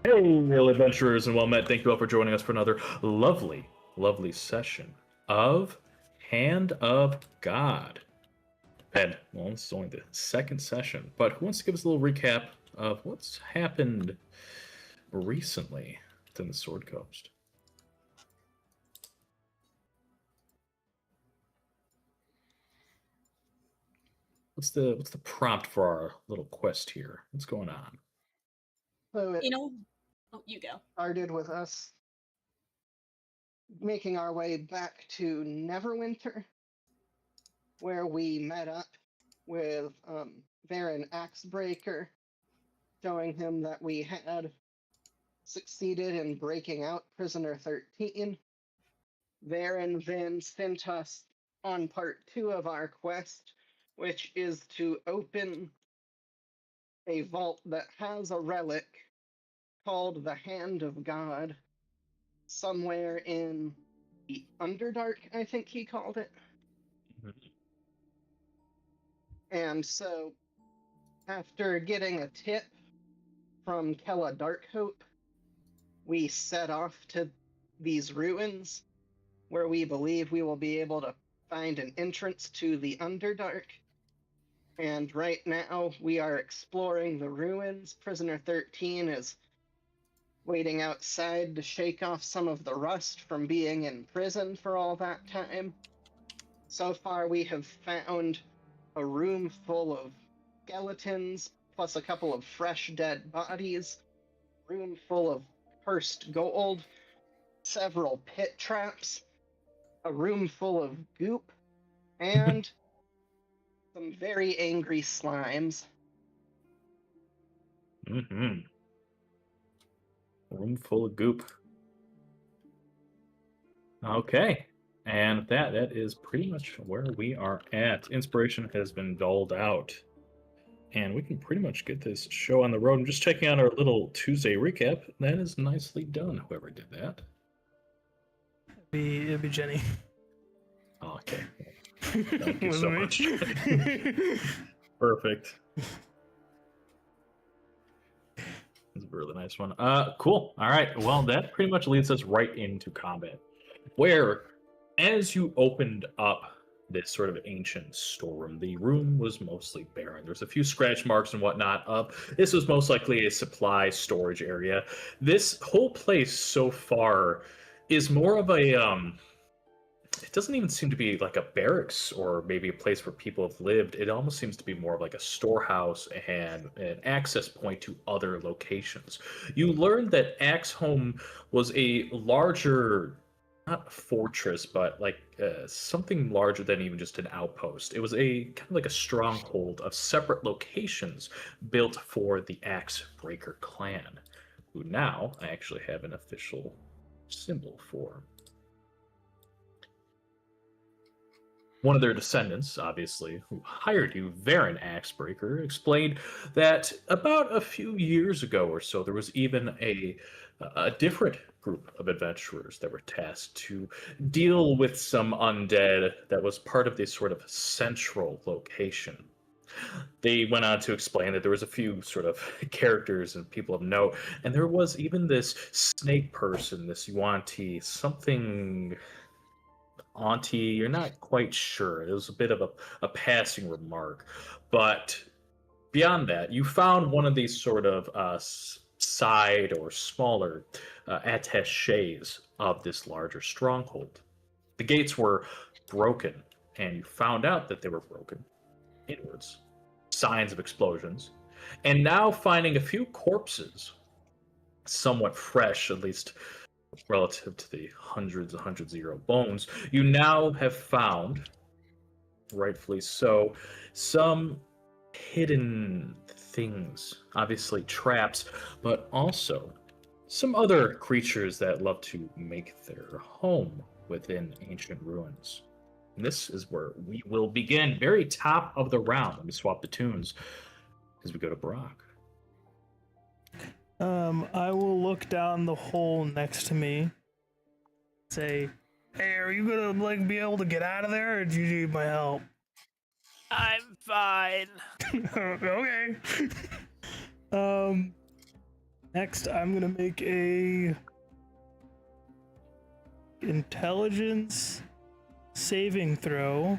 Hey, real adventurers, and well met. Thank you all for joining us for another lovely, lovely session of Hand of God. And, well, this is only the second session, but who wants to give us a little recap of what's happened recently within the Sword Coast? What's the prompt for our little quest here? What's going on? So it Oh, you go. started with us making our way back to Neverwinter, where we met up with Varen Axebreaker, showing him that we had succeeded in breaking out Prisoner 13. Varen then sent us on part 2 of our quest, which is to open a vault that has a relic called the Hand of God somewhere in the Underdark, I think he called it. And so, after getting a tip from Kella Darkhope, we set off to these ruins where we believe we will be able to find an entrance to the Underdark. And right now, we are exploring the ruins. Prisoner 13 is waiting outside to shake off some of the rust from being in prison for all that time. So far, we have found a room full of skeletons, plus a couple of fresh dead bodies, room full of cursed gold, several pit traps, a room full of goop, and some very angry slimes. Mm-hmm. Room full of goop. Okay. And with that is pretty much where we are at. Inspiration has been doled out. And we can pretty much get this show on the road. I'm just checking out our little Tuesday recap. That is nicely done, whoever did that. It'd be Jenny. Okay. Thank you so Wasn't much. me. Perfect. That's a really nice one. Cool. All right. Well, that pretty much leads us right into combat. Where, as you opened up this sort of ancient storeroom, the room was mostly barren. There's a few scratch marks and whatnot. This was most likely a supply storage area. This whole place so far is more of a it doesn't even seem to be like a barracks or maybe a place where people have lived. It almost seems to be more of like a storehouse and an access point to other locations. You learned that Axholm was a larger, not fortress, but like something larger than even just an outpost. It was a kind of like a stronghold of separate locations built for the Axe Breaker clan, who now I actually have an official symbol for. One of their descendants, obviously, who hired you, Varen Axebreaker, explained that about a few years ago or so, there was even a different group of adventurers that were tasked to deal with some undead that was part of this sort of central location. They went on to explain that there was a few sort of characters and people of note, and there was even this snake person, this Yuan-Ti, something auntie, you're not quite sure. It was a bit of a passing remark. But beyond that, you found one of these sort of side or smaller attaches of this larger stronghold. The gates were broken, and you found out that they were broken inwards. Signs of explosions. And now finding a few corpses, somewhat fresh, at least relative to the hundreds and hundreds of year old bones, you now have found, rightfully so, some hidden things, obviously traps, but also some other creatures that love to make their home within ancient ruins. And this is where we will begin. Very top of the round. Let me swap the tunes as we go to Brock. I will look down the hole next to me. Say, hey, are you gonna like be able to get out of there, or do you need my help? I'm fine. Okay. Next, I'm gonna make a intelligence saving throw.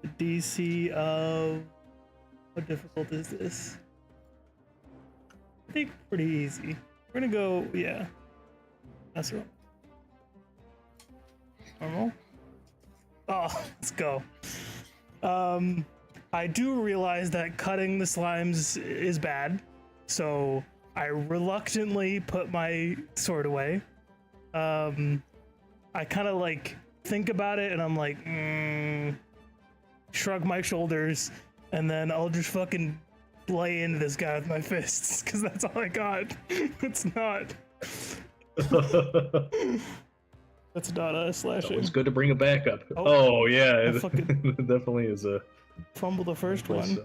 The DC of how difficult is this? I think pretty easy. We're gonna go, yeah. That's right. Normal. Oh, let's go. I do realize that cutting the slimes is bad, so I reluctantly put my sword away. I kind of like think about it and I'm like, shrug my shoulders, and then I'll just fucking lay into this guy with my fists, because that's all I got. It's not. That's not a slashing. It's good to bring a backup. Oh, Oh, yeah, I it fucking- definitely is a Fumble the first one.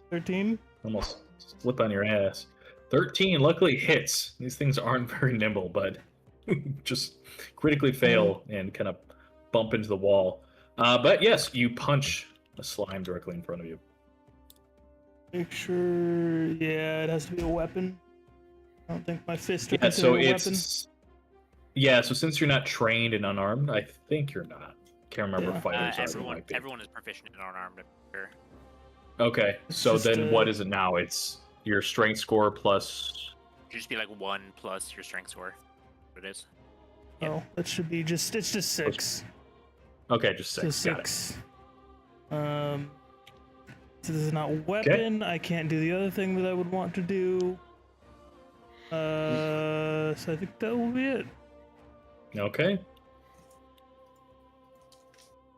13. Almost slip on your ass. 13 luckily hits. These things aren't very nimble, but just critically fail and kind of bump into the wall. But yes, you punch a slime directly in front of you. Make sure, yeah, it has to be a weapon. I don't think my fists are Yeah, so considered a weapon. it's yeah. So since you're not trained and unarmed, I think you're not. Can't remember Yeah. if fighters are. Everyone is proficient in unarmed. I'm sure. Okay, so just, then what is it now? It's your strength score plus. It should just be like 1 plus your strength score. What it is. Oh, that should be just, it's just 6. Okay, just So 6. Got it. 6. So this is not weapon. I can't do the other thing that I would want to do. So I think that will be it. Okay.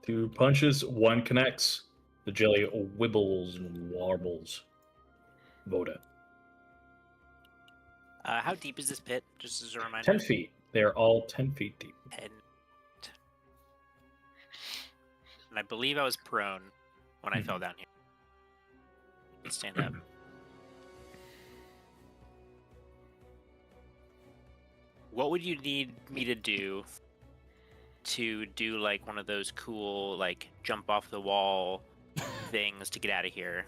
2 punches, 1 connects. The jelly wibbles and warbles. Voda. How deep is this pit? Just as a reminder. 10 feet. They're all 10 feet deep. 10. And I believe I was prone when I fell down here. Let's stand up. What would you need me to do like one of those cool like jump off the wall things to get out of here?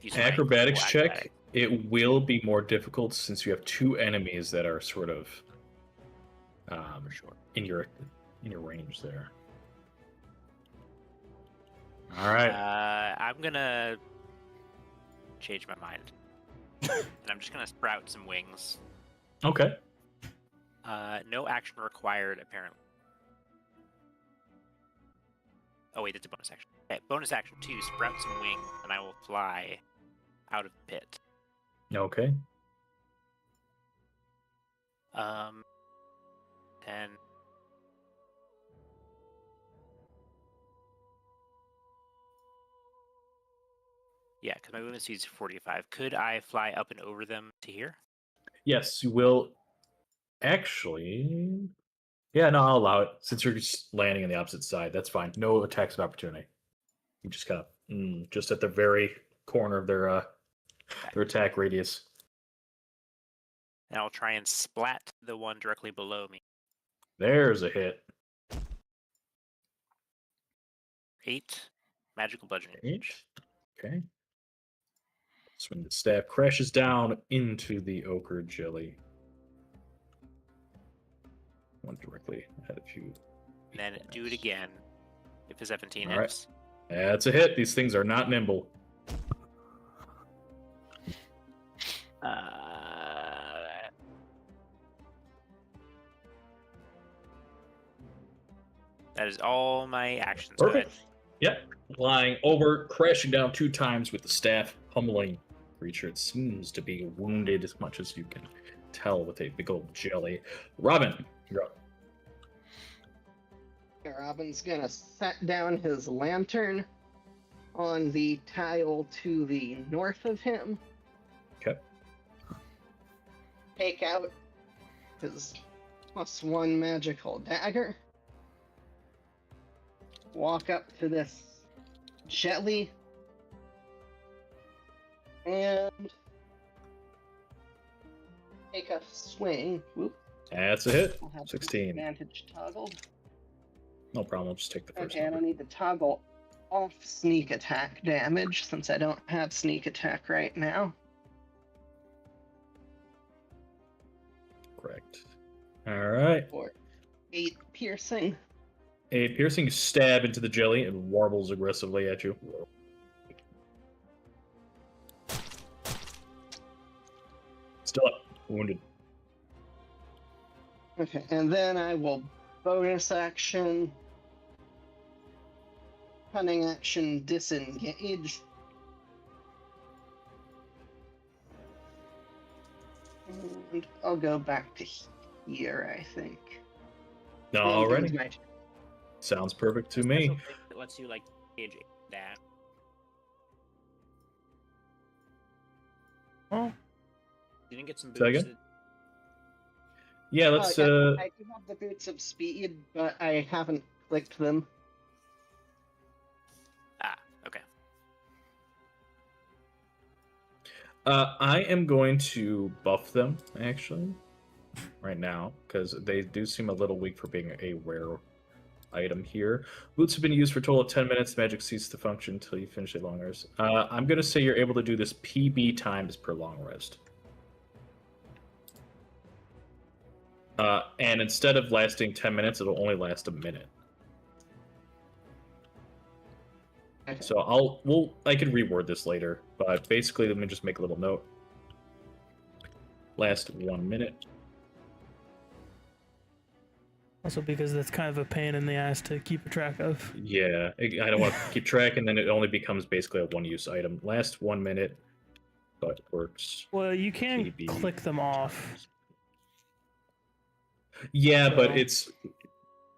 Use my Acrobatics cool check. acrobatic. It will be more difficult since you have 2 enemies that are sort of in your range there. All right. I'm gonna change my mind, and I'm just gonna sprout some wings. Okay. No action required, apparently. Oh wait, it's a bonus action. Okay, bonus action 2, sprout some wings, and I will fly out of the pit. Okay. 10. Yeah, because my movement speed is 45. Could I fly up and over them to here? Yes, you will. Actually, yeah, no, I'll allow it. Since you're just landing on the opposite side, that's fine. No attacks of opportunity. You just kind of just at the very corner of their attack radius. And I'll try and splat the one directly below me. There's a hit. 8. Magical bludgeoning. Range. Okay. So when the staff crashes down into the ochre jelly. One directly ahead of you. And then do it again. If a 17 All right. hits. That's a hit. These things are not nimble. That is all my actions. Perfect. Yep. Flying over, crashing down 2 times with the staff, pummeling creature. It seems to be wounded as much as you can tell with a big old jelly. Robin, you're up. Robin's gonna set down his lantern on the tile to the north of him. Okay. Take out his +1 magical dagger. Walk up to this jelly. And take a swing. Whoop. That's a hit. I'll have 16. advantage toggled. No problem. I'll just take the first Okay, I don't number. need to toggle off sneak attack damage since I don't have sneak attack right now. Correct. All right. For 8 piercing. A piercing stab into the jelly and warbles aggressively at you. Still up. Wounded. Okay, and then I will bonus action, cunning action, disengage. And I'll go back to here, I think. And Alrighty. use my- Sounds perfect to A special me. thing that lets you like gauge that. Oh, You didn't get some Say boots. again? Yeah, let's yeah, I do have the boots of speed, but I haven't clicked them. Okay. I am going to buff them actually right now because they do seem a little weak for being a rare item here. Boots have been used for a total of 10 minutes. Magic ceases to function until you finish a long rest. I'm going to say you're able to do this PB times per long rest. And instead of lasting 10 minutes, it'll only last a minute. Okay. So I can reword this later, but basically let me just make a little note. Last 1 minute. also because that's kind of a pain in the ass to keep a track of. Yeah, I don't want to keep track, and then it only becomes basically a one-use item. Last 1 minute, but works. Well, you can PB click them off. times. Yeah, but So-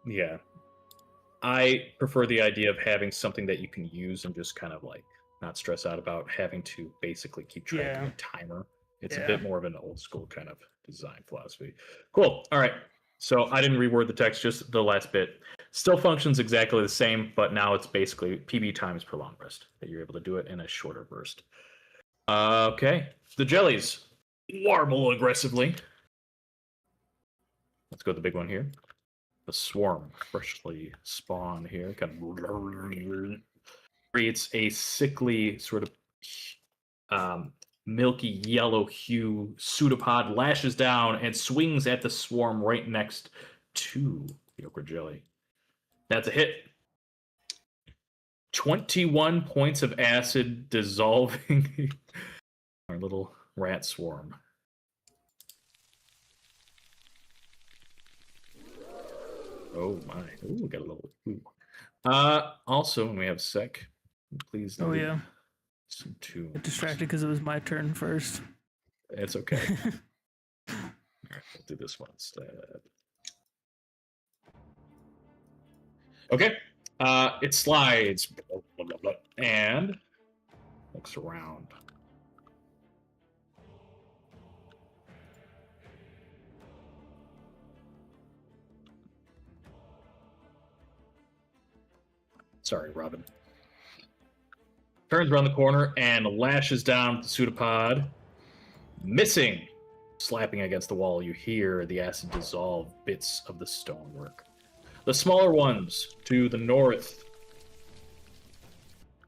yeah. I prefer the idea of having something that you can use and just kind of like not stress out about having to basically keep track of Yeah. a timer. It's a Yeah. bit more of an old school kind of design philosophy. Cool. All right. So I didn't reword the text, just the last bit. Still functions exactly the same, but now it's basically PB times per long rest that you're able to do it in a shorter burst. Okay. The jellies warble aggressively. Let's go to the big one here. The swarm, freshly spawned here, kind of creates a sickly sort of milky yellow hue pseudopod, lashes down and swings at the swarm right next to the ochre jelly. That's a hit. 21 points of acid dissolving our little rat swarm. Oh my. Ooh, we got a little. Ooh. Also, when we have sec, please. Oh leave yeah, Some tunes. get distracted because it was my turn first. It's okay. All right, we'll do this one instead. Okay. It slides blah, blah, blah, and looks around. Sorry, Robin. Turns around the corner and lashes down with the pseudopod. Missing. Slapping against the wall, you hear the acid dissolve bits of the stonework. The smaller ones to the north.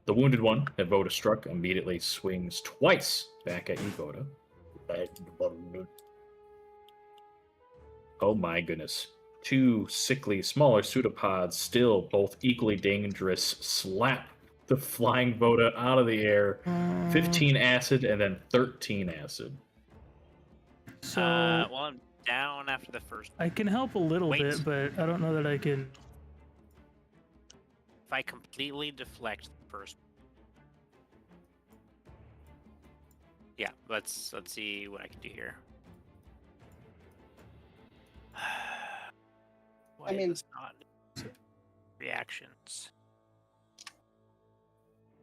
The wounded one that Voda struck immediately swings twice back at you, Voda. Oh my goodness. Two sickly, smaller pseudopods, still both equally dangerous, slap the flying Voda out of the air. 15 acid and then 13 acid. So Well, I'm down after the first. I can help a little Wait. bit, but I don't know that I can. If I completely deflect the first. Yeah, let's see what I can do here. Why I mean- is this not reactions?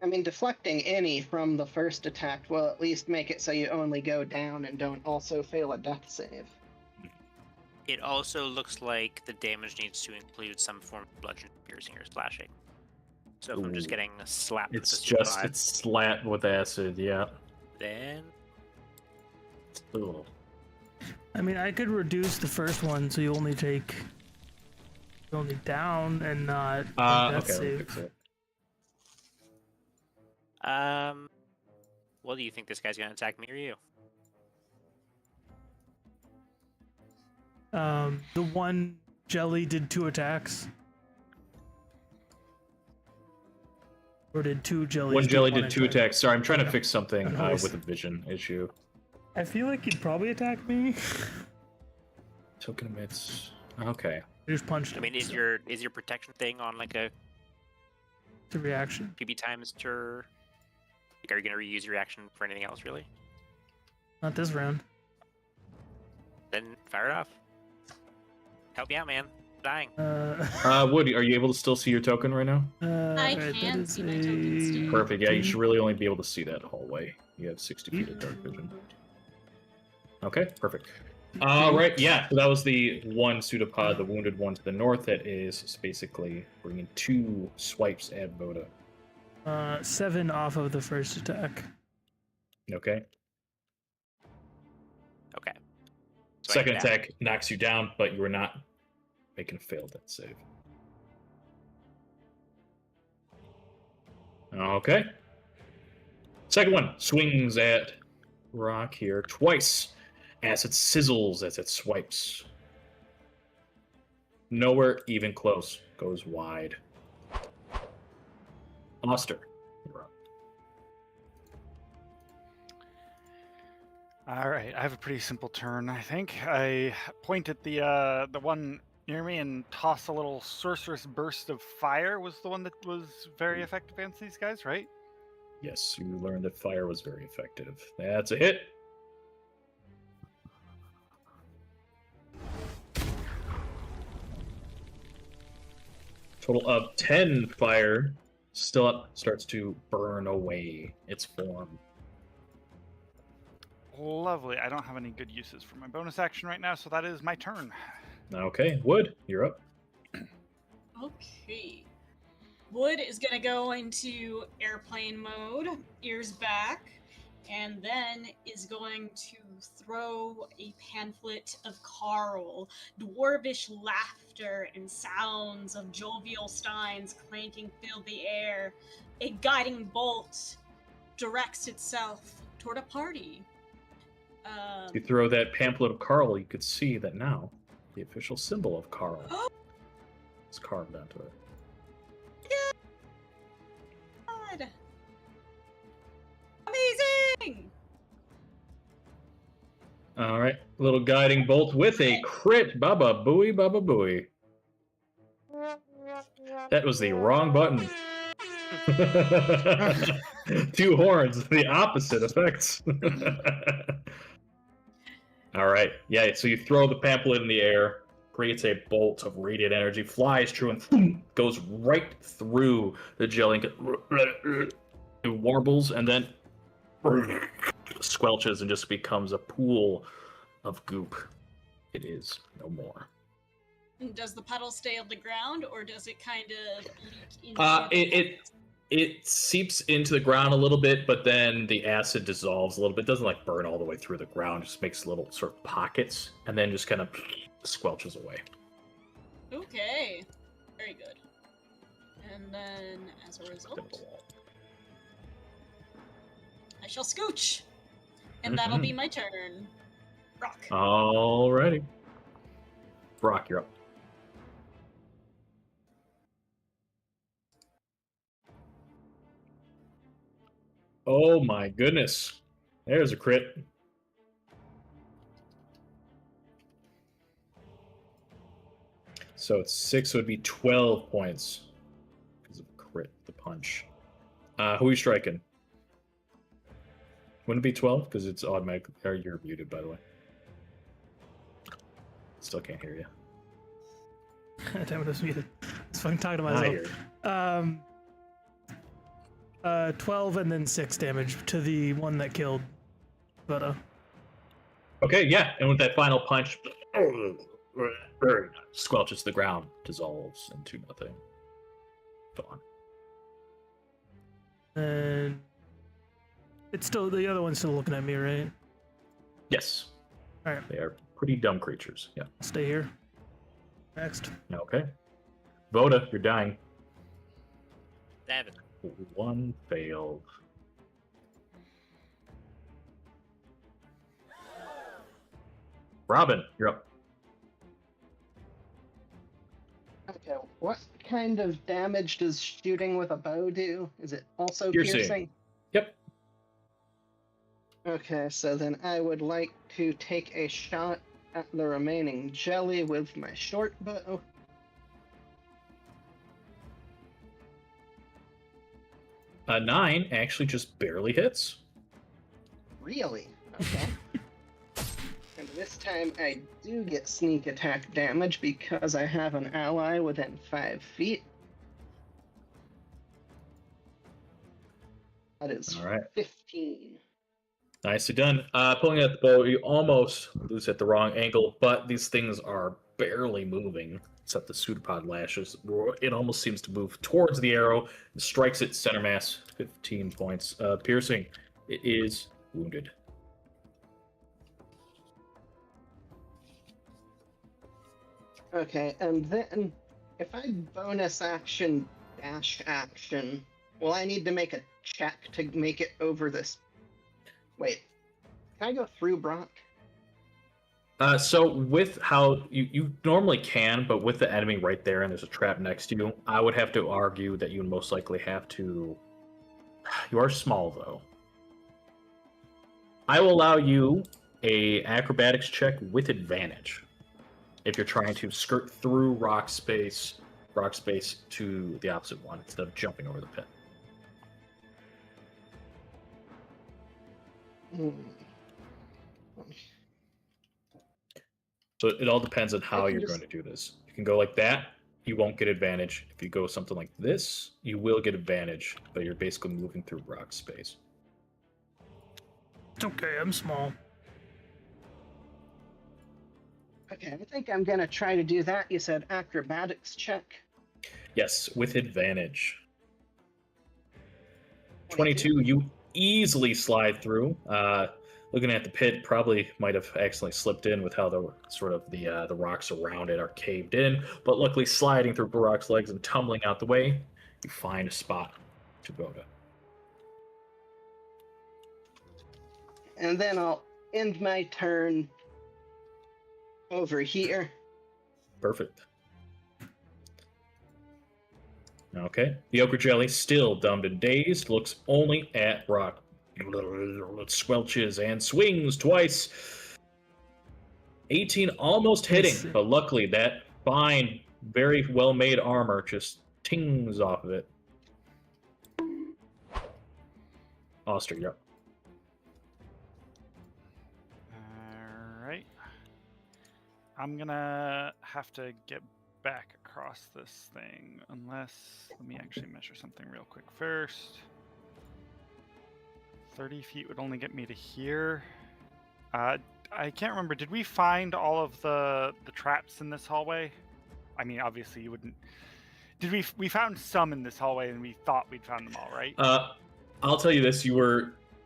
I mean, deflecting any from the first attack will at least make it so you only go down and don't also fail a death save. It also looks like the damage needs to include some form of bludgeoning, piercing, or slashing. So if I'm just Ooh. getting slapped It's with the just, pseudopod, it's slapped with acid, yeah. then Ugh. I mean, I could reduce the first one so you only take only down and not a death Okay, let me save. fix it. Well, do you think this guy's gonna attack me or you? The one jelly did 2 attacks. Or did 2 jellies? One do jelly 1 did 2 attack? attacks. Sorry, I'm trying to Okay. fix something No worries. with a vision issue. I feel like he'd probably attack me. Token emits. Okay. I just punched I him. mean, is so your protection thing on like a it's a reaction? PB times tur? Like, are you gonna reuse your reaction for anything else, really? Not this round. Then fire it off. Help me out, man. I'm dying. Wood, are you able to still see your token right now? I alright, that can is see my token still. Perfect. Yeah, you 18. should really only be able to see that hallway. You have 60 feet of dark vision. Okay, perfect. All right, yeah. So that was the one pseudopod, the wounded one to the north. That is basically bringing 2 swipes at Voda. 7 off of the first attack. Okay. Okay. So I Second hit that. attack knocks you down, but you are not making a failed death save. Okay. Second one swings at Rock here twice as it sizzles as it swipes. Nowhere even close. Goes wide. Oster, you're up. All right, I have a pretty simple turn. I think I point at the one near me and toss a little sorcerous burst of fire. Was the one that was very effective against these guys, right? Yes, you learned that fire was very effective. That's a hit. Total of 10 fire. Still up, starts to burn away its form. Lovely. I don't have any good uses for my bonus action right now, so that is my turn. Okay, Wood, you're up. Okay. Wood is gonna go into airplane mode, ears back, and then is going to throw a pamphlet of Carl. Dwarvish laughter and sounds of jovial steins clanking fill the air. A guiding bolt directs itself toward a party. If you throw that pamphlet of Carl, you could see that now the official symbol of Carl is carved onto it. God. Amazing! All right, little guiding bolt with a crit. Baba booey, baba booey. That was the wrong button. 2 horns, the opposite effects. All right, yeah. So you throw the pamphlet in the air, creates a bolt of radiant energy, flies true, and goes right through the jelly. It warbles and then squelches and just becomes a pool of goop. It is no more. Does the puddle stay on the ground, or does it kind of leak into It seeps into the ground a little bit, but then the acid dissolves a little bit. It doesn't like burn all the way through the ground. It just makes little sort of pockets, and then just kind of squelches away. Okay, very good. And then, as a result, I shall scooch, and that'll be my turn. Rock. Alrighty. Brock, you're up. Oh my goodness. There's a crit. So it's 6, so it'd be 12 points. Because of crit, the punch. Who are you striking? Wouldn't it be 12? Because it's automatic. Or you're muted, by the way. Still can't hear you. Damn it, I was muted. It's fucking talking to I hear myself. you. 12 and then 6 damage to the one that killed Buddha. Okay, yeah, and with that final punch, squelches the ground, dissolves into nothing. Gone. And it's still, the other one's still looking at me, right? Yes. Alright. They are pretty dumb creatures. Yeah. I'll stay here. Next. Okay. Voda, you're dying. 7. 1 failed. Robin, you're up. kind of damage does shooting with a bow do? Is it also Piercing. piercing? Yep. Okay, so then I would like to take a shot at the remaining jelly with my short bow. A 9 actually just barely hits. Really? Okay. And this time I do get sneak attack damage because I have an ally within 5 feet. That is All right. 15. Nicely done. Pulling out the bow, you almost lose at the wrong angle, but these things are barely moving, except the pseudopod lashes. It almost seems to move towards the arrow and strikes its center mass. 15 points. Piercing. It is wounded. Okay, and then if I bonus action dash action, will I need to make a check to make it over this? Wait, can I go through Brock? So with how you normally can, but with the enemy right there and there's a trap next to you, I would have to argue that you would most likely have to. You are small though. I will allow you a acrobatics check with advantage if you're trying to skirt through rock space to the opposite one instead of jumping over the pit. Hmm. So it all depends on how can you're just- going to do this. You can go like that, you won't get advantage. If you go something like this, you will get advantage, but you're basically moving through rock space. It's okay, I'm small. Okay, I think I'm gonna try to do that. You said acrobatics check. Yes, with advantage. 22, you easily slide through. Looking at the pit, probably might have accidentally slipped in with how the sort of the rocks around it are caved in. But luckily, sliding through Barak's legs and tumbling out the way, you find a spot to go to. And then I'll end my turn over here. Perfect. Okay. The ochre jelly, still dumbed and dazed, looks only at Rock. It squelches and swings twice. 18 almost hitting, but luckily that fine, very well-made armor just tings off of it. Oster, you're up. Alright. I'm gonna have to get back across this thing, unless... Let me actually measure something real quick first. 30 feet would only get me to here. I can't remember, did we find all of the traps in this hallway? I mean, obviously you wouldn't... We found some in this hallway and we thought we'd found them all, right? I'll tell you this,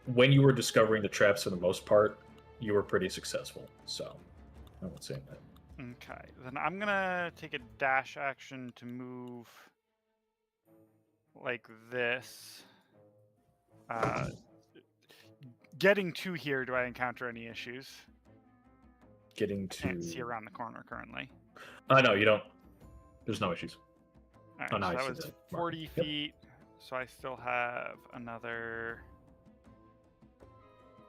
when you were discovering the traps for the most part, you were pretty successful, so I won't say that. Okay, then I'm gonna take a dash action to move like this. Getting to here, do I encounter any issues? Getting to... Can't see around the corner currently. No, you don't. There's no issues. Alright, Oh, no, so I that see was the marker. 40 Yep. feet, so I still have another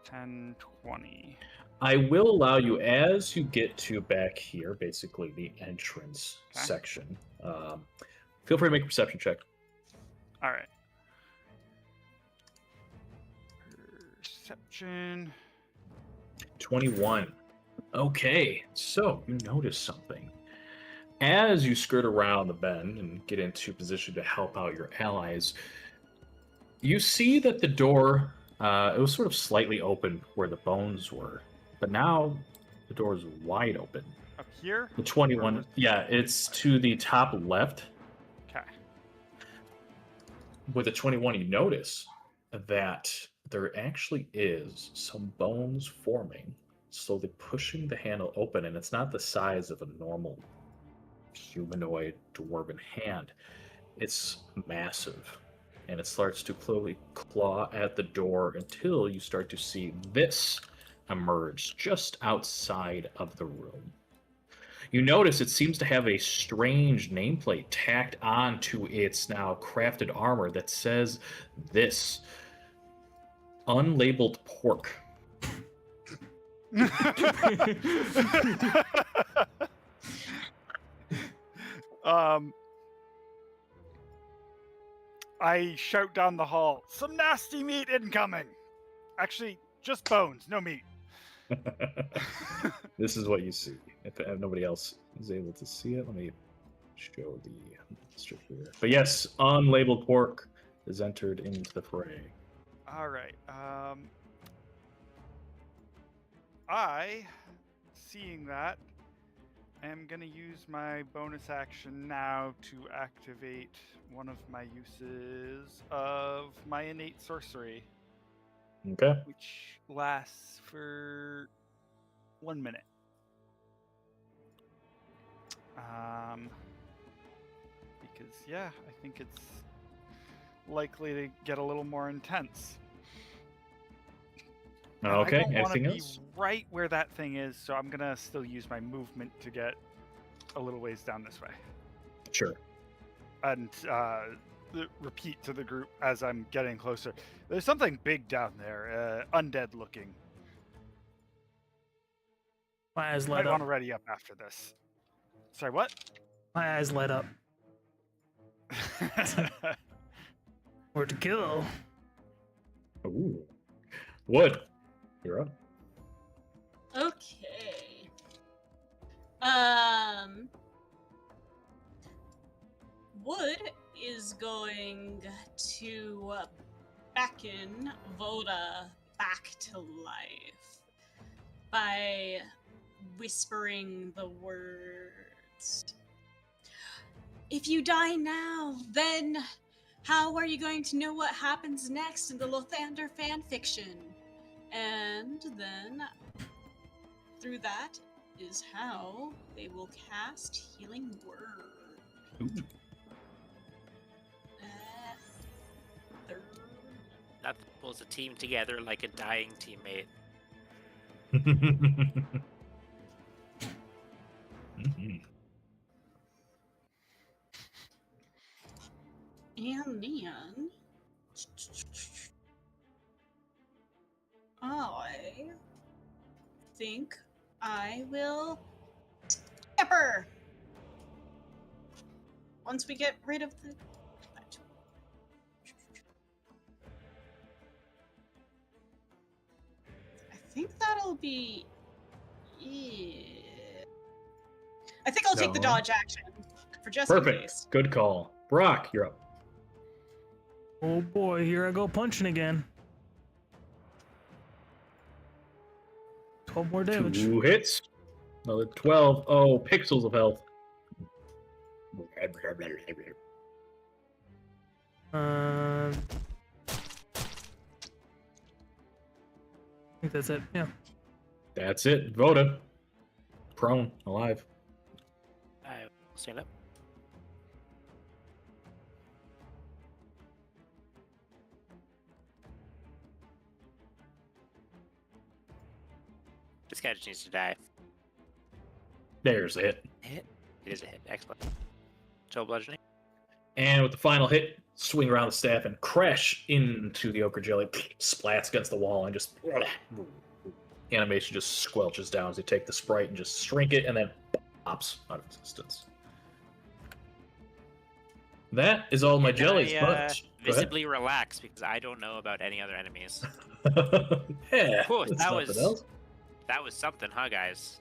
10, 20. I will allow you, as you get to back here, basically the entrance Okay. section, feel free to make a perception check. Alright. Perception. 21. Okay, so you notice something. As you skirt around the bend and get into position to help out your allies, you see that the door, it was sort of slightly open where the bones were, but now the door is wide open. Up here? The 21, was- yeah, it's to the top left. Okay. With the 21, you notice that there actually is some bones forming, slowly pushing the handle open, and it's not the size of a normal humanoid dwarven hand. It's massive, and it starts to slowly claw at the door until you start to see this emerge just outside of the room. You notice it seems to have a strange nameplate tacked on to its now crafted armor that says this: unlabeled pork. I shout down the hall, some nasty meat incoming. Actually, just bones, no meat. This is what you see. If nobody else is able to see it, let me show the monster here. But yes, unlabeled pork is entered into the fray. All right. I, seeing that, am going to use my bonus action now to activate one of my uses of my innate sorcery, Okay. which lasts for 1 minute. Because, yeah, I think it's likely to get a little more intense. And Okay. I don't want to Anything be else? right where that thing is, so I'm gonna still use my movement to get a little ways down this way, Sure. and repeat to the group as I'm getting closer. There's something big down there, undead looking. My eyes Might light want up. to ready up after this. Sorry, what? My eyes light up. Or to kill. Ooh. Wood. You're up. Okay. Wood is going to beckon Voda back to life by whispering the words. If you die now, then how are you going to know what happens next in the Lothander fanfiction? And then through that is how they will cast Healing Word. Ooh. Third. That pulls a team together like a dying teammate. Mhm. And then I think I will Skipper. Once we get rid of the I think that'll be it. I think I'll take the No. dodge action for just in Perfect. case. Good call. Brock, you're up. Oh boy, here I go punching again. 12 more damage. 2 hits. Another 12. Oh, pixels of health. I think that's it. Yeah. That's it. Voda. Prone. Alive. I will stand up. This guy just needs to die. There's a hit. Hit. It is a hit. Excellent. So bludgeoning. And with the final hit, swing around the staff and crash into the ochre jelly. Splats against the wall and just animation just squelches down as they take the sprite and just shrink it and then pops out of existence. That is all my jellies. I, But go ahead. visibly relax because I don't know about any other enemies. Yeah, Whew, that's that nothing was- else. That was something, huh, guys?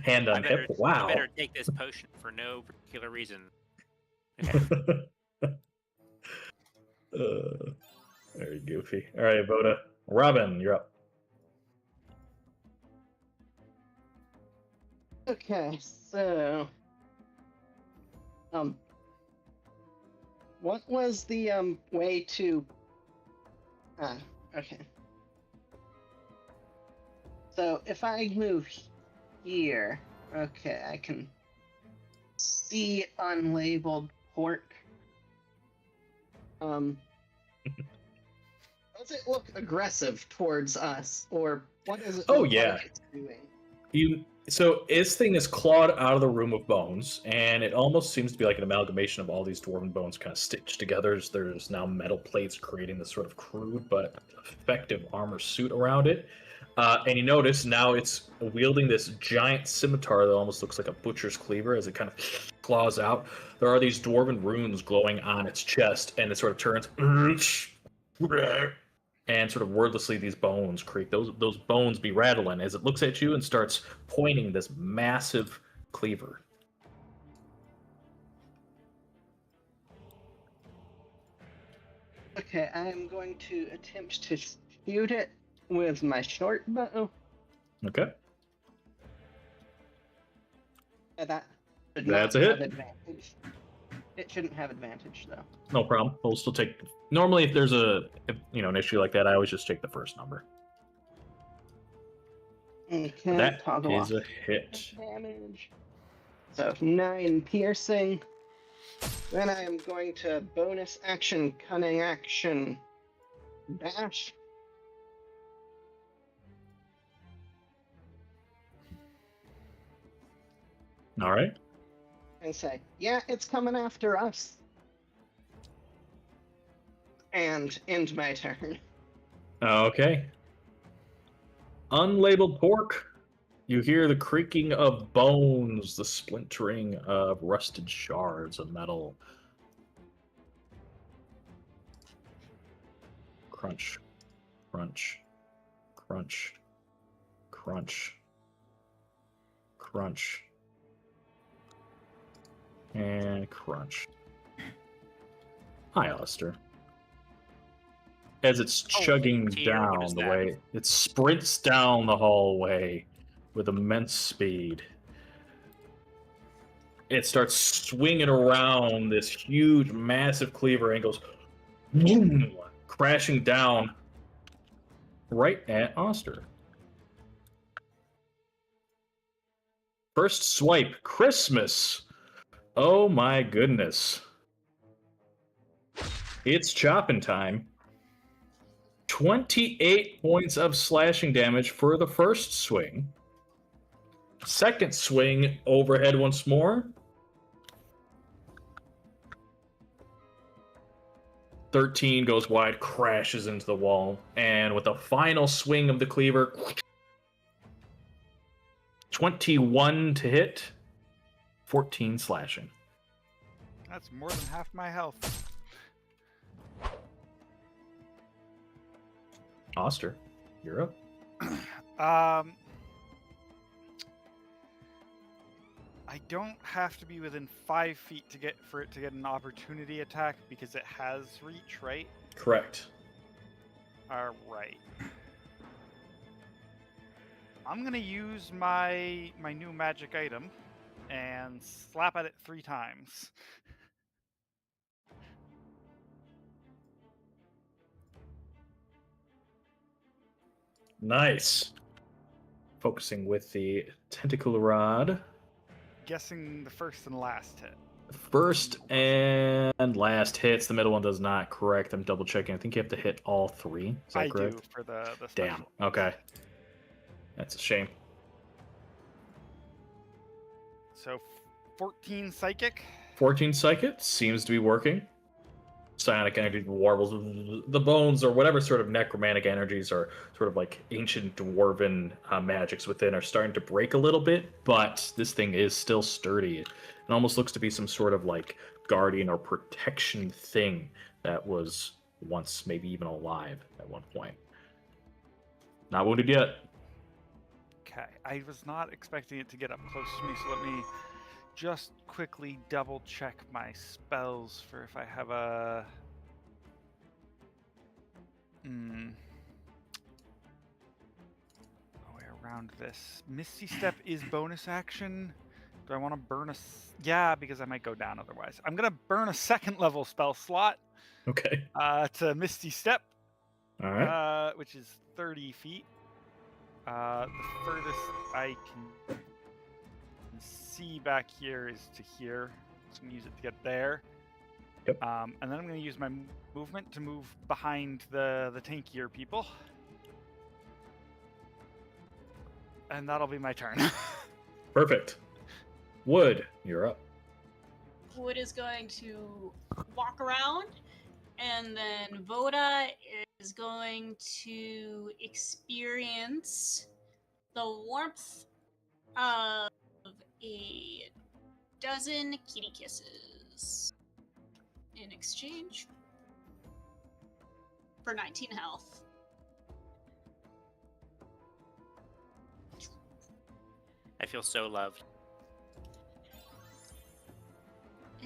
Hand on hip. Wow. I better take this potion for no particular reason. Okay. Very goofy. All right, Voda. Robin, you're up. Okay, so what was the way to okay. So if I move here, okay, I can see unlabeled pork. Let's Does it look aggressive towards us, or what does it Oh, look yeah. like it's doing? So this thing is clawed out of the room of bones, and it almost seems to be like an amalgamation of all these dwarven bones kind of stitched together. There's now metal plates creating this sort of crude but effective armor suit around it. And you notice now it's wielding this giant scimitar that almost looks like a butcher's cleaver as it kind of claws out. There are these dwarven runes glowing on its chest, and it sort of turns and sort of wordlessly these bones creak. Those bones be rattling as it looks at you and starts pointing this massive cleaver. Okay, I am going to attempt to shoot it with my short bow. Okay, That should That's not a have hit. advantage. It shouldn't have advantage though. no problem. We'll still take. Normally, if there's an issue like that, I always just take the first number. Okay, That toggle is off a hit. damage. So 9 piercing. Then I am going to bonus action, cunning action, dash. All right. And say, yeah, it's coming after us. And end my turn. Okay. Unlabeled pork. You hear the creaking of bones, the splintering of rusted shards of metal. Crunch, crunch, crunch, crunch, crunch, and crunch. Hi, Alistair. As it's Oh, chugging dear, what down is the that? way, it sprints down the hallway with immense speed. It starts swinging around this huge, massive cleaver and goes boom, crashing down right at Oster. First swipe, Christmas. Oh my goodness. It's chopping time. 28 points of slashing damage for the first swing. Second swing, overhead once more. 13 goes wide, crashes into the wall, and with the final swing of the cleaver, 21 to hit, 14 slashing. That's more than half my health. Oster, you're up. I don't have to be within 5 feet for it to get an opportunity attack because it has reach, right? Correct. All right. I'm gonna use my new magic item and slap at it 3 times. Nice. Focusing with the tentacle rod. Guessing the first and last hit. First and last hits. The middle one does not. Correct. I'm double checking. I think you have to hit all 3. Is that I correct? do for the Damn. special. Okay. That's a shame. So 14 psychic. 14 psychic seems to be working. Psionic energy warbles. The bones or whatever sort of necromantic energies or sort of like ancient dwarven magics within are starting to break a little bit, but this thing is still sturdy. It almost looks to be some sort of like guardian or protection thing that was once maybe even alive at one point. Not wounded yet. Okay, I was not expecting it to get up close to me, so let me just quickly double check my spells for if I have a way around this. Misty Step is bonus action. Do I want to burn yeah, because I might go down otherwise. I'm gonna burn a 2nd level spell slot Okay. to Misty Step, All right. which is 30 feet. The furthest I can see back here is to here. So I'm gonna use it to get there. Yep. And then I'm going to use my movement to move behind the tankier people. And that'll be my turn. Perfect. Wood, you're up. Wood is going to walk around, and then Voda is going to experience the warmth of a dozen kitty kisses in exchange for 19 health. I feel so loved.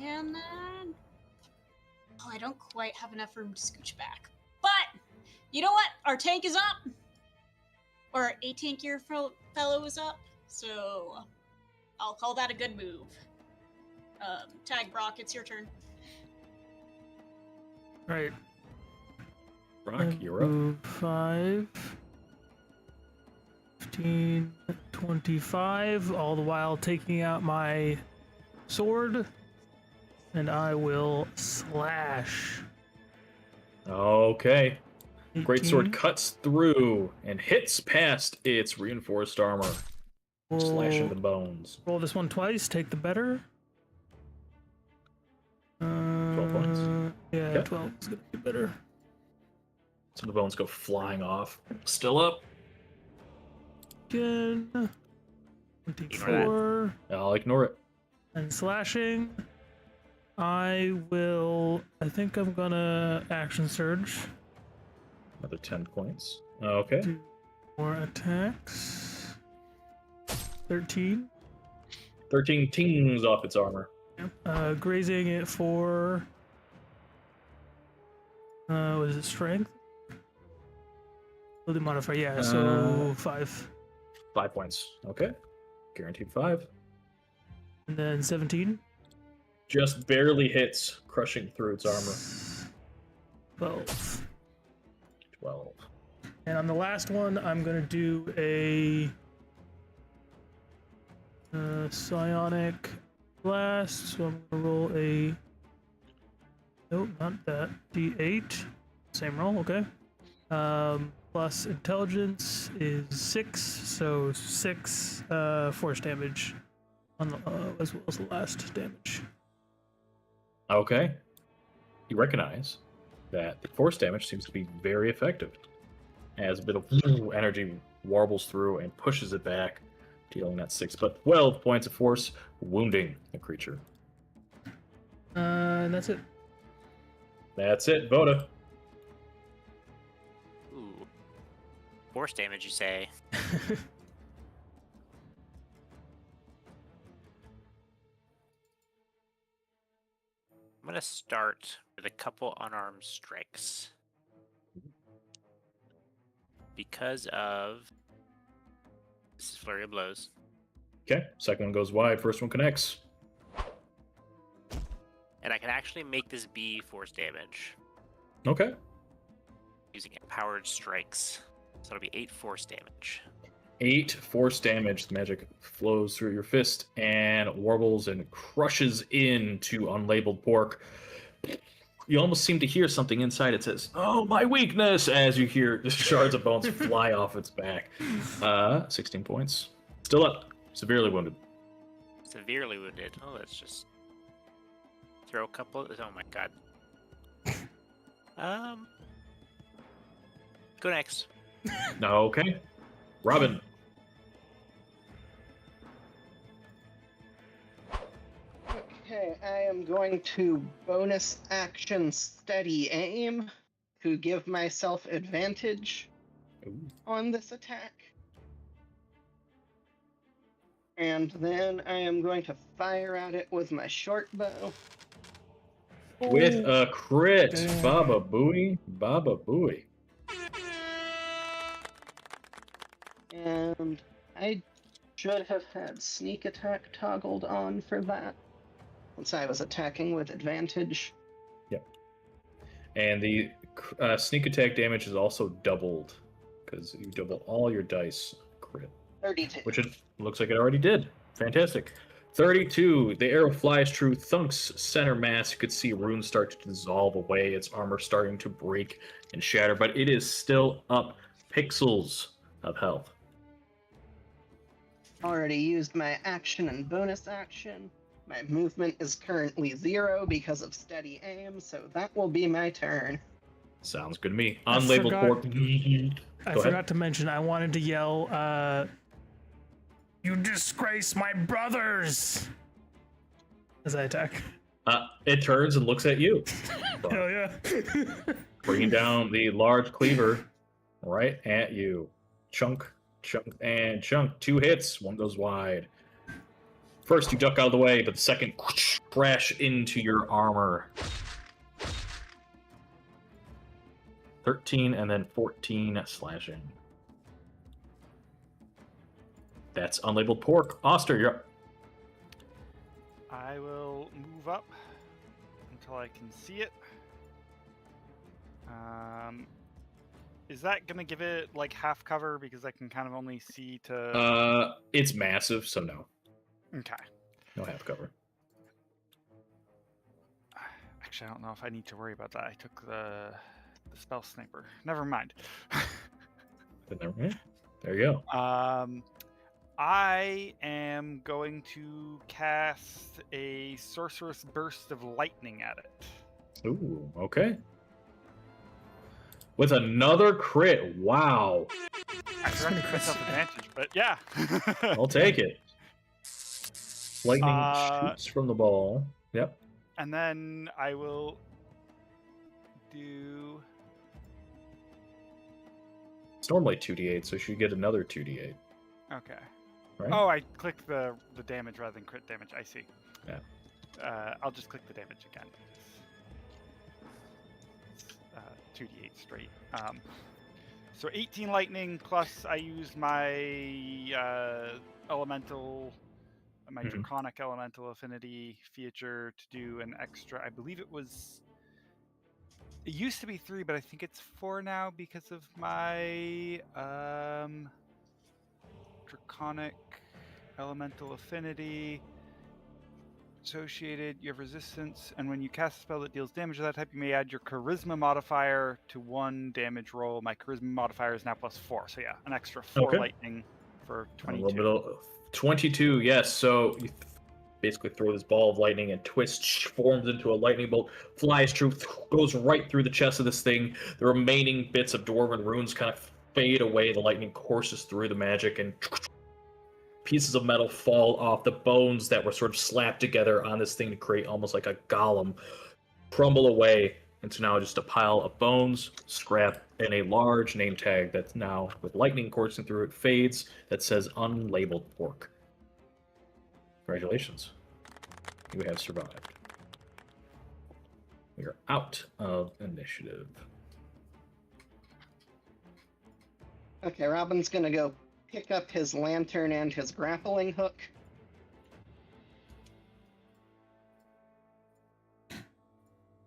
And then... Oh, I don't quite have enough room to scooch back. But, you know what? Our tank is up! Or a tankier fellow is up. So, I'll call that a good move. Tag Brock, it's your turn. Right. Brock, you're up. Move 5, 15, 25, all the while taking out my sword, and I will slash. Okay. Great sword 18. cuts through and hits past its reinforced armor, slashing the bones. Roll this one twice, take the better. 12 points. Yeah, Okay. 12 is gonna be better. So the bones go flying off. Still up. Again. Ignore 24. I'll ignore it. And slashing. I think I'm gonna action surge. Another 10 points. Okay. Do more attacks. 13. 13 tings off its armor. Grazing it for. What is it? Strength? The modifier, yeah, so 5. 5 points. Okay. Guaranteed 5. And then 17. Just barely hits, crushing through its armor. 12. 12. And on the last one, I'm gonna do a psionic blast. So I'm gonna roll a. Nope, not that. D8. Same roll, okay. Plus intelligence is 6, so 6 force damage on the as well as the last damage. Okay. You recognize that the force damage seems to be very effective, as a bit of energy warbles through and pushes it back, dealing that 6 but 12 points of force, wounding the creature. And that's it. That's it, Voda. Ooh. Force damage, you say? I'm gonna start with a couple unarmed strikes. Because of... This is Flurry of Blows. Okay, second one goes wide, first one connects. And I can actually make this be force damage Okay. using empowered strikes. So it'll be 8 force damage. 8 force damage. The magic flows through your fist and warbles and crushes into unlabeled pork. You almost seem to hear something inside. It says, "Oh, my weakness," as you hear the shards of bones fly off its back. 16 points. Still up. Severely wounded. Severely wounded. Oh, let's just throw a couple. Oh my god. Go next. Okay. Robin. Okay, I am going to bonus action steady aim to give myself advantage Ooh. on this attack. And then I am going to fire at it with my short bow. With a crit. Damn. Baba Booey. Baba Booey. And I should have had sneak attack toggled on for that, since I was attacking with advantage. And the sneak attack damage is also doubled, because you double all your dice crit. 32. Which it looks like it already did. Fantastic. 32. The arrow flies through Thunk's center mass. You could see runes start to dissolve away, its armor starting to break and shatter, but it is still up pixels of health. Already used my action and bonus action. My movement is currently 0 because of steady aim, so that will be my turn. Sounds good to me. I Unlabeled forgot- pork. I Go forgot ahead. to mention, I wanted to yell, you disgrace my brothers! As I attack. It turns and looks at you, Hell yeah. bringing down the large cleaver right at you. Chunk, chunk, and chunk. 2 hits. One goes wide. First, you duck out of the way, but the second crash into your armor. 13 and then 14 slashing. That's unlabeled pork. Oster, you're up. I will move up until I can see it. Is that gonna give it like half cover because I can kind of only see to? It's massive, so no. Okay. No half cover. Actually, I don't know if I need to worry about that. I took the spell sniper. Never mind. There you go. I am going to cast a sorcerous burst of lightning at it. Ooh, okay. With another crit. Wow. I forgot to give myself advantage, but yeah. I'll take it. Lightning shoots from the ball. Yep. And then I will do. It's normally 2d8, so you should get another 2d8. Okay. Right? Oh, I clicked the damage rather than crit damage. I see. Yeah. I'll just click the damage again. It's 2d8 straight. So 18 lightning plus I used my elemental, my Mhm. draconic elemental affinity feature to do an extra. I believe it was. It used to be 3, but I think it's 4 now because of my draconic elemental affinity. Associated, you have resistance, and when you cast a spell that deals damage of that type, you may add your charisma modifier to 1 damage roll. My charisma modifier is now +4, so yeah, an extra 4 Okay. lightning for A 22. little bit of 22, yes. So you basically throw this ball of lightning and twists, forms into a lightning bolt, flies through, goes right through the chest of this thing. The remaining bits of dwarven runes kind of fade away. The lightning courses through the magic, and pieces of metal fall off. The bones that were sort of slapped together on this thing to create almost like a golem crumble away into now just a pile of bones, scrap, and a large name tag that's now, with lightning coursing through it, fades, that says unlabeled pork. Congratulations. You have survived. We are out of initiative. Okay, Robin's gonna go pick up his lantern and his grappling hook.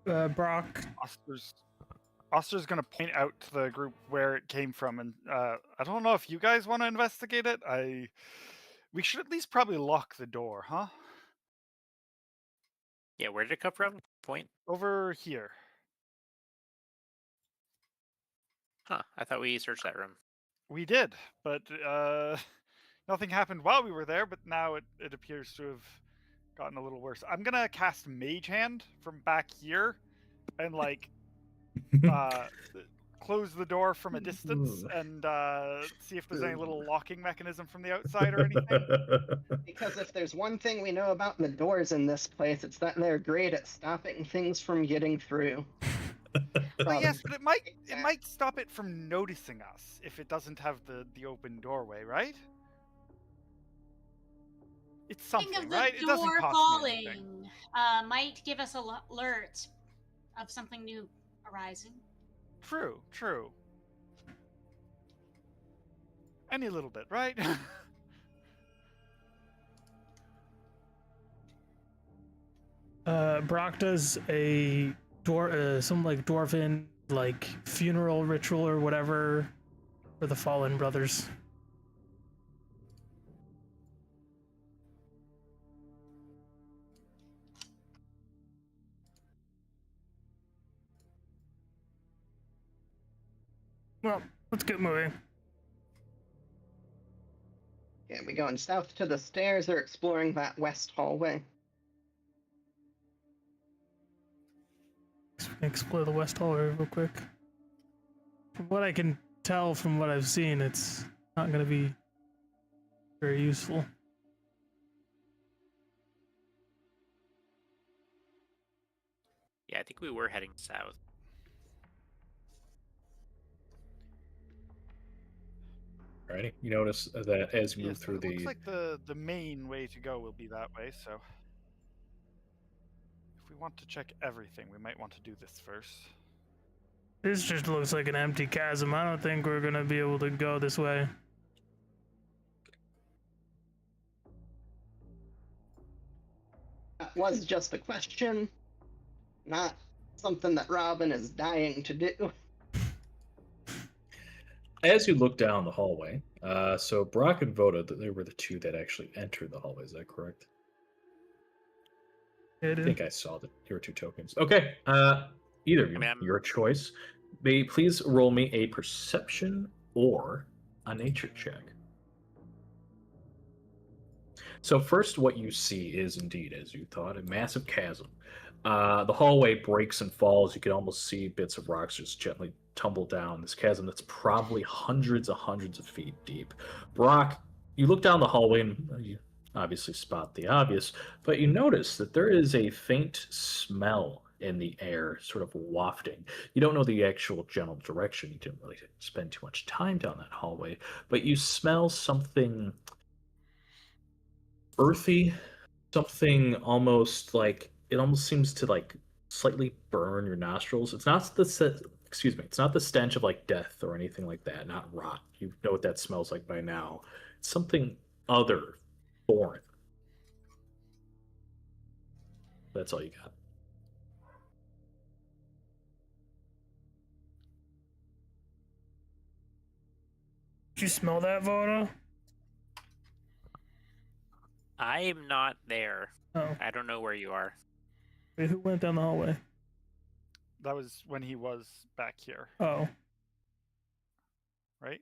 Brock, Oster's gonna point out to the group where it came from, and I don't know if you guys want to investigate it. We should at least probably lock the door, huh? Yeah, where did it come from? Point? Over here. Huh, I thought we searched that room. We did, but nothing happened while we were there, but now it appears to have gotten a little worse. I'm gonna cast Mage Hand from back here and like close the door from a distance and see if there's any little locking mechanism from the outside or anything. Because if there's one thing we know about the doors in this place, it's that they're great at stopping things from getting through. But yes, but it might stop it from noticing us if it doesn't have the open doorway, right? It's Think something, of the right? It doesn't door cost me anything. falling. Might give us a alert of something new arising. True. Any little bit, right? Brock does a some like dwarven like funeral ritual or whatever for the fallen brothers. Well, let's get moving. Yeah, we going south to the stairs or exploring that west hallway? Explore the west hallway real quick. From what I can tell from what I've seen, it's not going to be very useful. Yeah, I think we were heading south. Alrighty. You notice that as you move Yes, through it looks the like the main way to go will be that way, so if we want to check everything, we might want to do this first. This just looks like an empty chasm. I don't think we're going to be able to go this way. That was just a question, not something that Robin is dying to do. as you look down the hallway, so Brock and Voda, they were the two that actually entered the hallway. Is that correct? Yeah, I dude. think I saw that your two tokens. Okay. Either of you, I mean, I'm- your choice. May you please roll me a perception or a nature check. So first, what you see is indeed, as you thought, a massive chasm. The hallway breaks and falls. You can almost see bits of rocks just gently tumble down this chasm that's probably hundreds of feet deep. Brock, you look down the hallway and you obviously spot the obvious, but you notice that there is a faint smell in the air, sort of wafting. You don't know the actual general direction. You didn't really spend too much time down that hallway, but you smell something earthy, something almost like it almost seems to like slightly burn your nostrils. It's not excuse me, it's not the stench of like death or anything like that, not rot. You know what that smells like by now. It's something other, foreign. That's all you got. Did you smell that, Voda? I am not there. Oh. I don't know where you are. Wait, who went down the hallway? That was when he was back here, Oh. right?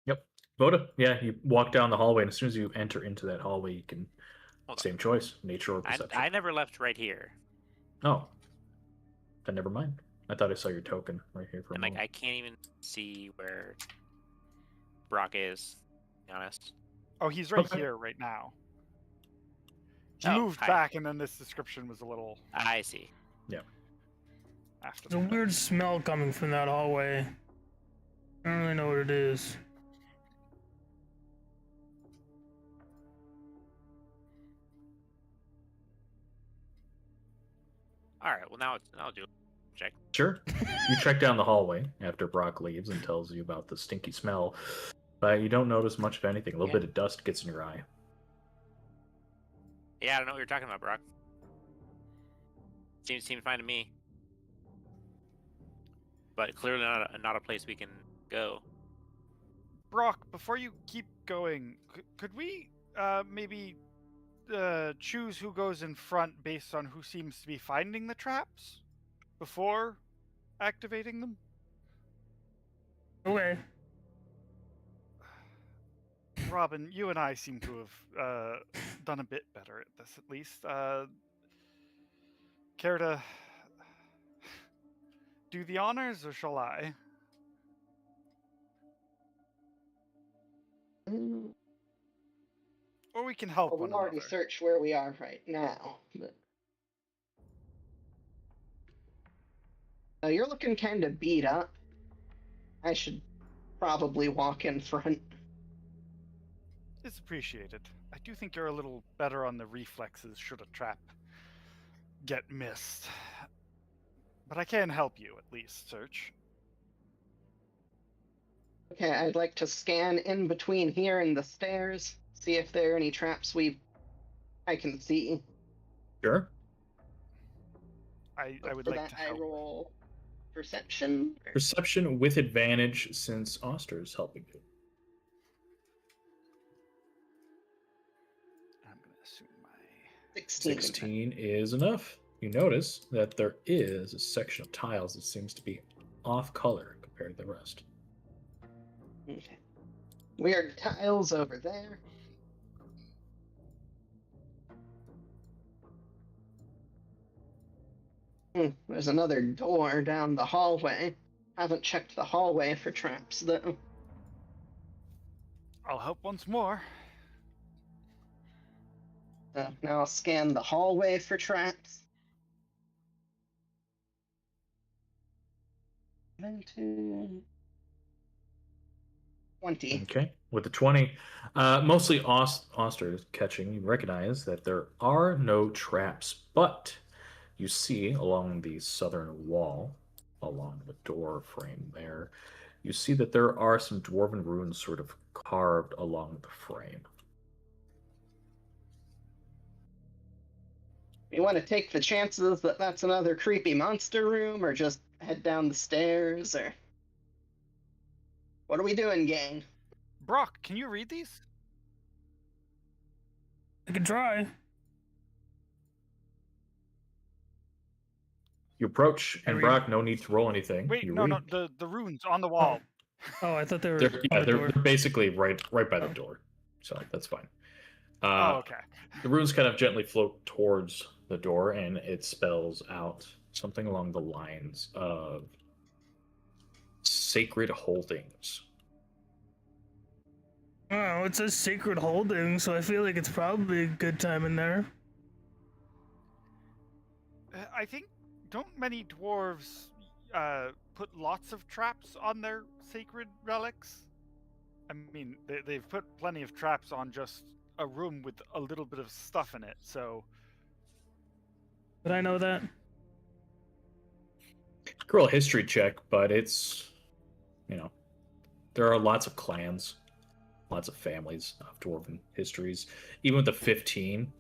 Yep. Voda, yeah, you walk down the hallway, and as soon as you enter into that hallway, you can Hold on. same choice, nature or I perception. never left right here. Oh, then never mind. I thought I saw your token right here for a And like moment. I can't even see where Brock is, to be honest. Oh, he's right Okay. here right now. He Oh, moved hi. back, and then this description was a little I see. after There's a the fact. weird smell coming from that hallway. I don't really know what it is. All right. Well, now I'll do a check. Sure. You check down the hallway after Brock leaves and tells you about the stinky smell, but you don't notice much of anything. A little Yeah. bit of dust gets in your eye. Yeah, I don't know what you're talking about, Brock. Seems fine to me. But clearly not a place we can go. Brock, before you keep going, could we maybe choose who goes in front based on who seems to be finding the traps before activating them? Okay. Robin, you and I seem to have done a bit better at this, at least. Care to do the honors, or shall I? Or we can help Well, one we've already another. searched where we are right now. But... you're looking kind of beat up. I should probably walk in front. It's appreciated. I do think you're a little better on the reflexes should a trap get missed. But I can help you, at least, Search. Okay, I'd like to scan in between here and the stairs, see if there are any traps I can see. Sure. I would For like that, to I help. roll perception. Perception with advantage since Oster is helping you. I'm going to assume my... 16. 16 is enough. You notice that there is a section of tiles that seems to be off color compared to the rest. Okay. Weird tiles over there. There's another door down the hallway. Haven't checked the hallway for traps, though. I'll help once more. Now I'll scan the hallway for traps. 19, 20. Okay, with the 20, mostly Oster catching, you recognize that there are no traps, but you see along the southern wall, along the door frame there, you see that there are some dwarven runes sort of carved along the frame. You want to take the chances that that's another creepy monster room, or just head down the stairs, or what are we doing, gang? Brock, can you read these? I can try. You approach, and read- Brock, no need to roll anything. Wait, You no, read. no, the runes on the wall. Oh, I thought they were They're, on yeah, the they're, door. they're basically right by the Oh. door, so that's fine. Oh, okay. The runes kind of gently float towards the door, and it spells out something along the lines of sacred holdings. Oh, it says sacred holding, so I feel like it's probably a good time in there. I think, don't many dwarves put lots of traps on their sacred relics? I mean, they've put plenty of traps on just a room with a little bit of stuff in it, so... Did I know that? Roll a history check, but it's, there are lots of clans, lots of families of dwarven histories. Even with the 15,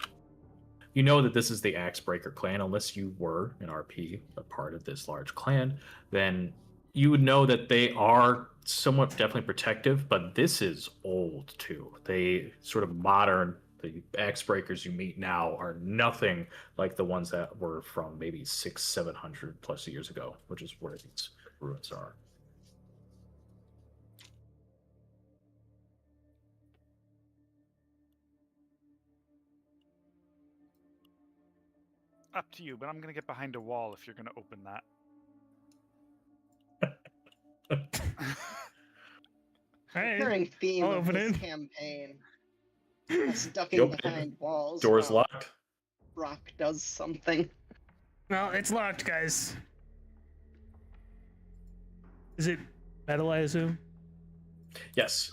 you know that this is the Axebreaker clan. Unless you were an RP, a part of this large clan, then you would know that they are somewhat definitely protective, but this is old too. They sort of modern. The Axebreakers you meet now are nothing like the ones that were from maybe 600-700 plus years ago, which is where these ruins are. Up to you, but I'm gonna get behind a wall if you're gonna open that. Hey, Recurring theme I'll of open this it. campaign. Us ducking Yep. behind walls. Door's while locked. Brock does something. well, it's locked, guys. Is it metal, I assume? Yes.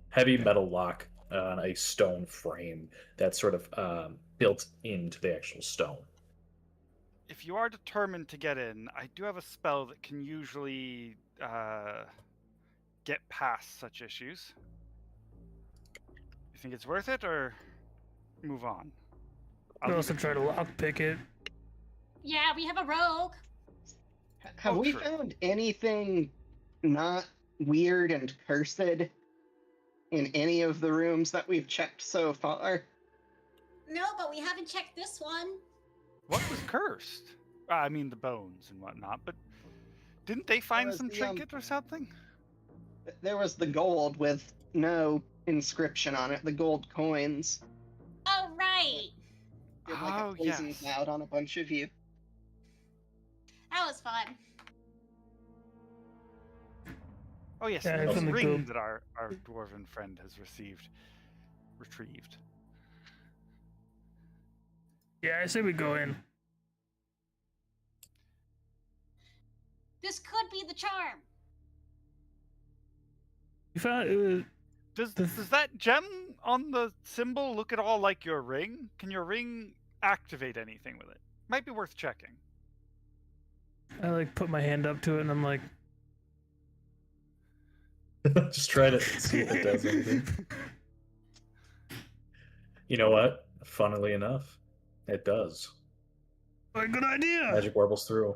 Heavy metal lock on a stone frame that's sort of built into the actual stone. If you are determined to get in, I do have a spell that can usually get past such issues. You think it's worth it, or move on? I'll leave also it to try to you. lockpick it. Yeah, we have a rogue. Have Oh, we true. found anything not weird and cursed in any of the rooms that we've checked so far? No, but we haven't checked this one. What was cursed? I mean, the bones and whatnot, but didn't they find was some the, trinket or something? There was the gold with no inscription on it, the gold coins. Oh, right. Did like Oh, a poison yes. cloud on a bunch of you. That was fun. Oh, yes, Yeah, and I those found the rings gold. that our dwarven friend has retrieved. Yeah, I say we go in. This could be the charm. You found it was, Does that gem on the symbol look at all like your ring? Can your ring activate anything with it? Might be worth checking. I like put my hand up to it and I'm like, Just try to see if it does anything. You know what? Funnily enough, it does. "Oh, good idea. Magic warbles through.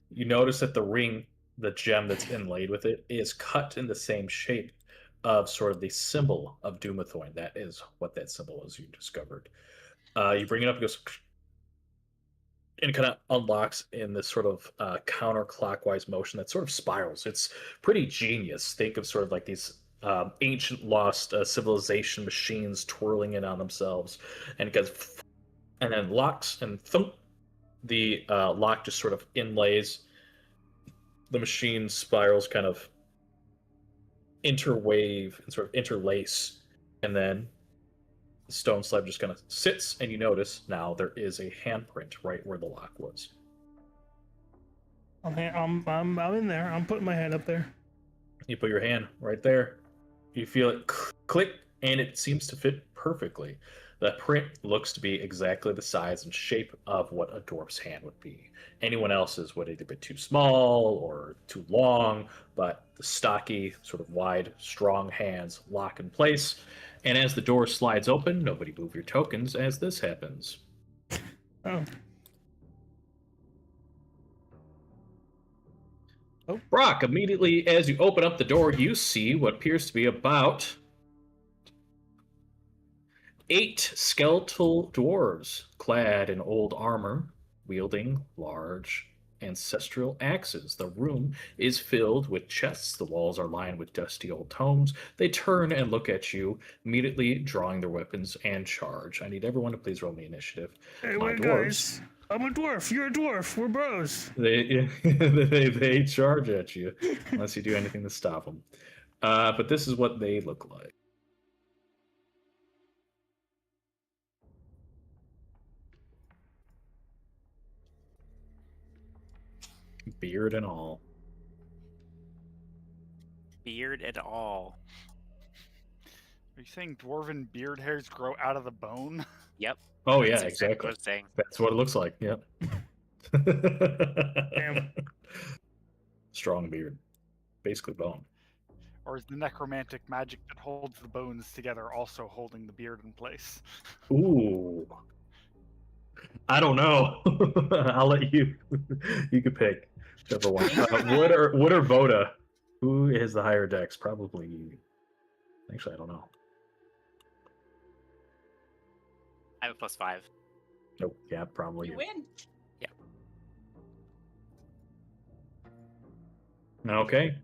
You notice that the ring, the gem that's inlaid with it, is cut in the same shape of sort of the symbol of Doomethorn. That is what that symbol is you discovered. You bring it up, it goes, and it kind of unlocks in this sort of counterclockwise motion that sort of spirals. It's pretty genius. Think of sort of like these ancient lost civilization machines twirling in on themselves, and it goes, and then locks and thump. The lock just sort of inlays. The machine spirals kind of interwave and sort of interlace, and then the stone slab just kind of sits, and you notice now there is a handprint right where the lock was. I'm in there. I'm putting my hand up there. You put your hand right there. You feel it click, and it seems to fit perfectly. The print looks to be exactly the size and shape of what a dwarf's hand would be. Anyone else's would either be too small or too long, but the stocky, sort of wide, strong hands lock in place. And as the door slides open, nobody move your tokens as this happens. Oh. Brock, immediately as you open up the door, you see what appears to be about 8 skeletal dwarves clad in old armor, wielding large ancestral axes. The room is filled with chests. The walls are lined with dusty old tomes. They turn and look at you, immediately drawing their weapons and charge. I need everyone to please roll me initiative. Hey, My wait, dwarves. guys. I'm a dwarf. You're a dwarf. We're bros. They charge at you unless you do anything to stop them. But this is what they look like. Beard and all. Beard and all. Are you saying dwarven beard hairs grow out of the bone? Yep. Oh yeah, That's exactly exactly. what I was saying. That's what it looks like. Yep. Damn. Strong beard, basically bone. Or is the necromantic magic that holds the bones together also holding the beard in place? Ooh, I don't know. I'll let you. You could pick whichever one. Wood or Voda? Who is the higher dex? Probably you. Actually, I don't know. I have a +5. Nope. Yeah, probably You you. win. Okay.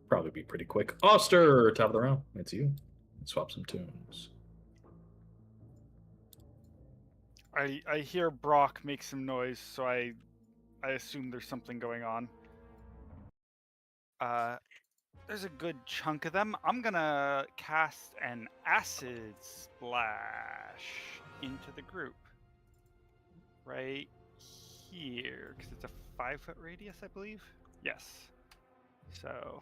Probably be pretty quick. Oster, top of the round. It's you. Swap some tunes. I hear Brock make some noise, so I assume there's something going on. There's a good chunk of them. I'm gonna cast an acid splash into the group. Right here, because it's a 5-foot radius, I believe. Yes. So.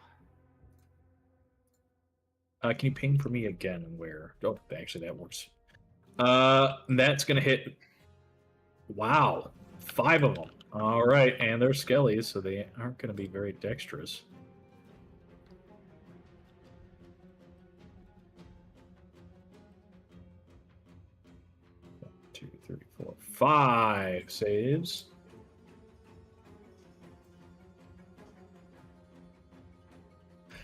Can you ping for me again where? Oh, actually, that works. That's gonna hit. Wow, 5 of them. All right, and they're skellies, so they aren't gonna be very dexterous. One, 2, 3, 4, 5 saves.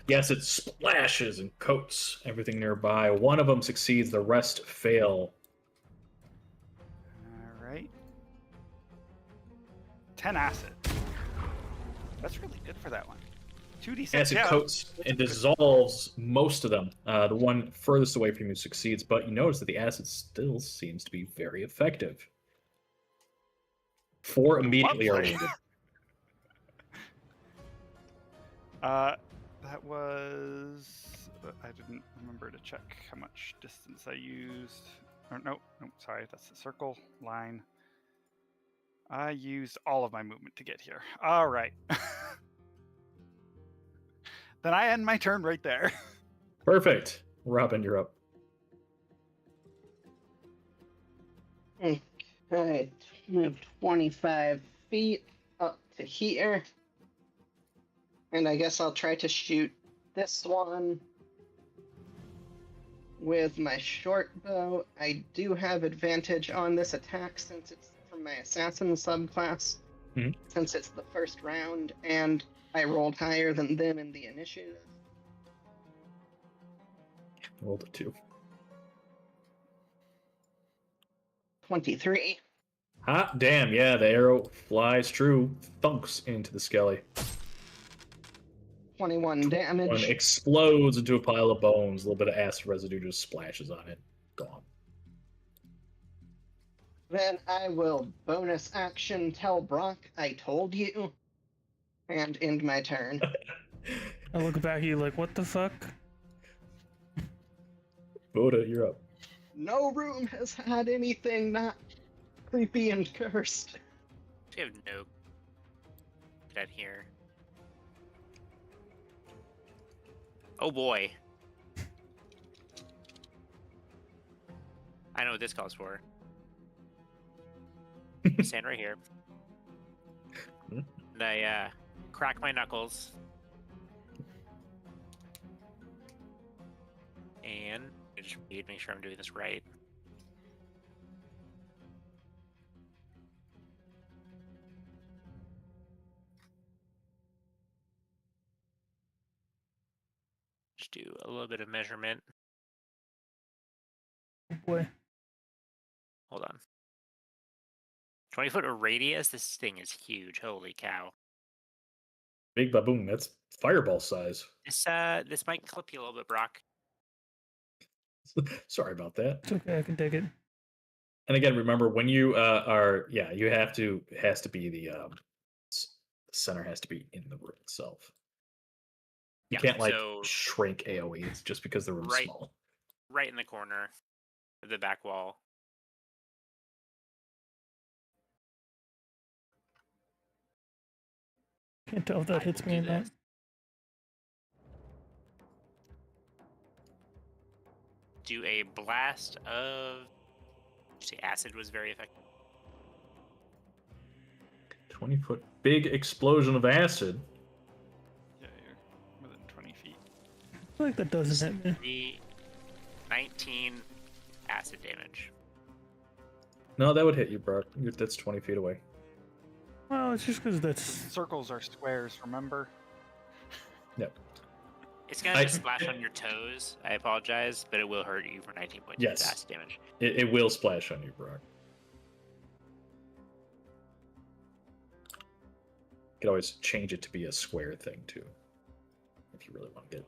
Yes, it splashes and coats everything nearby. One of them succeeds, the rest fail. All right. 10 acid. That's really good for that one. 2d6. Acid coats and dissolves most of them. The one furthest away from you succeeds, but you notice that the acid still seems to be very effective. 4 immediately are Lovely. wounded. That was. I didn't remember to check how much distance I used. Or no, sorry, that's the circle line. I used all of my movement to get here. All right. Then I end my turn right there. Perfect. Robin, you're up. Okay, move 25 feet up to here. And I guess I'll try to shoot this one with my short bow. I do have advantage on this attack since it's from my assassin subclass, since it's the first round, and I rolled higher than them in the initiative. Rolled a 2. 23. Hot damn, yeah, the arrow flies true, thunks into the skelly. 21 One damage. explodes into a pile of bones. A little bit of acid residue just splashes on it. Gone. Then I will bonus action tell Brock I told you, and end my turn. I look back at you like, what the fuck? Voda, you're up. No room has had anything not creepy and cursed. We have no dead here. Oh boy. I know what this calls for. Stand right here. And I crack my knuckles. And I just read, make sure I'm doing this right. Just do a little bit of measurement. Oh boy. Hold on. 20-foot radius? This thing is huge. Holy cow. Big baboon. That's fireball size. This might clip you a little bit, Brock. Sorry about that. It's okay, I can take it. And again, remember when you you have to, it has to be the center has to be in the room itself. You Yeah, can't like so shrink AoEs just because the room's right- small. right in the corner of the back wall. Can't tell if that I hits will me or do not. this. Do a blast of. See, acid was very effective. 20-foot big explosion of acid. Yeah, you're within 20 feet. I feel like that doesn't hit me. 19 acid damage. No, that would hit you, Brock. That's 20 feet away. Well, it's just because that's. Circles are squares, remember? Yep. It's gonna just splash on your toes. I apologize, but it will hurt you for 19 points Yes. of acid damage. It will splash on you, Brock. You could always change it to be a square thing too, if you really want to get.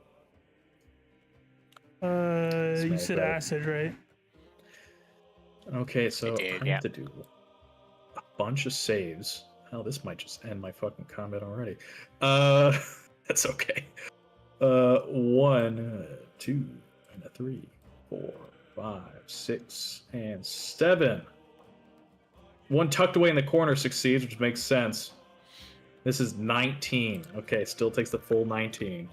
You Smack said right. acid, right? Okay, so did, I yeah. have to do a bunch of saves. Oh, this might just end my fucking combat already. That's okay. 1, 2, and a 3, 4, 5, 6, and 7. One tucked away in the corner succeeds, which makes sense. This is 19. Okay, still takes the full 19.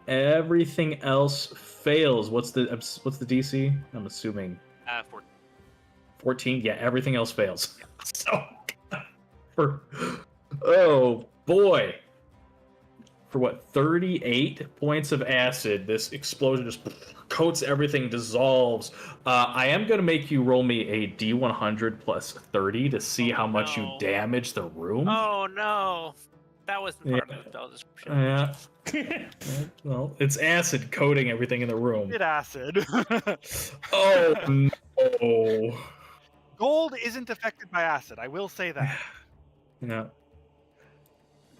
Everything else fails. What's the DC? I'm assuming 14. 14. Yeah, everything else fails. So, oh boy, for what, 38 points of acid, this explosion just coats everything, dissolves. I am going to make you roll me a D100 plus 30 to see how much you no. damage the room. Oh no! That wasn't part of the spell description. Yeah. Well, it's acid coating everything in the room. It acid. Oh no. Gold isn't affected by acid, I will say that. Yeah.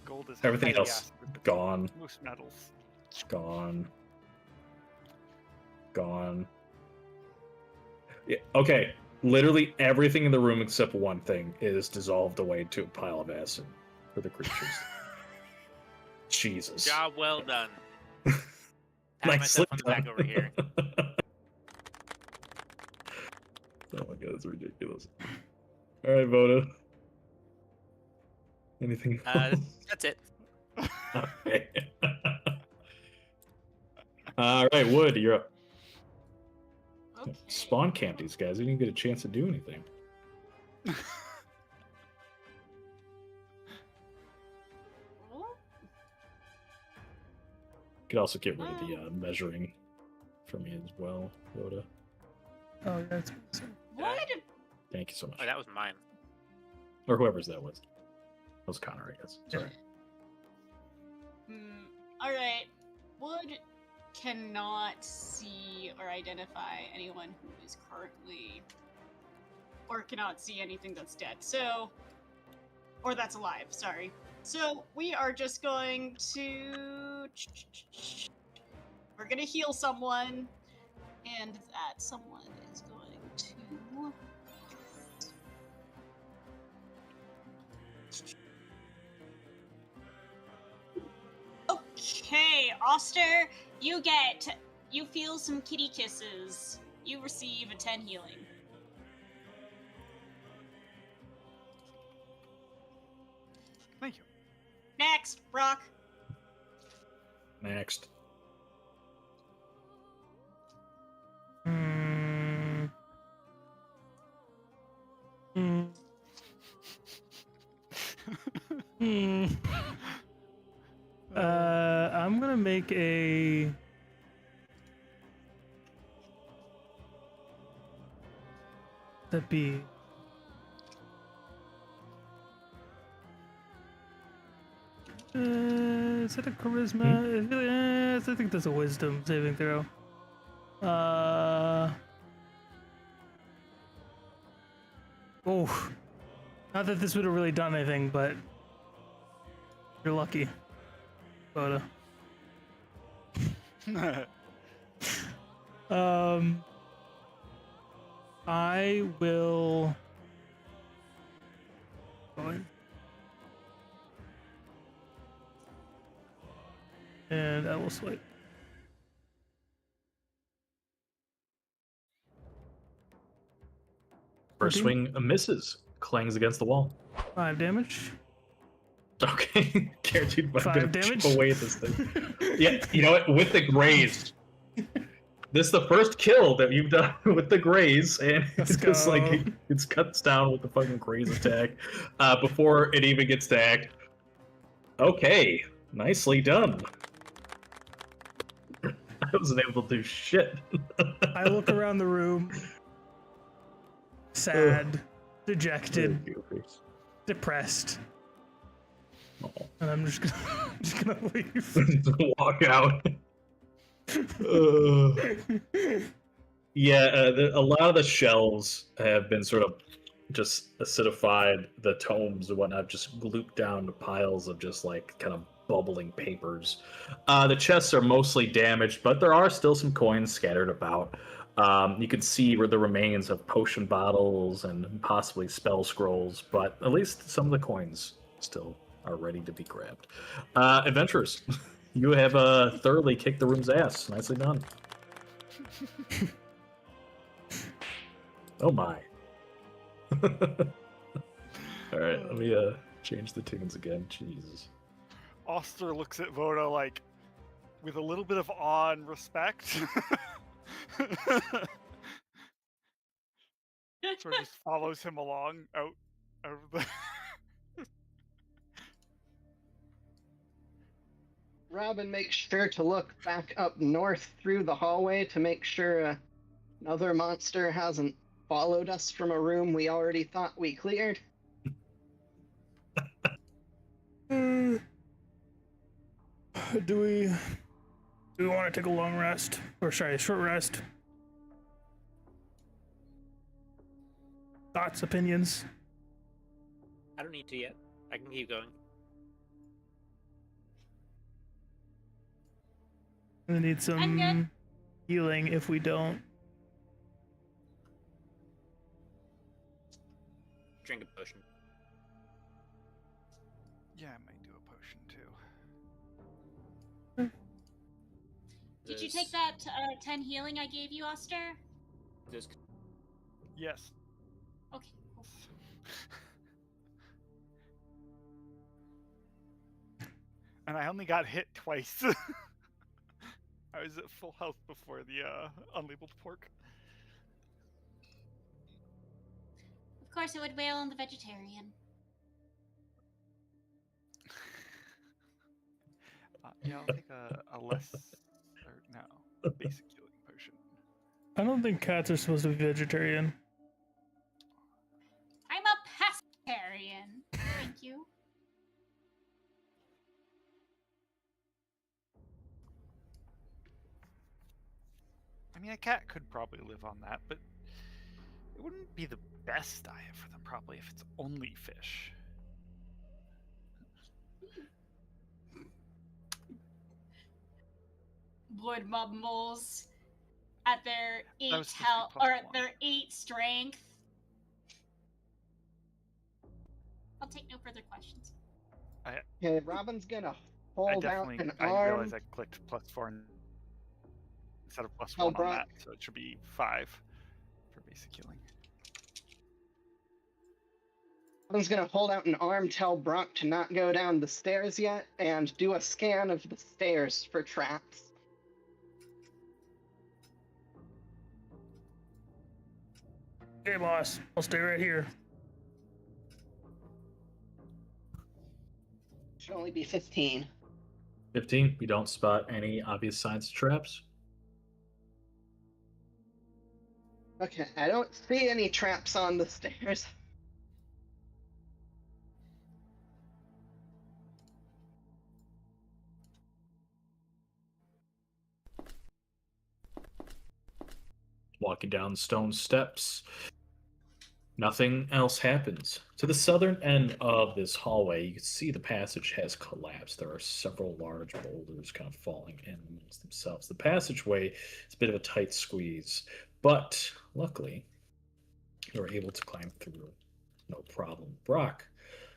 Gold is Everything highly else acid. gone. Most metals. Gone. Gone. Yeah, okay. Literally everything in the room except one thing is dissolved away to a pile of acid for the creatures. Jesus. Job well done. Nicely Pat myself on the back done. over here. Oh my god, that's ridiculous. Alright, Voda. Anything else? That's it. Okay. Alright, Wood, you're up. Okay. Spawn camp these guys. They didn't get a chance to do anything. Well, You could also get rid of the measuring for me as well, Voda. Oh, yeah, that's what? Thank you so much. Oh, that was mine. Or whoever's that was. That was Connor, I guess. Sorry. All right. Wood cannot see or identify anyone who is currently, or cannot see anything that's dead. So, or that's alive. Sorry. So we are just going to. We're gonna heal someone, and that someone is going to. Okay, Oster, you feel some kitty kisses. You receive a 10 healing. Thank you. Next, Brock. Next. Hmm. Hmm. Hmm. I'm gonna make a. That be. Is it a charisma? I think that's a wisdom saving throw. Oh, not that this would have really done anything, but you're lucky. But I will. And I will swipe. First 14? swing misses, clangs against the wall. 5 damage. Okay, guaranteed. But I'm 5 gonna damage. chip away at this thing. Yeah, you know what? With the graze, this is the first kill that you've done with the graze, and Let's it's just go. like it cuts down with the fucking graze attack before it even gets to act. Okay, nicely done. I wasn't able to do shit. I look around the room, sad, dejected, depressed, and I'm just gonna leave. Walk out. Yeah, a lot of the shelves have been sort of just acidified. The tomes and whatnot just glooped down to piles of just like kind of bubbling papers. The chests are mostly damaged, but there are still some coins scattered about. You can see where the remains of potion bottles and possibly spell scrolls, but at least some of the coins still are ready to be grabbed. Adventurers, you have thoroughly kicked the room's ass. Nicely done. Oh my. Alright, let me change the tunes again. Jesus. Oster looks at Voda like with a little bit of awe and respect. Sort of just follows him along out of the. Robin makes sure to look back up north through the hallway to make sure another monster hasn't followed us from a room we already thought we cleared. Do we want to take a long rest? Or sorry, a short rest? Thoughts, opinions? I don't need to yet. I can keep going. I'm gonna need I'm some good. healing if we don't. Drink a potion. Yeah, I might do a potion too. Did you take that 10 healing I gave you, Oster? This Yes. Okay, cool. And I only got hit twice. I was at full health before the unlabeled pork. Of course, it would wail on the vegetarian. Yeah, I'll take a less, or no, a basic healing potion. I don't think cats are supposed to be vegetarian. I'm a pescatarian. Thank you. I mean, a cat could probably live on that, but it wouldn't be the best diet for them, probably, if it's only fish. Blood mumbles at their That was 8 supposed to be health plus or at one. their 8 strength. I'll take no further questions. Okay, Robin's gonna I hold out definitely an I arm. realized I clicked +4 instead of +1 on Brock. that, so it should be 5 for basic healing. Robin's gonna hold out an arm, tell Brock to not go down the stairs yet, and do a scan of the stairs for traps. Okay, boss. I'll stay right here. Should only be 15. 15. You don't spot any obvious signs of traps. Okay, I don't see any traps on the stairs. Walking down the stone steps. Nothing else happens. To the southern end of this hallway, you can see the passage has collapsed. There are several large boulders kind of falling in amongst themselves. The passageway is a bit of a tight squeeze, but luckily, you're able to climb through. No problem. Brock,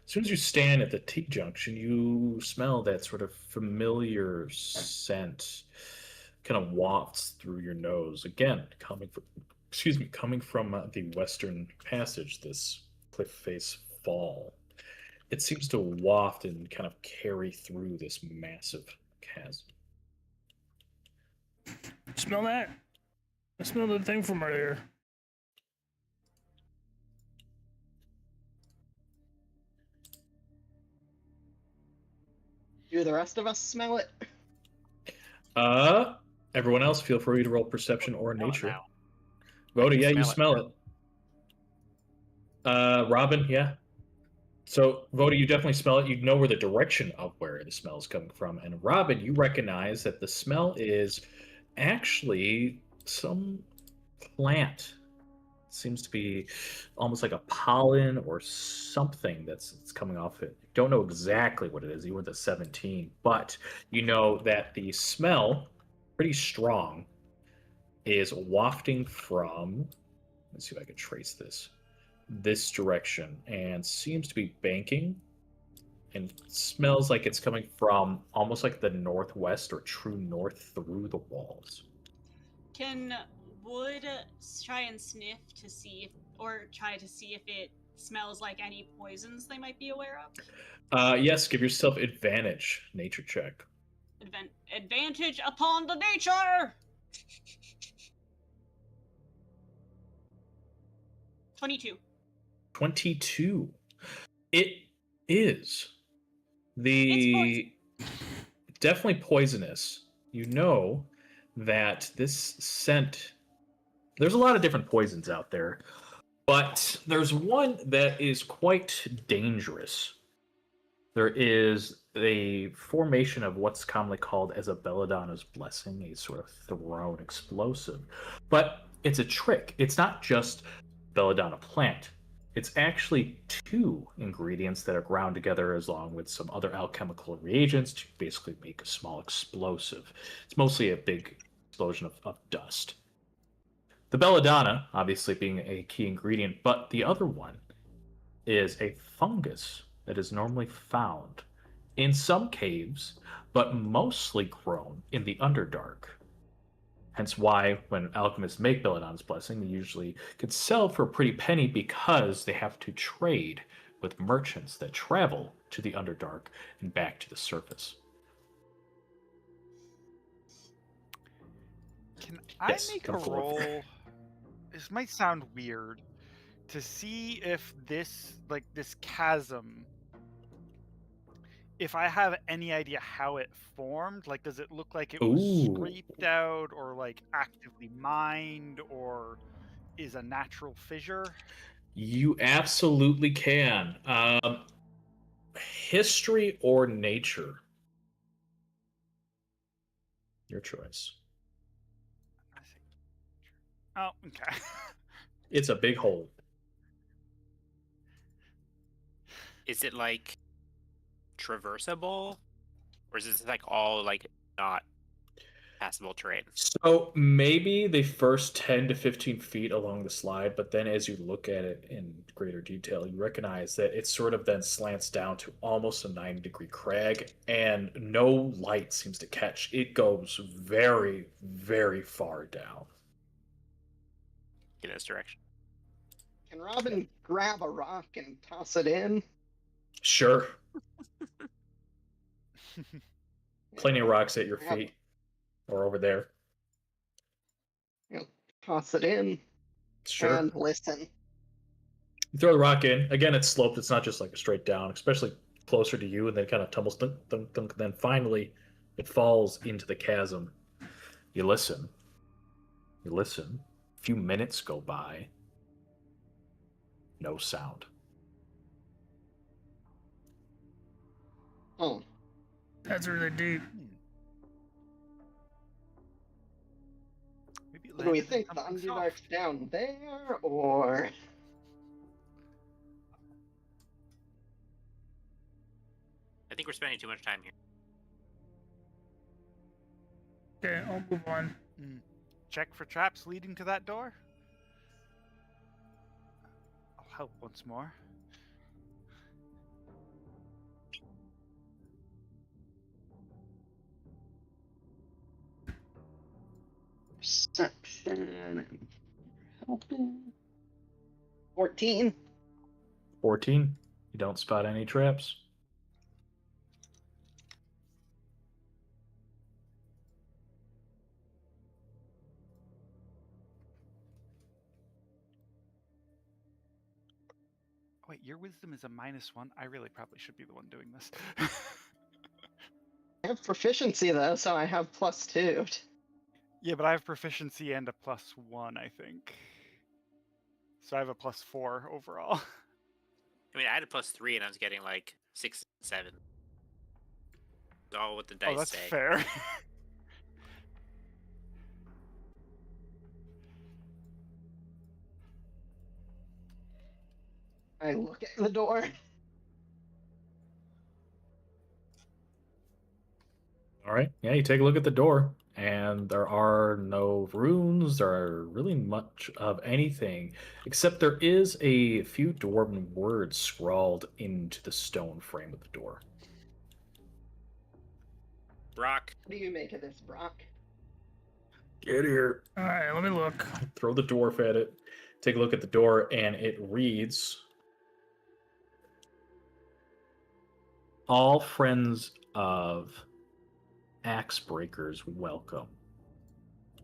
as soon as you stand at the T-junction, you smell that sort of familiar scent kind of wafts through your nose. Again, coming from the western passage, this cliff face fall. It seems to waft and kind of carry through this massive chasm. Smell that? I smell the thing from earlier. Do the rest of us smell it? Everyone else, feel free to roll perception or Smell it nature. now. Voda, yeah, you smell smell it. Robin, yeah. So, Voda, you definitely smell it. You know where the direction of where the smell is coming from. And Robin, you recognize that the smell is actually some plant. It seems to be almost like a pollen or something that's coming off it. You don't know exactly what it is. You were the 17, but you know that the smell, pretty strong, is wafting from, let's see if I can trace this direction, and seems to be banking and smells like it's coming from almost like the northwest or true north through the walls. Can Wood try and sniff to see if, or try to see if it smells like any poisons they might be aware of? Yes, give yourself advantage nature check. Advantage upon the nature! 22. 22. It is definitely poisonous. You know that this scent, there's a lot of different poisons out there, but there's one that is quite dangerous. There is a formation of what's commonly called as a belladonna's blessing, a sort of thrown explosive, but it's a trick. It's not just belladonna plant. It's actually two ingredients that are ground together along with some other alchemical reagents to basically make a small explosive. It's mostly a big explosion of dust. The belladonna, obviously, being a key ingredient, but the other one is a fungus that is normally found in some caves, but mostly grown in the Underdark. Hence why when alchemists make Belladonna's blessing, they usually could sell for a pretty penny because they have to trade with merchants that travel to the Underdark and back to the surface. Can I Yes, make come a forward. roll? This might sound weird, to see if this chasm, if I have any idea how it formed. Like, does it look like it was Ooh. scraped out or like actively mined, or is a natural fissure? You absolutely can. History or nature? Your choice. Oh, okay. It's a big hole. Is it like traversable, or is this like all like not passable terrain? So maybe the first 10 to 15 feet along the slide, but then as you look at it in greater detail, you recognize that it sort of then slants down to almost a 90-degree crag, and no light seems to catch. It goes very, very far down. In this direction. Can Robin grab a rock and toss it in? Sure. Plenty of rocks at your Grab- feet or over there. Toss it in Sure. and listen. You throw the rock in. Again, it's sloped. It's not just like a straight down, especially closer to you, and then kind of tumbles, thunk, thunk, thunk, and then finally it falls into the chasm. You listen. You listen. A few minutes go by. No sound. Oh, That's really deep. Maybe it do we landed in think the something Underdark's soft. down there, or I think we're spending too much time here. Okay, I'll move on. Check for traps leading to that door. I'll help once more. perception and helping? 14. 14. You don't spot any traps. Wait, your wisdom is a -1. I really probably should be the one doing this. I have proficiency though, so I have +2. Yeah, but I have proficiency and a +1, I think. So I have a +4 overall. I mean, I had a +3 and I was getting like 6, 7. It's all what the dice Oh, that's say. fair. I look at the door. All right. Yeah, you take a look at the door, and there are no runes. There are really much of anything, except there is a few dwarven words scrawled into the stone frame of the door. Brock, What do you make of this, Brock? Get here. All right, let me look. Throw the dwarf at it. Take a look at the door, and it reads, "All friends of axe breakers welcome.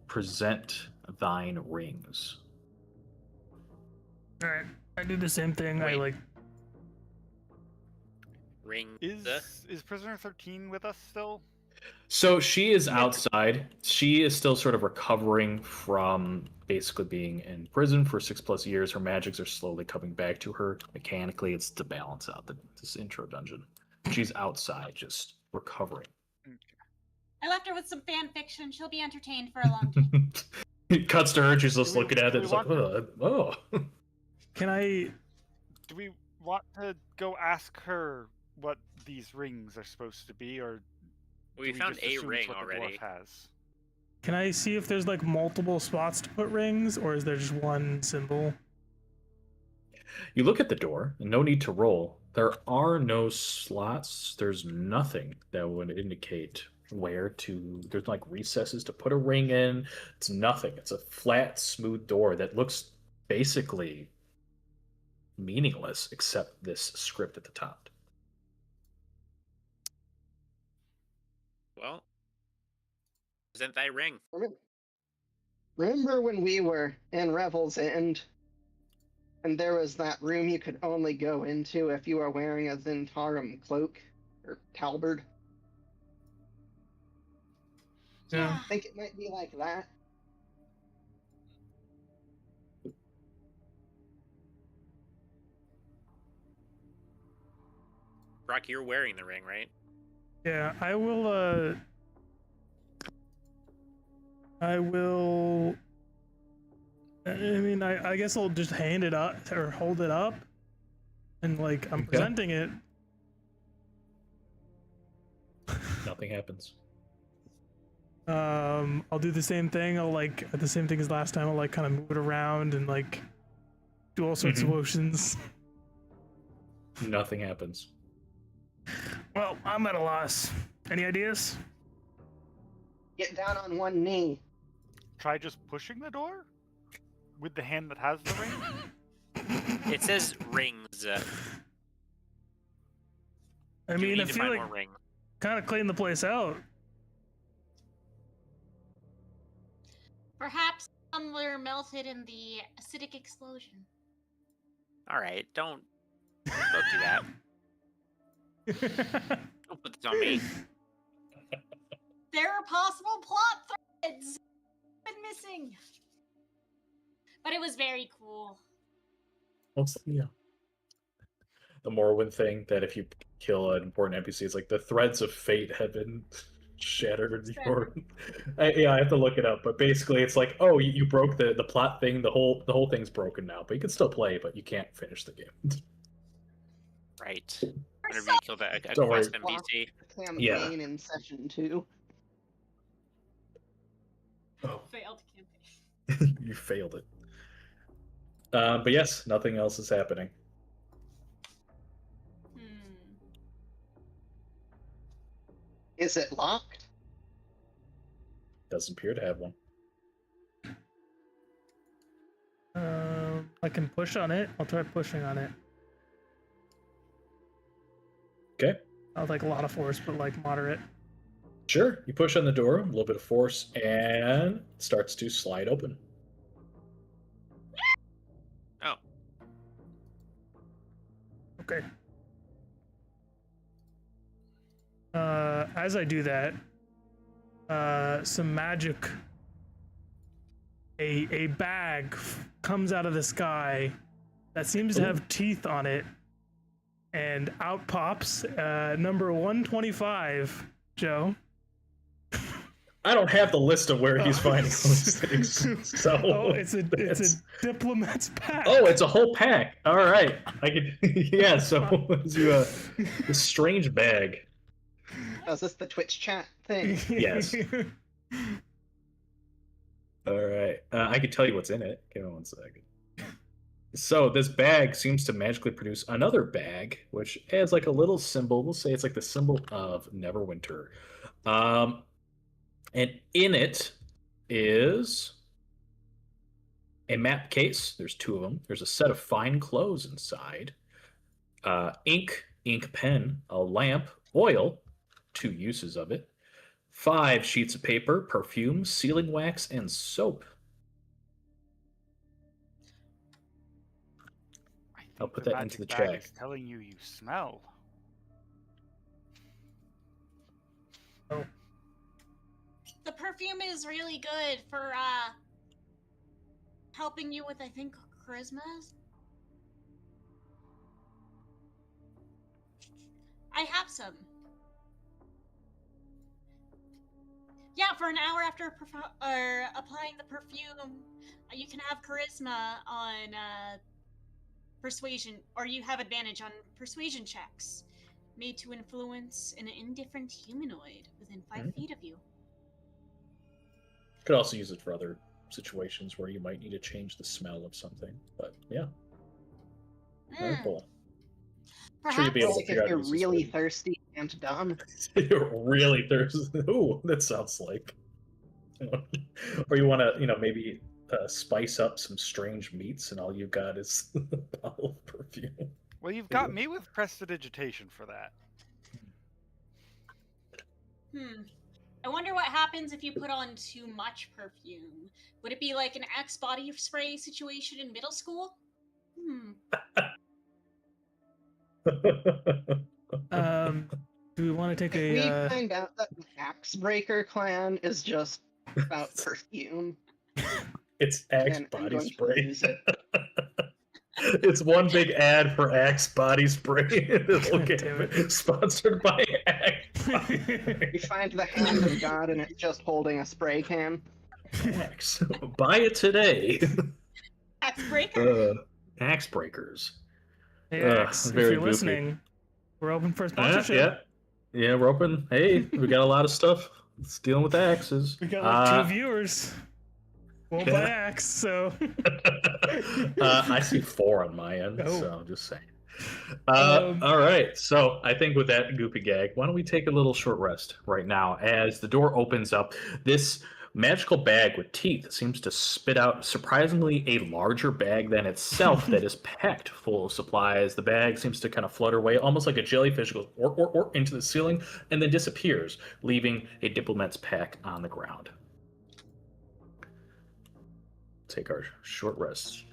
Present thine rings." All right, I do the same thing. I Wait. like. ring Is Prisoner 13 with us still? So she is outside. She is still sort of recovering from basically being in prison for 6+ years. Her magics are slowly coming back to her. Mechanically, it's to balance out this intro dungeon. She's outside, just recovering. I left her with some fan fiction. She'll be entertained for a long time. It cuts to her, and she's just Do we- looking at do it. we It's like, want oh. Can I? Do we want to go ask her what these rings are supposed to be, or We do found just a assume ring it's what the already. dwarf has? Can I see if there's like multiple spots to put rings, or is there just one symbol? You look at the door, and no need to roll. There are no slots. There's nothing that would indicate where to. There's like recesses to put a ring in. It's nothing. It's a flat, smooth door that looks basically meaningless except this script at the top. Well, present thy ring. Remember when we were in Revel's End, and there was that room you could only go into if you were wearing a Zentarum cloak or halberd? Yeah. I think it might be like that. Brock, you're wearing the ring, right? Yeah, I will. I will. I mean, I guess I'll just hand it up or hold it up, and like I'm Okay. presenting it. nothing happens. I'll do the same thing. I'll like the same thing as last time. I'll like kind of move it around and like do all sorts of motions. Nothing happens. Well, I'm at a loss. Any ideas? Get down on one knee. Try just pushing the door with the hand that has the ring. It says rings. I Do we mean, need I to feel find like more ring? kind of clean the place out. Perhaps some were melted in the acidic explosion. All right, don't do that. Don't put this on me. There are possible plot threads been missing. But it was very cool. Yeah. The Morrowind thing that if you kill an important NPC, it's like the threads of fate have been shattered. I have to look it up, but basically it's like, oh, you broke the plot thing. The whole thing's broken now, but you can still play, but you can't finish the game. Right. Whenever you killed a Don't worry. quest NPC. Campaign Yeah. in session 2. Oh, Failed campaign. you failed it. But yes, nothing else is happening. Is it locked? Doesn't appear to have one. I can push on it. I'll try pushing on it. Okay. Not like a lot of force, but like moderate. Sure. You push on the door, a little bit of force, and it starts to slide open. Oh. Okay. As I do that, some magic. A bag comes out of the sky that seems to have teeth on it, and out pops number 125, Joe. I don't have the list of where he's finding those things. So Oh, it's a diplomat's pack. Oh, it's a whole pack. All right, I could. Yeah. So it's a strange bag. Oh, is this the Twitch chat thing? Yes. All right, I could tell you what's in it. Give me 1 second. So this bag seems to magically produce another bag, which has like a little symbol. We'll say it's like the symbol of Neverwinter. And in it is a map case. There's 2 of them. There's a set of fine clothes inside. Ink pen, a lamp, oil, 2 uses of it. 5 sheets of paper, perfume, sealing wax, and soap. I think I'll put the that into the magic bag chat. is telling you smell. The perfume is really good for helping you with, I think, charisma. I have some. Yeah, for an hour after applying the perfume, you can have charisma on persuasion, or you have advantage on persuasion checks made to influence an indifferent humanoid within 5 feet of you. Could also use it for other situations where you might need to change the smell of something. But yeah, very cool. Perhaps Sure you'll be able to Like figure if out you're who's really this thirsty and dumb. way. You're really thirsty. Ooh, that sounds like. Or you want to, maybe spice up some strange meats, and all you've got is a bottle of perfume. Well, you've got me with prestidigitation for that. I wonder what happens if you put on too much perfume. Would it be like an Axe body spray situation in middle school? Do we want to take We a? find out that the Axebreaker clan is just about perfume. It's Axe And I'm body going to spray. use it. It's one big ad for Axe body spray. damn Sponsored by Axe. We find the hand of God and it's just holding a spray can. Axe. Buy it today. Axe breaker? Axe breakers. Hey, Axe, if very you're goofy. listening, we're open for Yeah, sponsorship. yeah. Yeah, we're open. Hey, we got a lot of stuff. It's dealing with axes. We got like 2 viewers. Won't buy yeah. axe, so. I see 4 on my end, Oh. so I'm just saying. Um, All right, so I think with that goopy gag, why don't we take a little short rest right now as the door opens up. This magical bag with teeth seems to spit out surprisingly a larger bag than itself that is packed full of supplies. The bag seems to kind of flutter away, almost like a jellyfish goes or into the ceiling and then disappears, leaving a diplomat's pack on the ground. Take our short rest.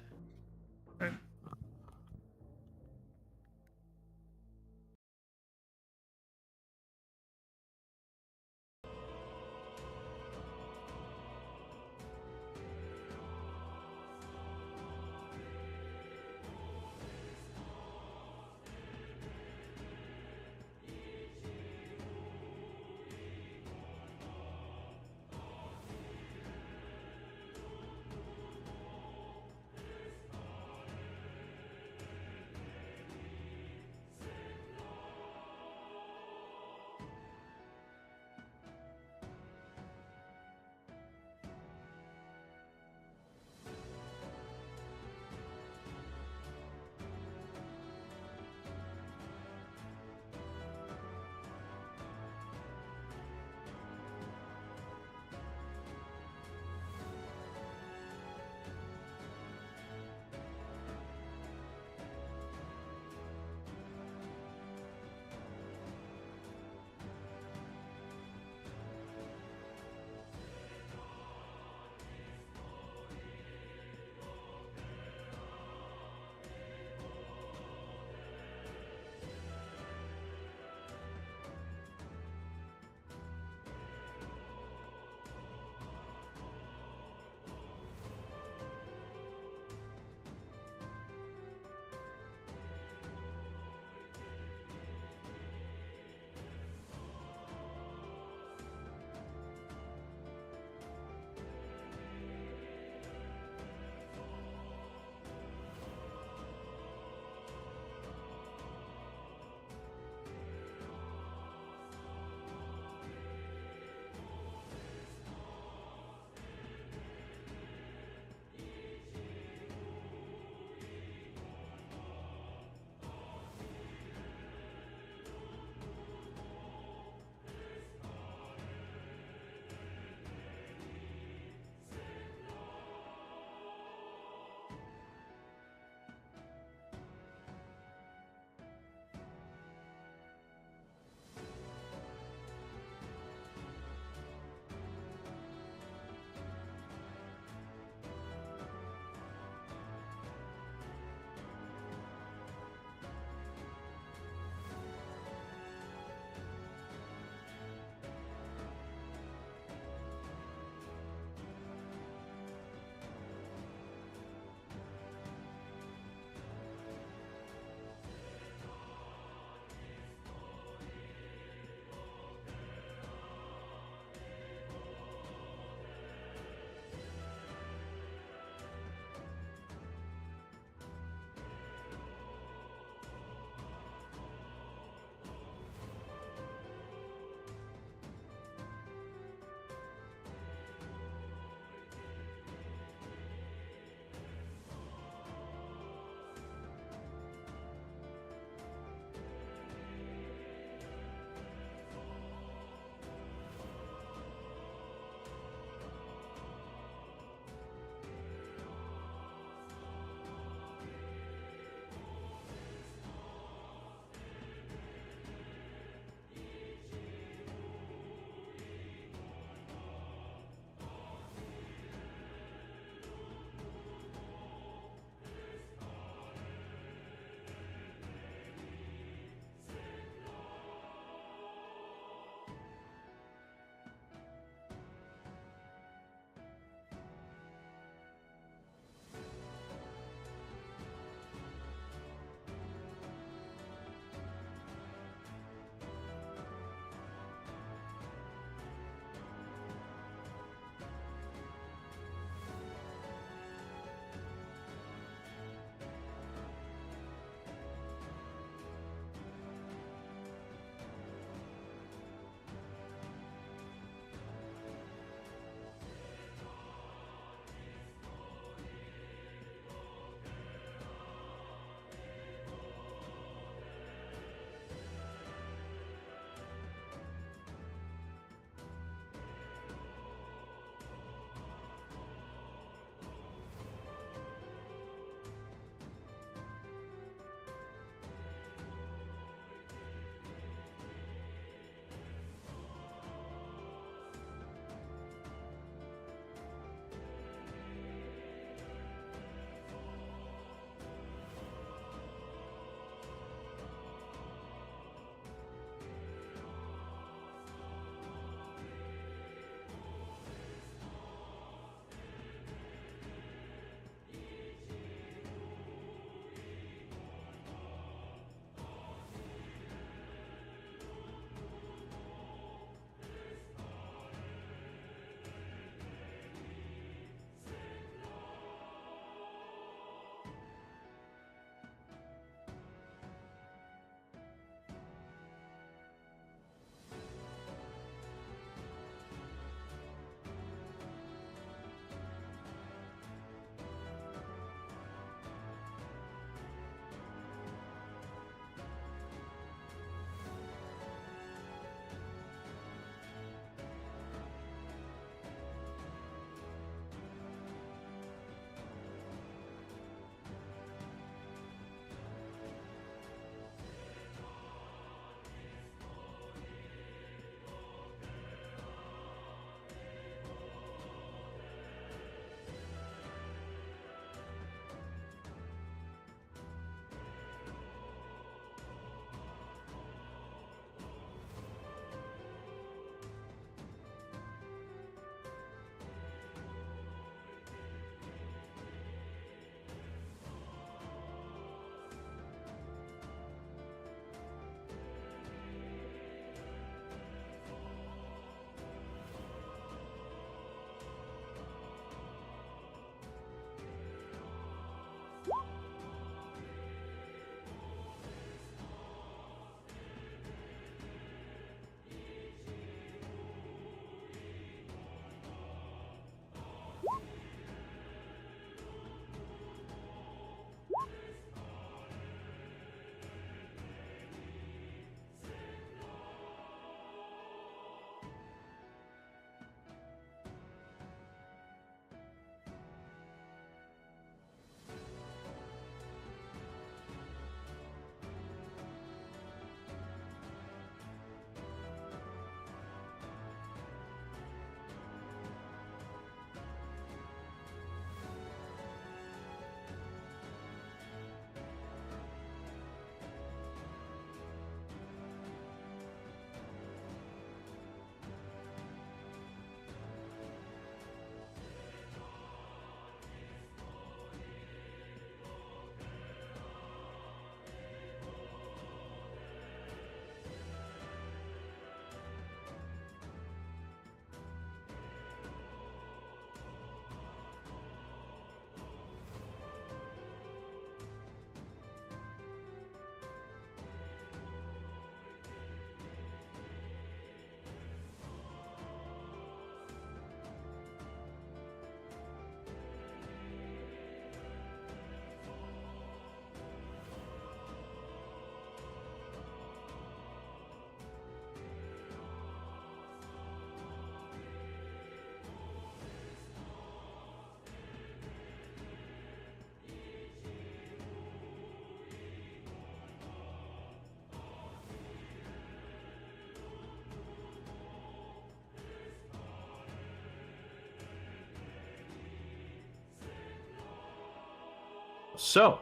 So,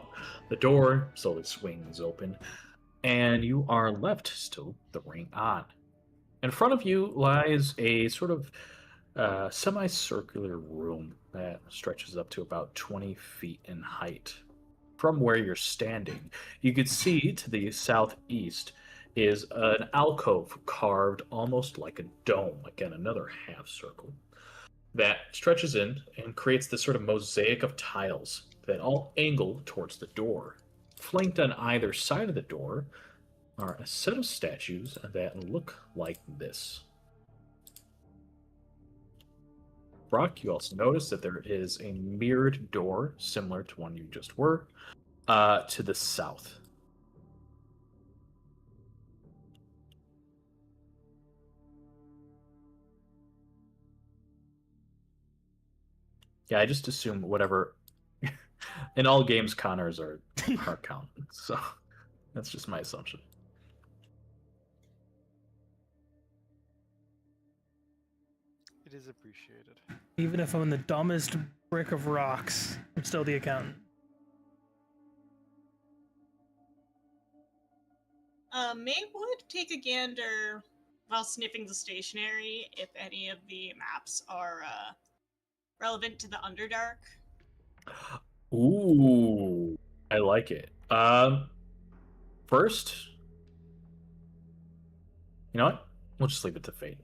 the door slowly swings open, and you are left still with the ring on. In front of you lies a sort of semicircular room that stretches up to about 20 feet in height. From where you're standing, you could see to the southeast is an alcove carved almost like a dome, again, another half circle, that stretches in and creates this sort of mosaic of tiles that all angle towards the door. Flanked on either side of the door are a set of statues that look like this. Brock, you also notice that there is a mirrored door similar to one you just were to the south. Yeah, I just assume whatever. In all games, Connors are count, so that's just my assumption. It is appreciated. Even if I'm in the dumbest brick of rocks, I'm still the accountant. May would take a gander while sniffing the stationery if any of the maps are relevant to the Underdark. Ooh, I like it. First, you know what? We'll just leave it to fate.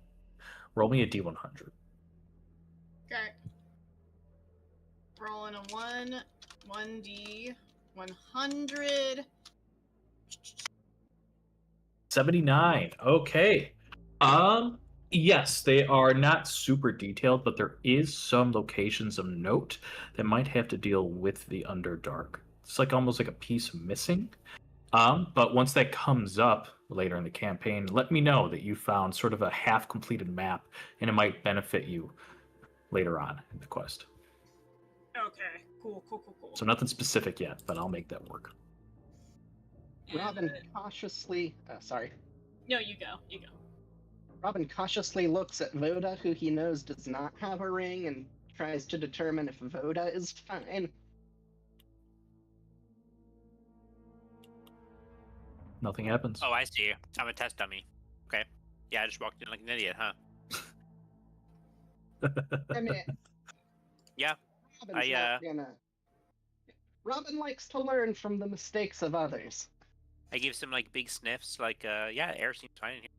Roll me a D100. Okay. Rolling a 1D, 100. 79. Okay. Yes, they are not super detailed, but there is some locations of note that might have to deal with the Underdark. It's like almost like a piece missing. But once that comes up later in the campaign, let me know that you found sort of a half completed map and it might benefit you later on in the quest. Okay, cool. So nothing specific yet, but I'll make that work. Robin cautiously. Sorry. No, you go. Robin cautiously looks at Voda, who he knows does not have a ring, and tries to determine if Voda is fine. Nothing happens. Oh, I see. I'm a test dummy. Okay. Yeah, I just walked in like an idiot, huh? I mean, Yeah. Robin's not gonna. Robin likes to learn from the mistakes of others. I gave some like big sniffs, like yeah, air seems fine in here.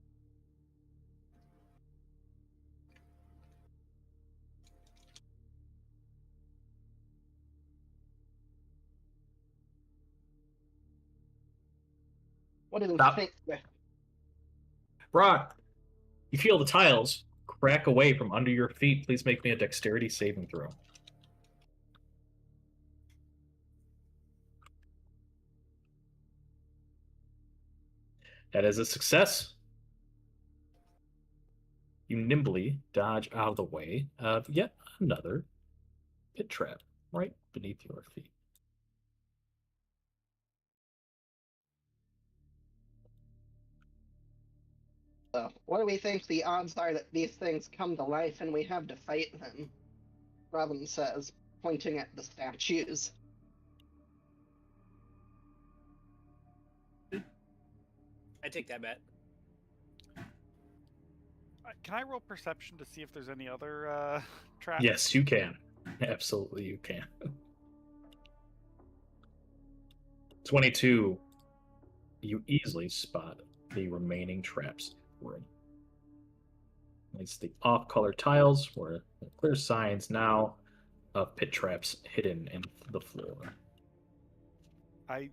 What do you Stop. think? Brock, you feel the tiles crack away from under your feet. Please make me a dexterity saving throw. That is a success. You nimbly dodge out of the way of yet another pit trap right beneath your feet. So, what do we think the odds are that these things come to life and we have to fight them? Robin says, pointing at the statues. I take that bet. Can I roll perception to see if there's any other traps? Yes, you can. Absolutely, you can. 22. You easily spot the remaining traps we're in. It's the off-color tiles where clear signs now of pit traps hidden in the floor. I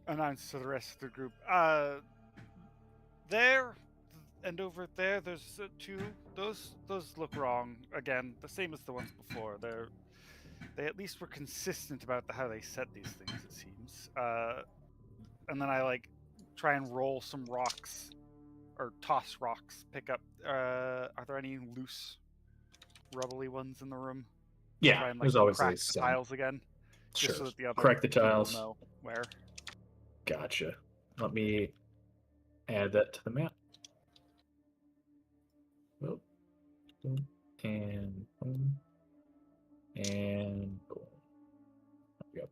announced to the rest of the group. There and over there, there's two. Those look wrong. Again, the same as the ones before. They at least were consistent about how they set these things. It seems. And then I like try and roll some rocks or toss rocks. Pick up. Are there any loose, rubbly ones in the room? Yeah, Try and there's always crack these. the tiles again. Sure. Just so that the other Crack the people tiles. know where. Gotcha. Let me add that to the map. Boom, boom, and boom, and boom. There we go.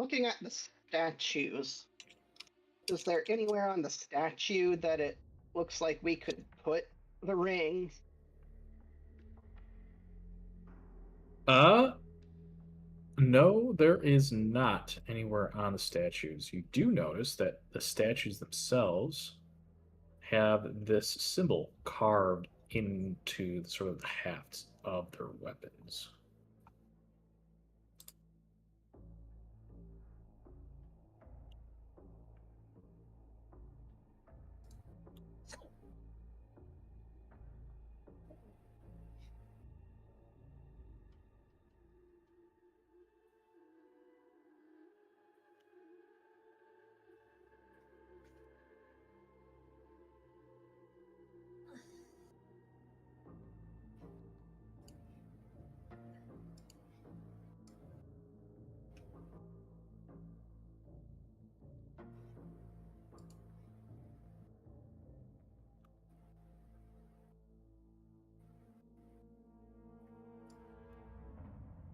looking at the statues, is there anywhere on the statue that it looks like we could put the ring? No, there is not anywhere on the statues. You do notice that the statues themselves have this symbol carved into the sort of the hafts of their weapons.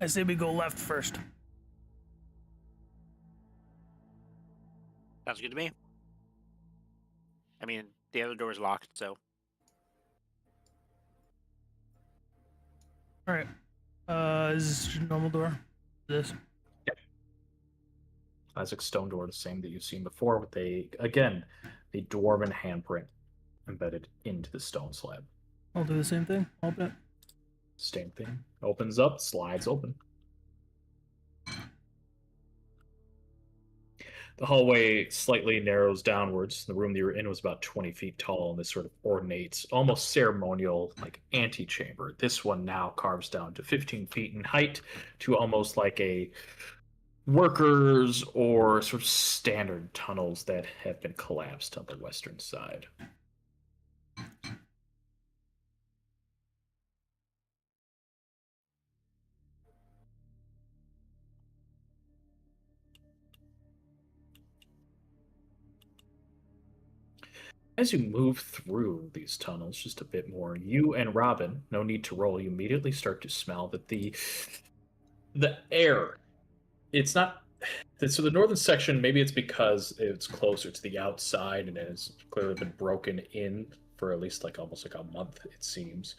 I say we go left first. Sounds good to me. I mean, the other door is locked, so All right. Is this your normal door? This. Classic stone door, the same that you've seen before, with a dwarven handprint embedded into the stone slab. I'll do the same thing. Open it. Same thing. Opens up, slides open. The hallway slightly narrows downwards. The room that you were in was about 20 feet tall in this sort of ornate, almost ceremonial, like antechamber. This one now carves down to 15 feet in height to almost like a workers or sort of standard tunnels that have been collapsed on the western side. As you move through these tunnels just a bit more, you and Robin, no need to roll, you immediately start to smell that the air, it's not, so the northern section, maybe it's because it's closer to the outside and it has clearly been broken in for at least like almost like a month, it seems.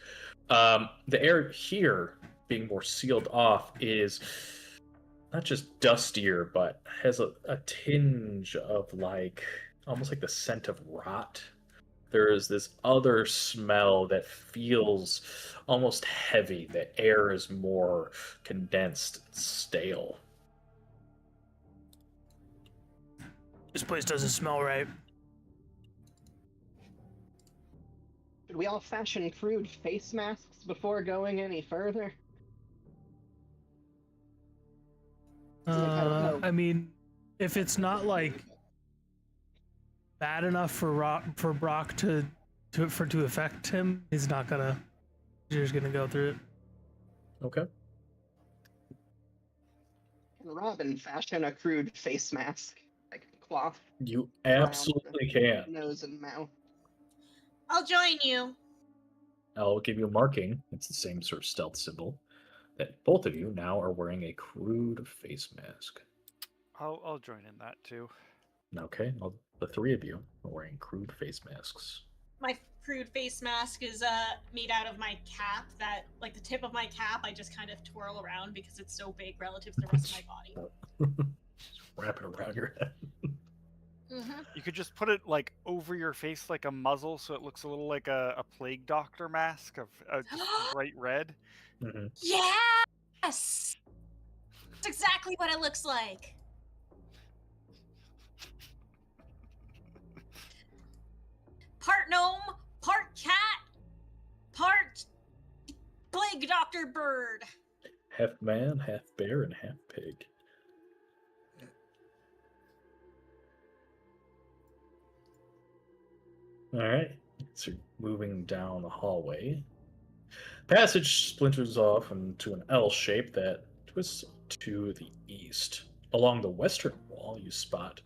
The air here being more sealed off is not just dustier, but has a tinge of like almost like the scent of rot. There is this other smell that feels almost heavy. The air is more condensed, stale. This place doesn't smell right. Should we all fashion crude face masks before going any further? Like, I don't know. I mean, if it's not like bad enough for Brock to affect him, he's not gonna. He's just gonna go through it. Okay. Can Robin fashion a crude face mask, like cloth You around absolutely the can. nose and mouth? I'll join you. I'll give you a marking. It's the same sort of stealth symbol that both of you now are wearing a crude face mask. I'll join in that too. Okay, well, the three of you are wearing crude face masks. My crude face mask is made out of my cap. That, like, the tip of my cap, I just kind of twirl around because it's so big relative to the rest of my body. Just wrap it around your head. Mm-hmm. You could just put it like over your face like a muzzle, so it looks a little like a plague doctor mask of just bright red. Mm-hmm. Yes! That's exactly what it looks like. Part gnome, part cat, part plague doctor bird. Half man, half bear, and half pig. All right, so moving down the hallway. Passage splinters off into an L shape that twists to the east. Along the western wall, you spot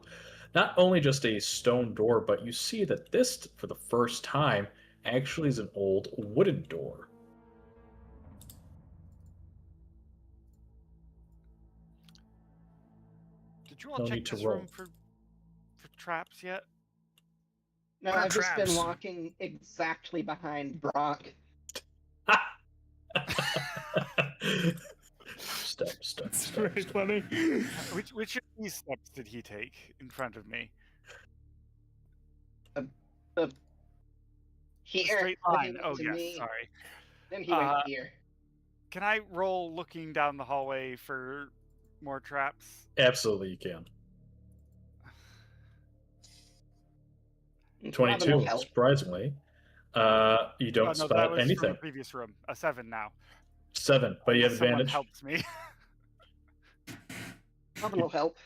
not only just a stone door, but you see that this, for the first time, actually is an old wooden door. Did you all No check need to this roll. room for traps yet? No, What are I've just been traps? walking exactly behind Brock. Step. It's very funny. Which of these steps did he take in front of me? The here, Straight then he line. went Oh to yes, me, sorry. then he went Uh, here. Can I roll looking down the hallway for more traps? Absolutely, you can. Robin will 22, help. surprisingly. You don't Oh, no, that spot was from the anything. previous room. A 7 now. 7, but you have Unless someone advantage. helps me. Robin will help.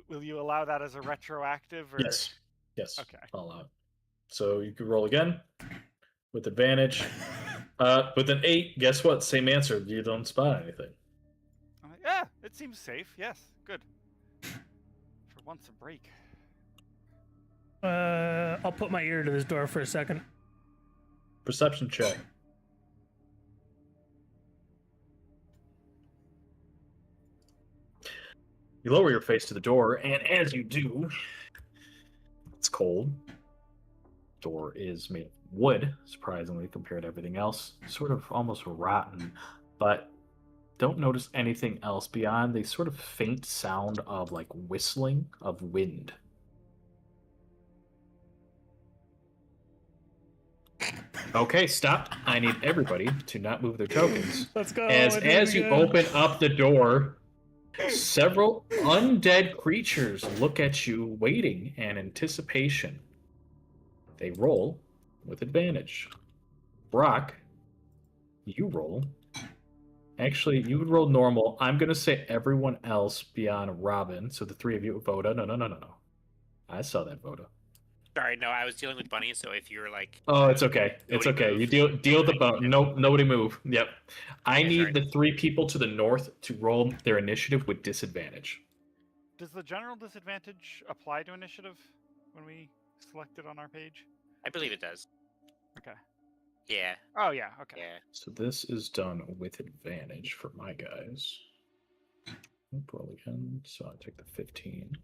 Will you allow that as a retroactive? Or... Yes. Okay. I'll allow it. So you can roll again with advantage. With an 8, guess what? Same answer. You don't spot anything. Yeah, it seems safe. Yes, good. For once a break. I'll put my ear to this door for a second. Perception check. You lower your face to the door, and as you do, it's cold. Door is made of wood, surprisingly, compared to everything else. Sort of almost rotten, but don't notice anything else beyond the sort of faint sound of like whistling of wind. Okay, stop. I need everybody to not move their tokens. Let's go. As you open up the door, several undead creatures look at you, waiting in anticipation. They roll with advantage. Brock, you roll. Actually, you would roll normal. I'm going to say everyone else beyond Robin. So the three of you, Voda. No. I saw that, Voda. Sorry, no, I was dealing with Bunny, so if you're like... Oh, it's okay. It's Nobody okay. move. You deal with the bone. Nope, nobody move. Yep. I Okay, need sorry. the 3 people to the north to roll their initiative with disadvantage. Does the general disadvantage apply to initiative when we select it on our page? I believe it does. Okay. Yeah, Oh, yeah, okay. yeah. So this is done with advantage for my guys. Roll again. So I take the 15.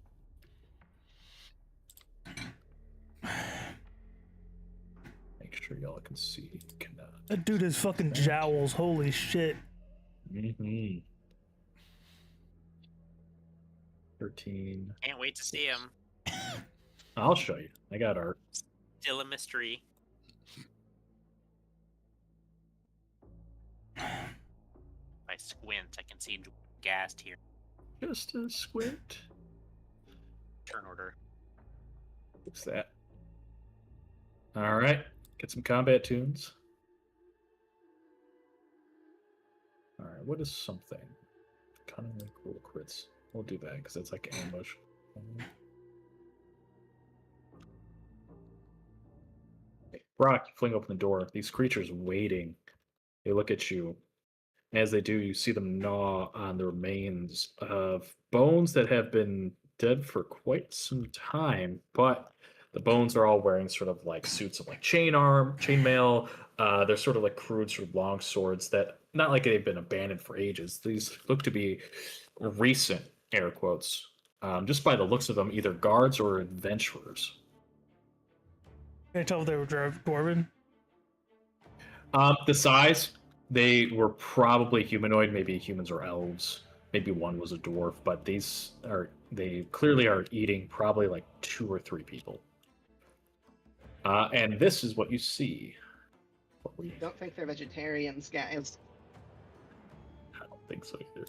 Make sure y'all can see. Cannot. That dude has fucking jowls. Holy shit. 13. Can't wait to see him. I'll show you. I got art. Still a mystery. If I squint, I can see Gast here. Just a squint. Turn order. What's that? All right. Get some combat tunes. All right. What is something? Cunningly cruel crits. We'll do that because it's like ambush. Brock, you fling open the door. These creatures waiting. They look at you. As they do, you see them gnaw on the remains of bones that have been dead for quite some time, but the bones are all wearing sort of like suits of like chainmail. They're sort of like crude, sort of long swords that not like they've been abandoned for ages. These look to be recent, air quotes, just by the looks of them, either guards or adventurers. Can I tell if they were dwarven? The size, they were probably humanoid, maybe humans or elves. Maybe one was a dwarf, but they clearly are eating probably like 2 or 3 people. And this is what you see. Don't think they're vegetarians, guys. I don't think so either.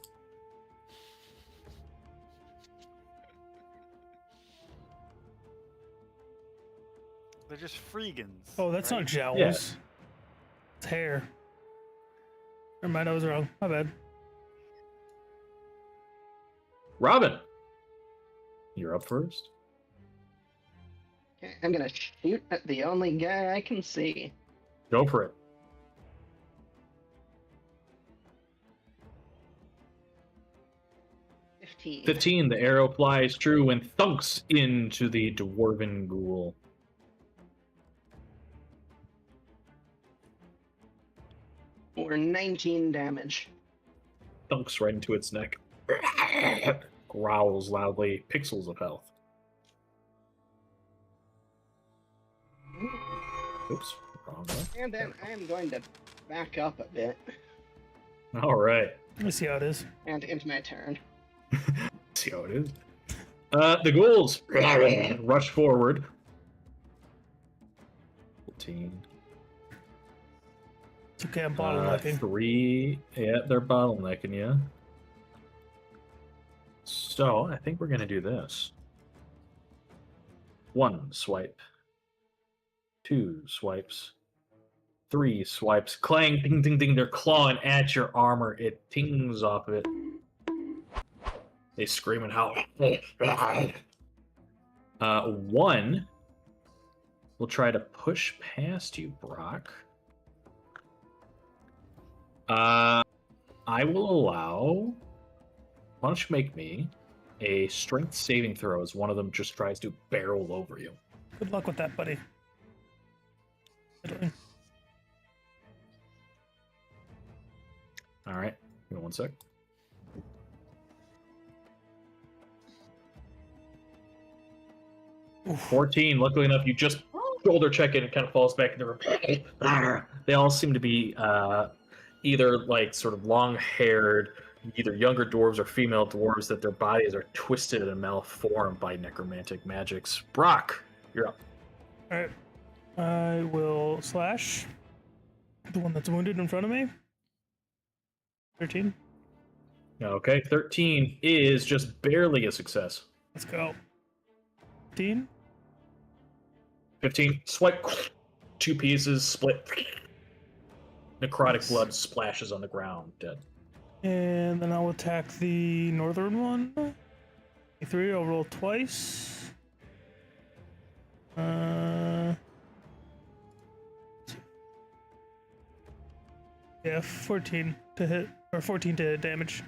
They're just freegans. Oh, that's right? not jowls. Yeah. It's hair. Never mind, I was wrong. My bad. Robin, you're up first. Okay, I'm gonna shoot at the only guy I can see. Go for it. 15. 15, the arrow flies true and thunks into the dwarven ghoul. Or 19 damage. Thunks right into its neck. growls loudly. Pixels of health. Oops, wrong one. And then I am going to back up a bit All right. Let me see how it is. and end my turn. See how it is. The ghouls rush forward. 14. It's okay, I'm bottlenecking. 3. Yeah, they're bottlenecking you. So I think we're gonna do this. 1 swipe. 2 swipes. 3 swipes. Clang, ding, ding, ding. They're clawing at your armor. It tings off of it. They scream and howl. 1 will try to push past you, Brock. I will allow. Why don't you make me a strength saving throw as one of them just tries to barrel over you? Good luck with that, buddy. Fiddling. All right, give me 1 sec. Oof. 14. Luckily enough, you just shoulder check it and it kind of falls back in the room. They all seem to be either like sort of long-haired, either younger dwarves or female dwarves that their bodies are twisted and malformed by necromantic magics. Brock, you're up. All right. I will slash the one that's wounded in front of me. 13. Okay, 13 is just barely a success. Let's go. 15. 15, swipe, 2 pieces, split. Necrotic Nice. blood splashes on the ground, dead. And then I'll attack the northern one. 3, I'll roll twice. Yeah, 14 to hit, or 14 to damage.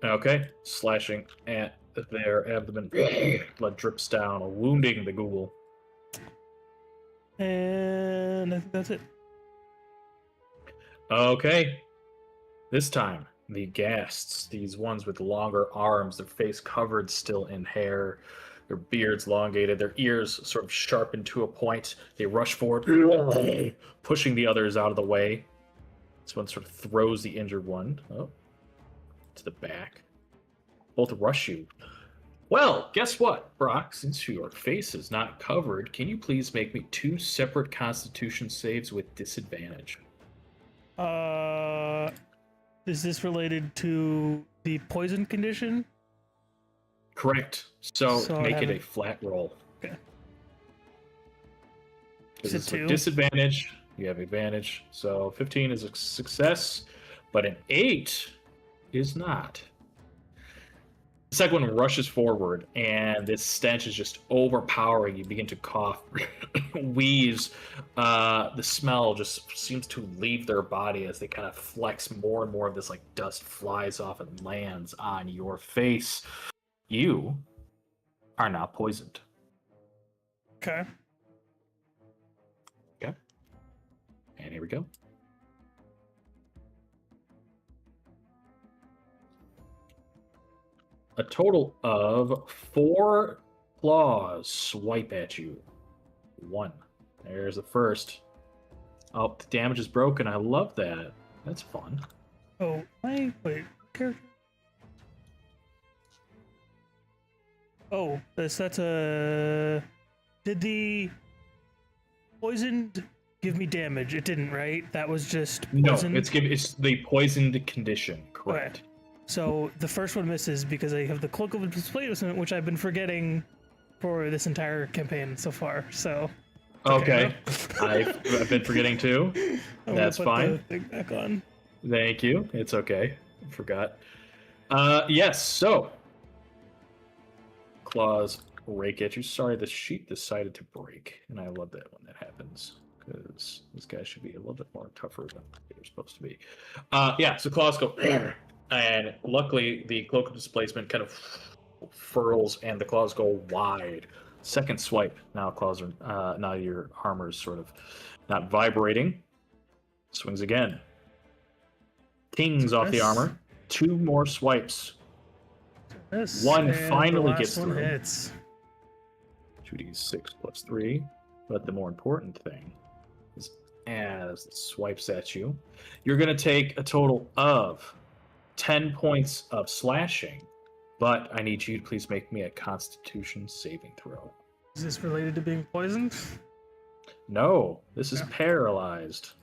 Okay, slashing at their abdomen. Blood drips down, wounding the ghoul. And I think that's it. Okay. This time, the ghasts, these ones with longer arms, their face covered still in hair, their beards elongated, their ears sort of sharpened to a point. They rush forward, pushing the others out of the way. This one sort of throws the injured one to the back. Both rush you. Well, guess what, Brock? Since your face is not covered, can you please make me 2 separate Constitution saves with disadvantage? Is this related to the poison condition? Correct. So So I make it a haven't- flat roll. Okay. Because Is it it's with 2? disadvantage, you have advantage. So 15 is a success, but an 8 is not. The second one rushes forward, and this stench is just overpowering. You begin to cough, wheeze. The smell just seems to leave their body as they kind of flex. More and more of this like dust flies off and lands on your face. You are now poisoned. Okay. And here we go. A total of 4 claws swipe at you. 1. There's the first. Oh, the damage is broken. I love that. That's fun. Oh, wait, character. Oh, that's a. Did the poisoned give me damage? It didn't, right? That was just poison. No, it's the poisoned condition. Correct. Okay. So the first one misses because I have the cloak of displacement, which I've been forgetting for this entire campaign so far. So. Okay. I've been forgetting too. I'm That's gonna put fine. the thing back on. Thank you. It's okay. I forgot. Yes, so claws rake at you. Sorry, the sheet decided to break, and I love that when that happens because this guy should be a little bit more tougher than they're supposed to be. Yeah, so claws go, and luckily the cloak of displacement kind of furls, and the claws go wide. Second swipe. Now claws are now your armor is sort of not vibrating. Swings again. Tings off the Success. armor. 2 more swipes. This One and finally the last gets one through. hits. 2d6 plus 3. But the more important thing is as it swipes at you, you're going to take a total of 10 points of slashing. But I need you to please make me a Constitution saving throw. Is this related to being poisoned? No, this is Yeah. paralyzed,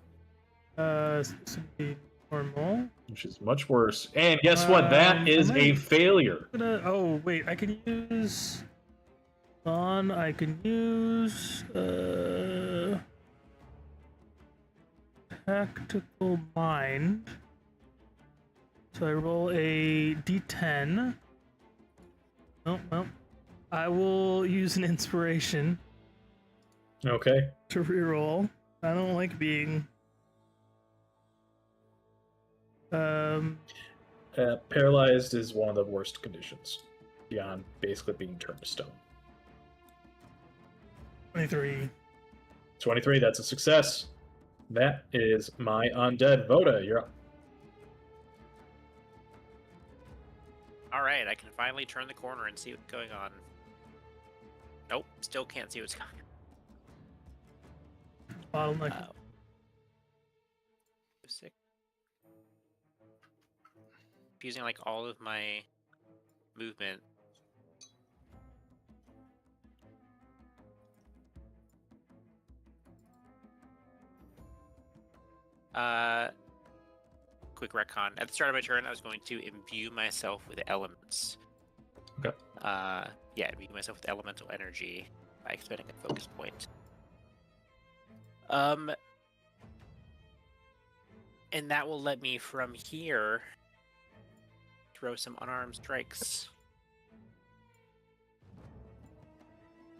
This would be normal. which is much worse. And guess what? That is a failure. Oh wait, I can use. I can use tactical mind. So I roll a d10. Oh well, I will use an inspiration Okay. to reroll. I don't like being Paralyzed is one of the worst conditions, beyond basically being turned to stone. 23. 23, that's a success. That is my undead. Voda, you're up. All right, I can finally turn the corner and see what's going on. Nope, still can't see what's going on. Bottleneck. Sick. Using like all of my movement. Quick retcon. At the start of my turn, I was going to imbue myself with elements. Okay. Yeah, imbue myself with elemental energy by expending a focus point. And that will let me from here throw some unarmed strikes.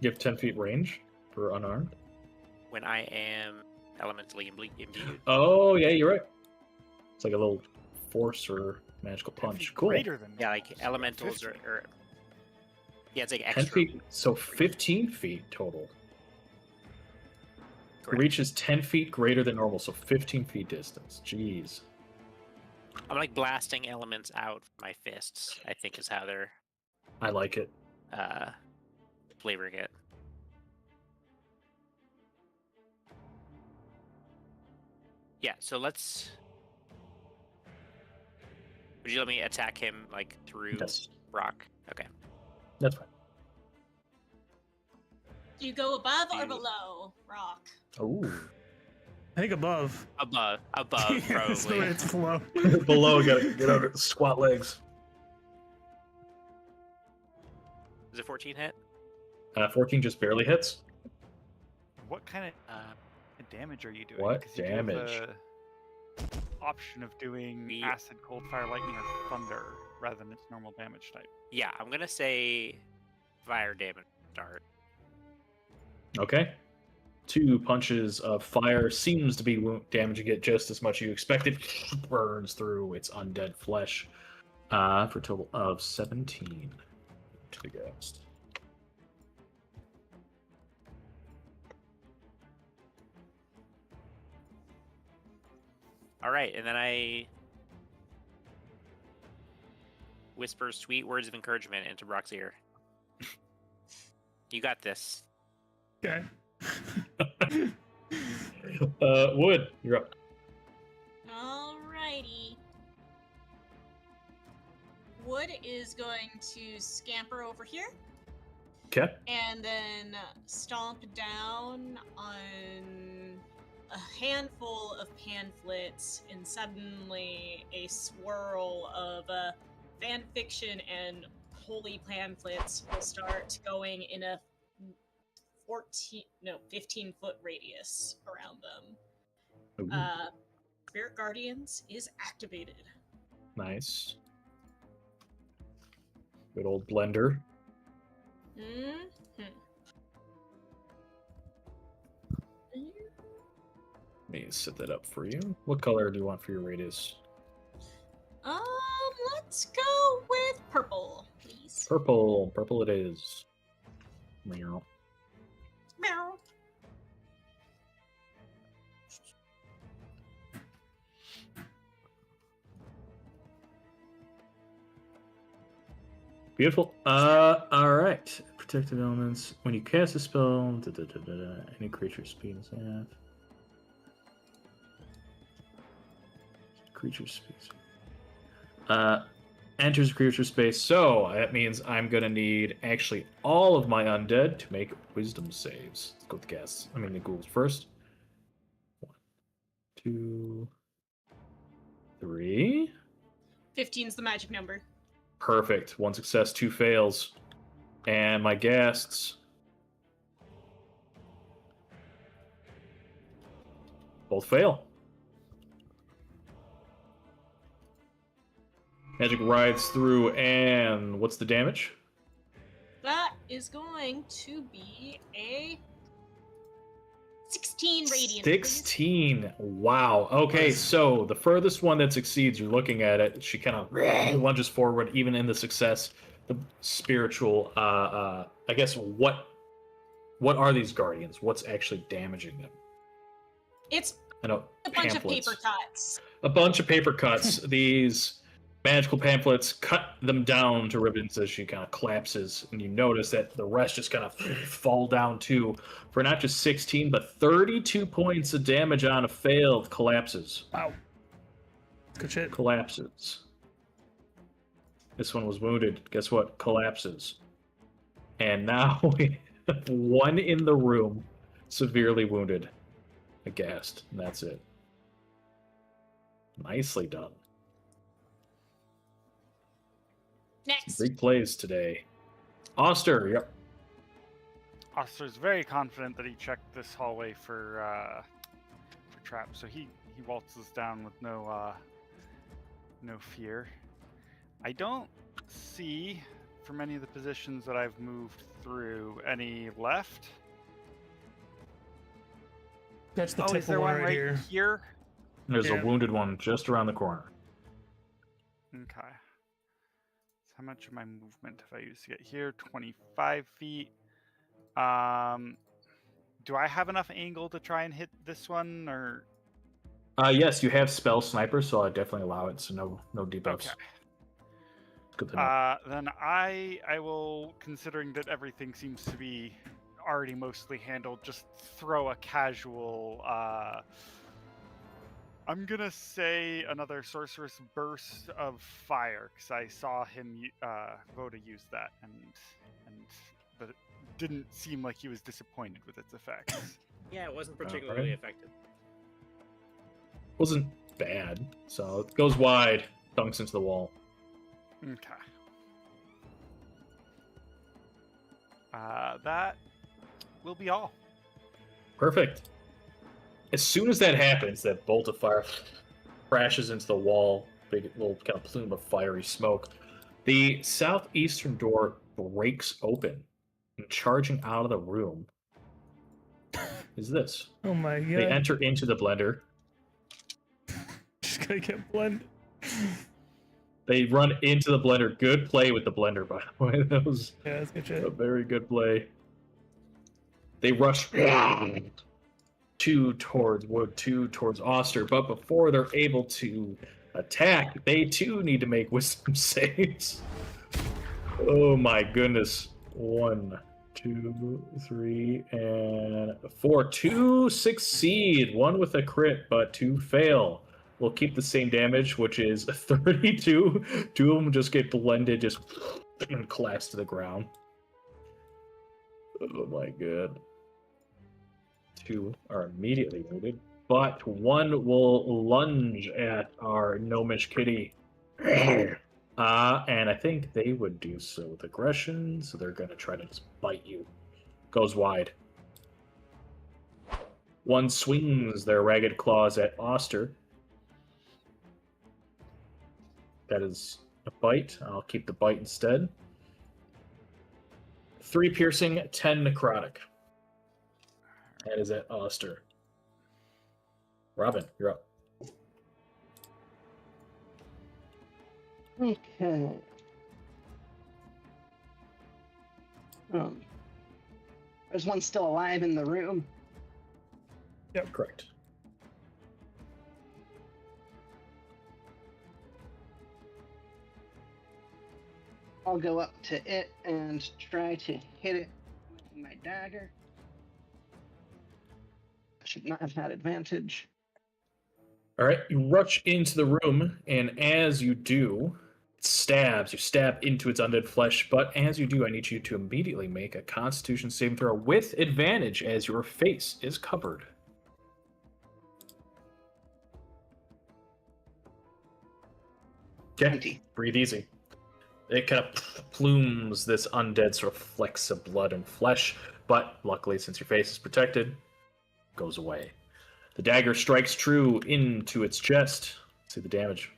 You have 10 feet range for unarmed. When I am elementally imbued. Oh, yeah, you're right. It's like a little force or magical punch. Cool. Greater than Yeah, like normal, so elementals 50. are yeah, it's like 10 extra. feet, so 15 feet total. Correct. Reach is 10 feet greater than normal, so 15 feet distance. Jeez. I'm like blasting elements out with my fists, I think is how they're I like it. flavoring it. Yeah, so let's... Would you let me attack him, like, through Yes, rock? Okay. that's fine. Do you go above or You- below rock? Ooh. I think above. Above, Yeah, that's the way probably. it's flow. Below, gotta get out, squat legs. Is it 14 hit? 14 just barely hits. What kind of Uh, damage are you doing? What 'Cause you do have damage? the option of doing We- acid, cold, fire, lightning, or thunder rather than its normal damage type. yeah, I'm gonna say fire damage to start. Okay. 2 punches of fire seems to be damaging it just as much as you expected. Burns through its undead flesh for a total of 17 to the ghost. All right, and then I whisper sweet words of encouragement into Brock's ear. You got this. Okay. Wood, you're up. Alrighty. Wood is going to scamper over here Okay. and then stomp down on a handful of pamphlets, and suddenly a swirl of fan fiction and holy pamphlets will start going in a 15-foot radius around them. Ooh, Spirit Guardians is activated. nice. Good old blender. Mm-hmm. Let me set that up for you. What color do you want for your radius? Let's go with purple, please. Purple. Purple it is. Meow. Meow. Beautiful. All right. Protective elements. When you cast a spell, any creature speed is half. Creature space. Enters creature space. So that means I'm gonna need actually all of my undead to make wisdom saves. Let's go with the guests. I mean the ghouls first. 1, 2, 3. 15's the magic number. Perfect. 1 success, 2 fails. And my guests both fail. Magic rides through, and what's the damage? That is going to be a 16 radiant. please. 16. Wow. Okay, Nice. so the furthest one that succeeds, you're looking at it, she kind of lunges forward, even in the success. The spiritual, I guess, what are these guardians? What's actually damaging them? It's I know a bunch pamphlets. of paper cuts. A bunch of paper cuts. These magical pamphlets cut them down to ribbons as she kind of collapses, and you notice that the rest just kind of fall down too, for not just 16 but 32 points of damage on a failed. Collapses. Wow. Good shit. Collapses. This one was wounded. Guess what? Collapses. And now we have one in the room, severely wounded, aghast, and that's it. Nicely done. Next. Big plays today. Oster, yep. Oster's very confident that he checked this hallway for traps, so he waltzes down with no fear. I don't see, from any of the positions that I've moved through, any left. Catch the Oh, tip is there one one right here. here? There's Yeah. a wounded one just around the corner. Okay. So how much of my movement have I used to get here? 25 feet. Do I have enough angle to try and hit this one, or? Yes, you have spell sniper, so I definitely allow it. So no debuffs. Okay. Good to know. Then I will, considering that everything seems to be already mostly handled, just throw a casual. I'm gonna say another sorceress burst of fire, because I saw him Voda use that, but it didn't seem like he was disappointed with its effects. Yeah, it wasn't particularly effective. Wasn't bad. So it goes wide, dunks into the wall. Okay. That will be all. Perfect. As soon as that happens, that bolt of fire crashes into the wall, big little kind of plume of fiery smoke. The southeastern door breaks open, and charging out of the room is this. Oh my They god. enter into the blender. Just gonna get blended. They run into the blender. Good play with the blender, by the way. That was Yeah, that's good a shit. very good play. They rush two towards Oster, but before they're able to attack, they too need to make wisdom saves. Oh my goodness. 1, 2, 3, and 4. 2 succeed. 1 with a crit, but 2 fail. We'll keep the same damage, which is 32. 2 of them just get blended, just and collapse to the ground. Oh my god. 2 are immediately wounded, but 1 will lunge at our gnomish kitty. And I think they would do so with aggression, so they're going to try to just bite you. Goes wide. 1 swings their ragged claws at Oster. That is a bite. I'll keep the bite instead. 3 piercing, 10 necrotic. That is at Oster. Robin, you're up. Okay. There's one still alive in the room. Yep, correct. I'll go up to it and try to hit it with my dagger. I should not have had advantage. All right, you rush into the room, and as you do, it stabs. You stab into its undead flesh, but as you do, I need you to immediately make a Constitution saving throw with advantage as your face is covered. Okay, 20. breathe easy. It kind of plumes this undead sort of flecks of blood and flesh, but luckily, since your face is protected, it goes away. The dagger strikes true into its chest. See the damage.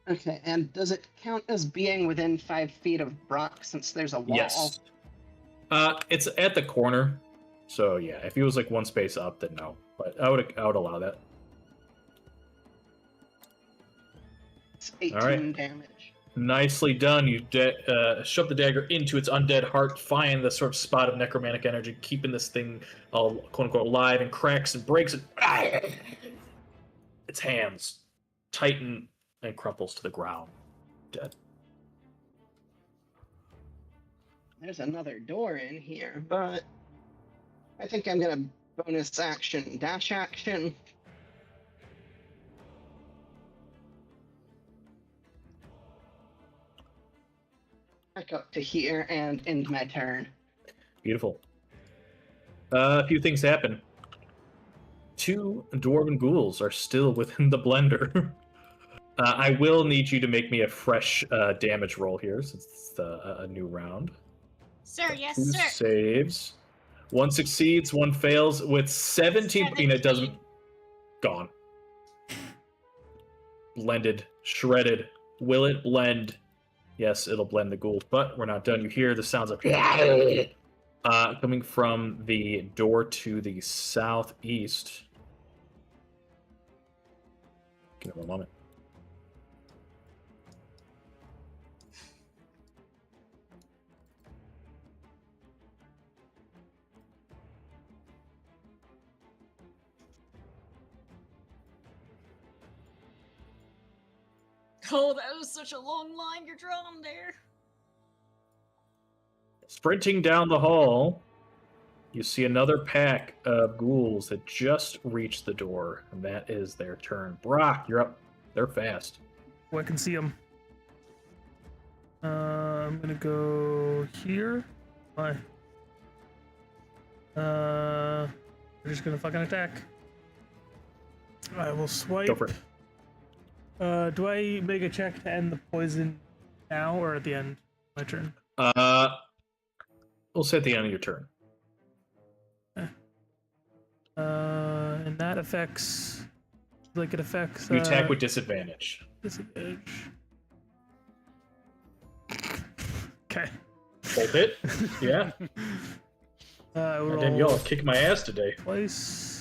Okay, and does it count as being within 5 feet of Brock since there's a wall? Yes. It's at the corner, so yeah. If he was like one space up, then no. But I would allow that. It's 18 Alright. damage. Nicely done. You shove the dagger into its undead heart, find the sort of spot of necromantic energy, keeping this thing all quote unquote alive, and cracks and breaks it. Its hands tighten and crumples to the ground, dead. There's another door in here, but I think I'm gonna bonus action, dash action. Back up to here and end my turn. Beautiful. A few things happen. 2 dwarven ghouls are still within the blender. I will need you to make me a fresh damage roll here, since it's a new round. Sir, yes, 2 sir. saves. 1 succeeds, 1 fails. With 17, it doesn't. 17. Gone. Blended, shredded. Will it blend? Yes, it'll blend the ghouls, but we're not done. You hear the sounds of coming from the door to the southeast. Give me 1 moment. Oh, that was such a long line you're drawing there. Sprinting down the hall, you see another pack of ghouls that just reached the door, and that is their turn. Brock, you're up. They're fast. Oh, I can see them. I'm gonna go here. Why? We're just gonna fucking attack. I will swipe. Go for it. Do I make a check to end the poison now or at the end of my turn? We'll say at the end of your turn. And that affects, like it affects. You attack with disadvantage. Disadvantage. Okay. Both hit? Yeah. Roll Damn, y'all kick my ass today. twice.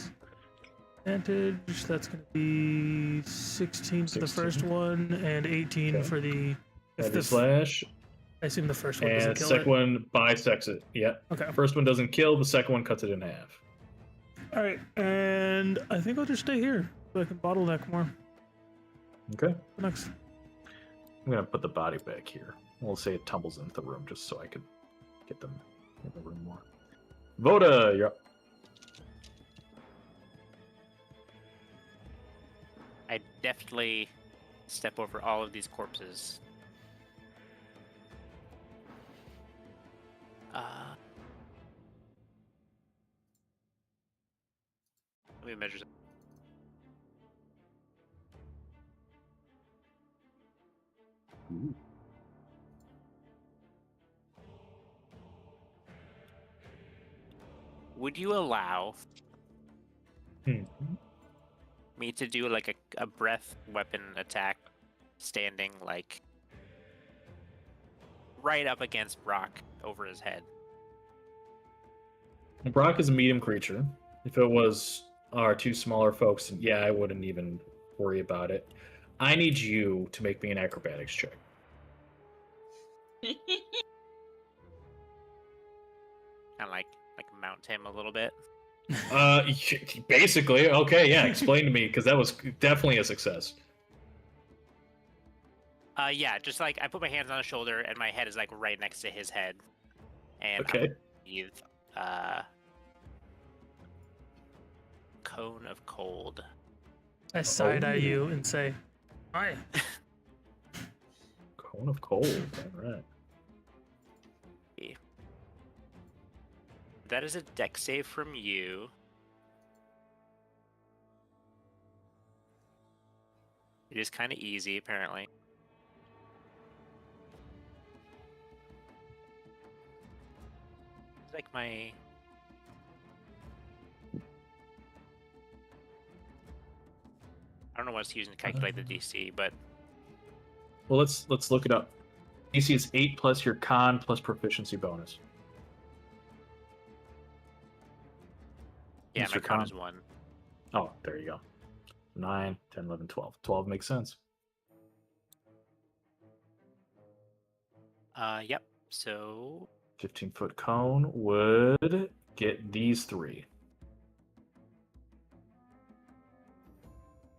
Advantage. That's gonna be 16 for the 16. first one and 18 Okay. for the. If Heavy the slash. I assume the first one doesn't And kill second it. one bisects it. Yeah. Okay. First one doesn't kill, the second one cuts it in half. All right, and I think I'll just stay here so I can bottleneck more. Okay. Next. I'm gonna put the body back here. We'll say it tumbles into the room just so I could get them in the room more. Voda, you're up. I definitely step over all of these corpses. Let me measure. Would you allow me to do like a breath weapon attack standing like right up against Brock over his head? Brock is a medium creature. If it was our 2 smaller folks, yeah, I wouldn't even worry about it. I need you to make me an acrobatics check. And like mount him a little bit. Basically, okay, yeah. Explain to me, because that was definitely a success. Yeah, just like I put my hands on his shoulder and my head is like right next to his head, and Okay. breathe cone of cold. I side eye Oh. you and say, "Hi." Cone of cold. All right. That is a deck save from you. It is kind of easy, apparently. It's like my. I don't know what it's using to calculate the DC, but Well, let's look it up. DC is 8 plus your con plus proficiency bonus. yeah, What's my your con con? is 1. Oh, there you go. 9, 10, 11, 12. 12 makes sense. Yep. So 15-foot cone would get these 3.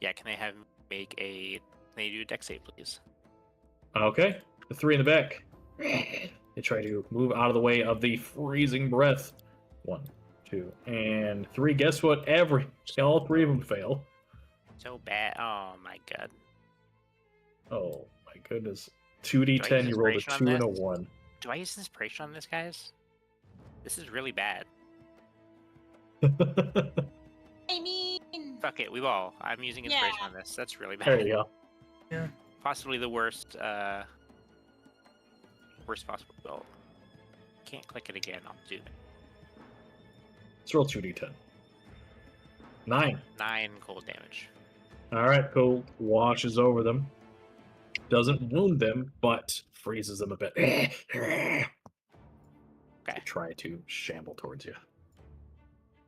yeah, can they do a deck save, please? Okay. The 3 in the back. They try to move out of the way of the freezing breath. 1, 2, and 3. Guess what? All 3 of them fail. So bad. Oh my god. Oh my goodness. Do I use 2d10, you rolled a inspiration 2 on and a this? 1. Do I use inspiration on this, guys? This is really bad. I mean, Fuck it, I'm using Yeah. inspiration on this. That's really bad. There you go. Yeah. Possibly the worst possible result. Can't click it again, I'll do it. Let's roll 2d10. 9. 9 cold damage. Alright, cold washes over them. Doesn't wound them, but freezes them a bit. Okay. They try to shamble towards you.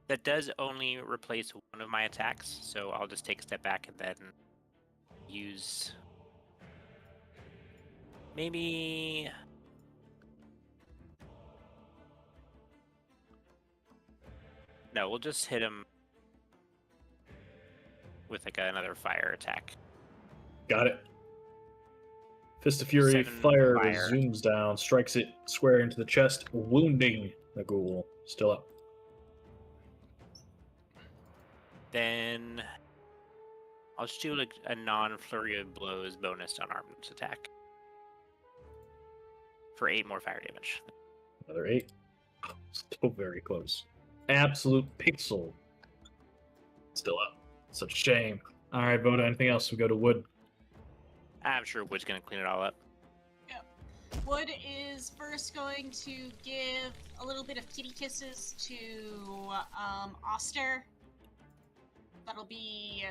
That does only replace one of my attacks, so I'll just take a step back and then use maybe no, we'll just hit him with like another fire attack. Got it. Fist of Fury, 7 fire fire. zooms down, strikes it square into the chest, wounding the ghoul. Still up. Then I'll just do like a non-flurry of blows bonus on armed attack for 8 more fire damage. Another 8. Still very close. Absolute pixel. Still up. Such a shame. Alright, Voda, anything else? We go to Wood. I'm sure Wood's gonna clean it all up. Wood is first going to give a little bit of kitty kisses to Oster. That'll be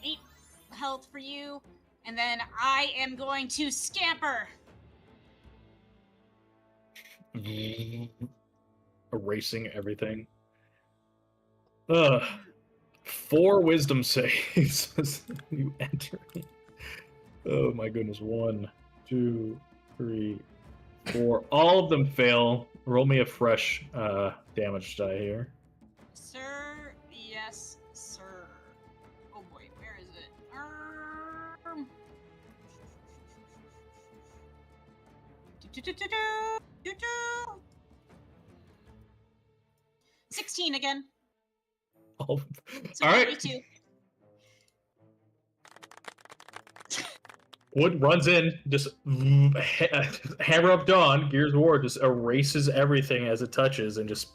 8 health for you. And then I am going to scamper. Erasing everything. 4 wisdom saves as you enter. Oh my goodness. 1, 2, 3, 4. All of them fail. Roll me a fresh damage die here. Sir, yes, sir. Oh boy, where is it? 16 again. All So right. 42. Wood runs in, just hammer up dawn, Gears of War just erases everything as it touches, and just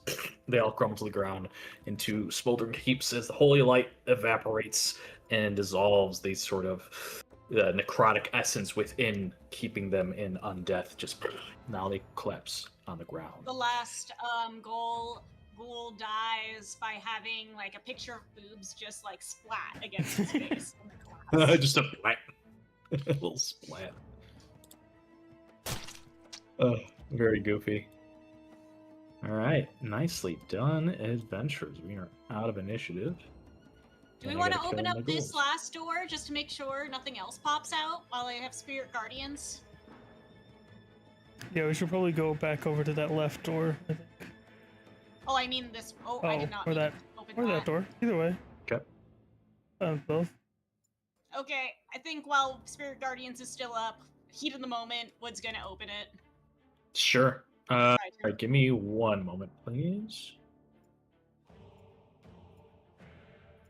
they all crumble to the ground into smoldering heaps as the holy light evaporates and dissolves the sort of necrotic essence within, keeping them in undeath. Just now they collapse on the ground. The last ghoul dies by having like a picture of boobs just like splat against his face in the glass. Just a splat. A little splat. Oh, very goofy. All right, nicely done, adventurers. We are out of initiative. Do we And I want to gotta open kill up my this ghouls. last door just to make sure nothing else pops out while I have spirit guardians? Yeah, we should probably go back over to that left door, I think. Oh, I mean this. Oh, I did not or mean that, to open or that door. Either way. Okay. Both. Okay, I think while Spirit Guardians is still up, heat of the moment, Wood's gonna open it. Sure. Try All to. right, give me one moment, please.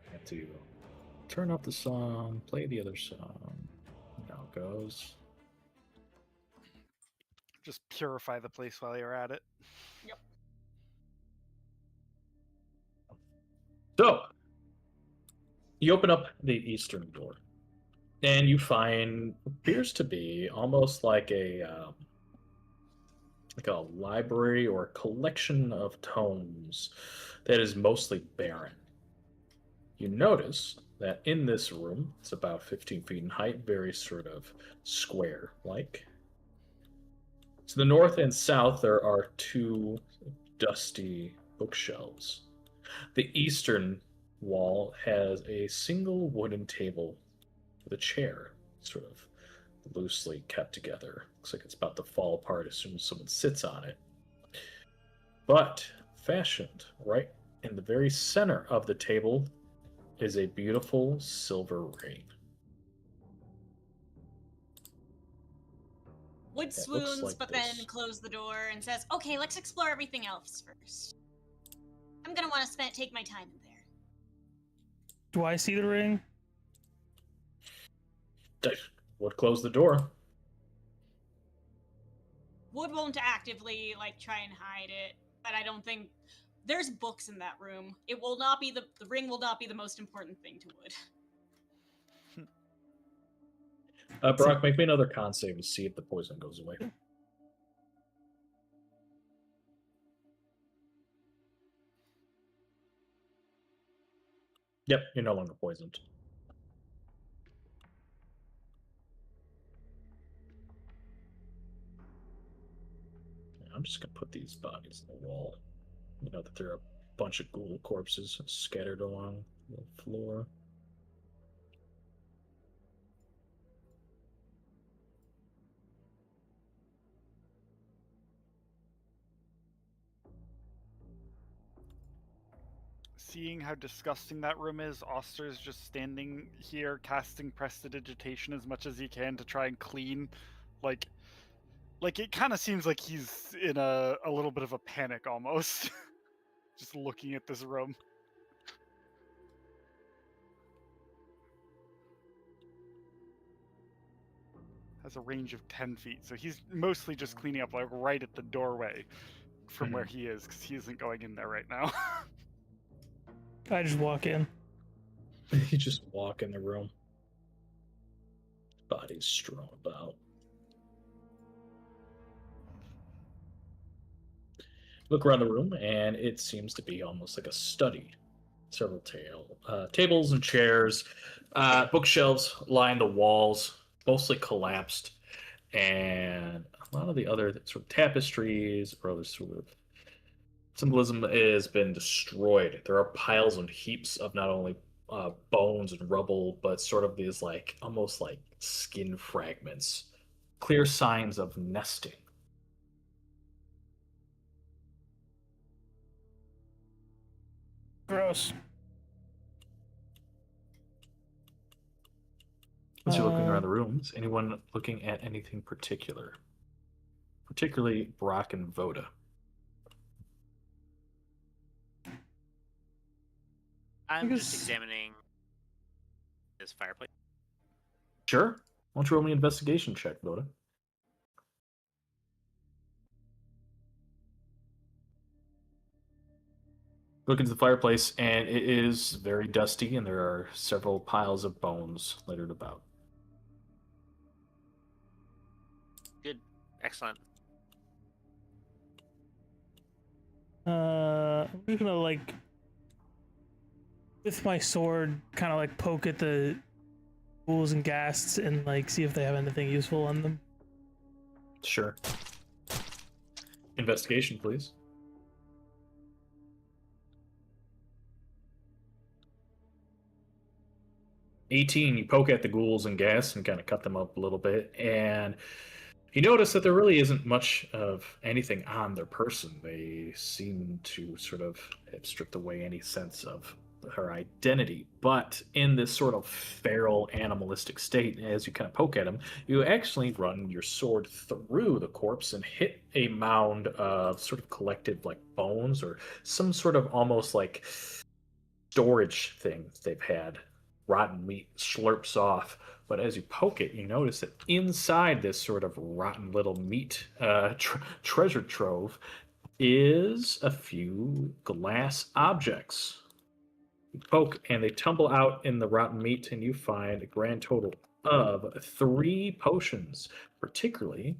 I have to turn up the song, play the other song. Now it goes. Just purify the place while you're at it. So, you open up the eastern door, and you find appears to be almost like a library or a collection of tomes that is mostly barren. You notice that in this room, it's about 15 feet in height, very sort of square like. To the north and south, there are two dusty bookshelves. The eastern wall has a single wooden table with a chair, sort of loosely kept together. Looks like it's about to fall apart as soon as someone sits on it. But fashioned right in the very center of the table is a beautiful silver ring. Wood It looks swoons, like but this. then closes the door and says, "Okay, let's explore everything else first. I'm gonna want to take my time in there." Do I see the ring? Would close the door. Wood won't actively try and hide it, but I don't think there's books in that room. It will not be the ring will not be the most important thing to Wood. Brock, make me another con save to see if the poison goes away. Yep, you're no longer poisoned. I'm just gonna put these bodies in the wall. You know that there are a bunch of ghoul corpses scattered along the floor. Seeing how disgusting that room is, Oster's just standing here casting prestidigitation as much as he can to try and clean. Like it kind of seems like he's in a little bit of a panic almost. Just looking at this room. Has a range of 10 feet, so he's mostly just cleaning up right at the doorway from where he is, because he isn't going in there right now. I just walk in. You just walk in the room. Bodies strewn about. Look around the room, and it seems to be almost like a study. Several tables and chairs, bookshelves line the walls, mostly collapsed, and a lot of the other sort of tapestries or other sort of symbolism has been destroyed. There are piles and heaps of not only bones and rubble, but sort of these almost like skin fragments, clear signs of nesting. Gross. As you're looking around the room, is anyone looking at anything particular? Particularly Brock and Voda. I'm just examining this fireplace. Sure. Why don't you roll me an investigation check, Voda? Look into the fireplace, and it is very dusty, and there are several piles of bones littered about. Good. Excellent. I'm just gonna with my sword, kind of poke at the ghouls and ghasts and see if they have anything useful on them. Sure. Investigation, please. '18, you poke at the ghouls and ghasts and kind of cut them up a little bit, and you notice that there really isn't much of anything on their person. They seem to sort of have stripped away any sense of her identity. But in this sort of feral, animalistic state, as you kind of poke at him, you actually run your sword through the corpse and hit a mound of sort of collected like bones or some sort of almost like storage thing they've had. Rotten meat slurps off. But as you poke it, you notice that inside this sort of rotten little meat treasure trove is a few glass objects. You poke and they tumble out in the rotten meat, and you find a grand total of 3 potions, particularly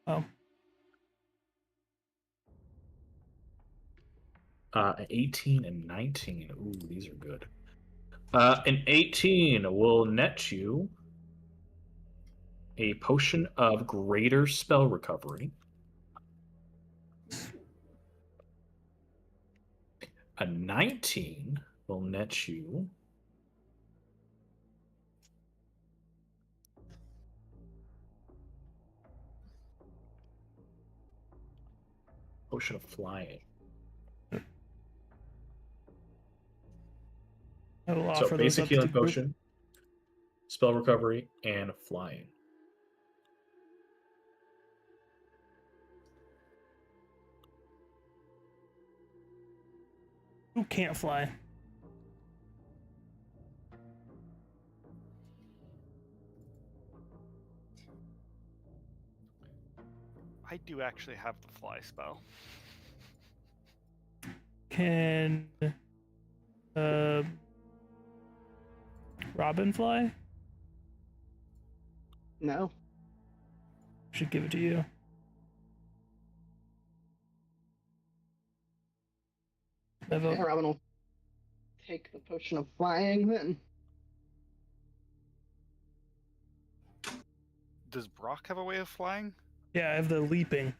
Oh. 18 and 19. Ooh, these are good. An 18 will net you a potion of greater spell recovery. A 19 will net you potion of flying. I will So offer those basic up to healing the group. potion, spell recovery, and flying. Who can't fly? I do actually have the fly spell. Can Robin fly? No. Should give it to you. Yeah, Robin will take the potion of flying then. Does Brock have a way of flying? Yeah, I have the leaping.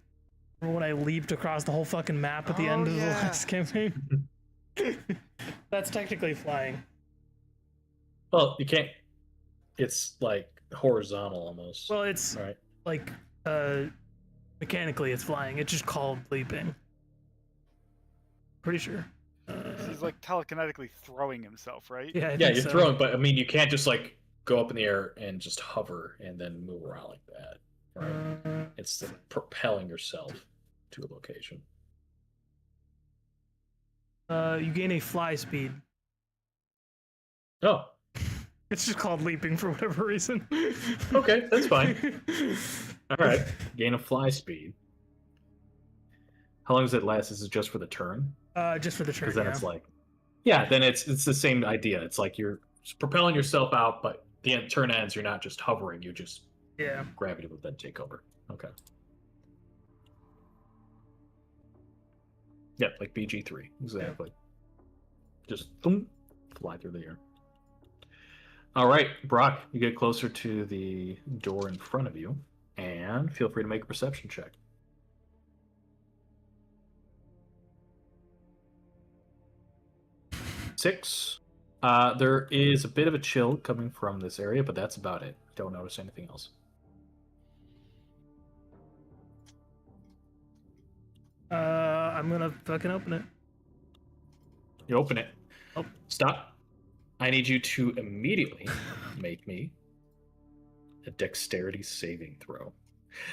Remember when I leaped across the whole fucking map at the end of the last campaign? That's technically flying. Well, you can't. It's like horizontal almost. Well, it's right. like mechanically it's flying. It's just called leaping. Pretty sure. He's like telekinetically throwing himself, right? Yeah, I Yeah, think you're so. throwing, but I mean, you can't just like go up in the air and just hover and then move around like that. Right? It's the propelling yourself to a location. You gain a fly speed. Oh, It's just called leaping for whatever reason. okay, that's fine. All right, gain a fly speed. How long does it last? Is it just for the turn? Just for the turn. Because then Yeah. it's like, yeah, then it's the same idea. It's like you're propelling yourself out, but the turn ends. You're not just hovering. You just Yeah. gravity will then take over. Okay. Yeah, like BG3, exactly. Just boom, fly through the air. All right, Brock, you get closer to the door in front of you, and feel free to make a perception check. Six. There is a bit of a chill coming from this area, but that's about it. Don't notice anything else. I'm gonna fucking open it. You open it. Oh. Stop. I need you to immediately make me a dexterity saving throw.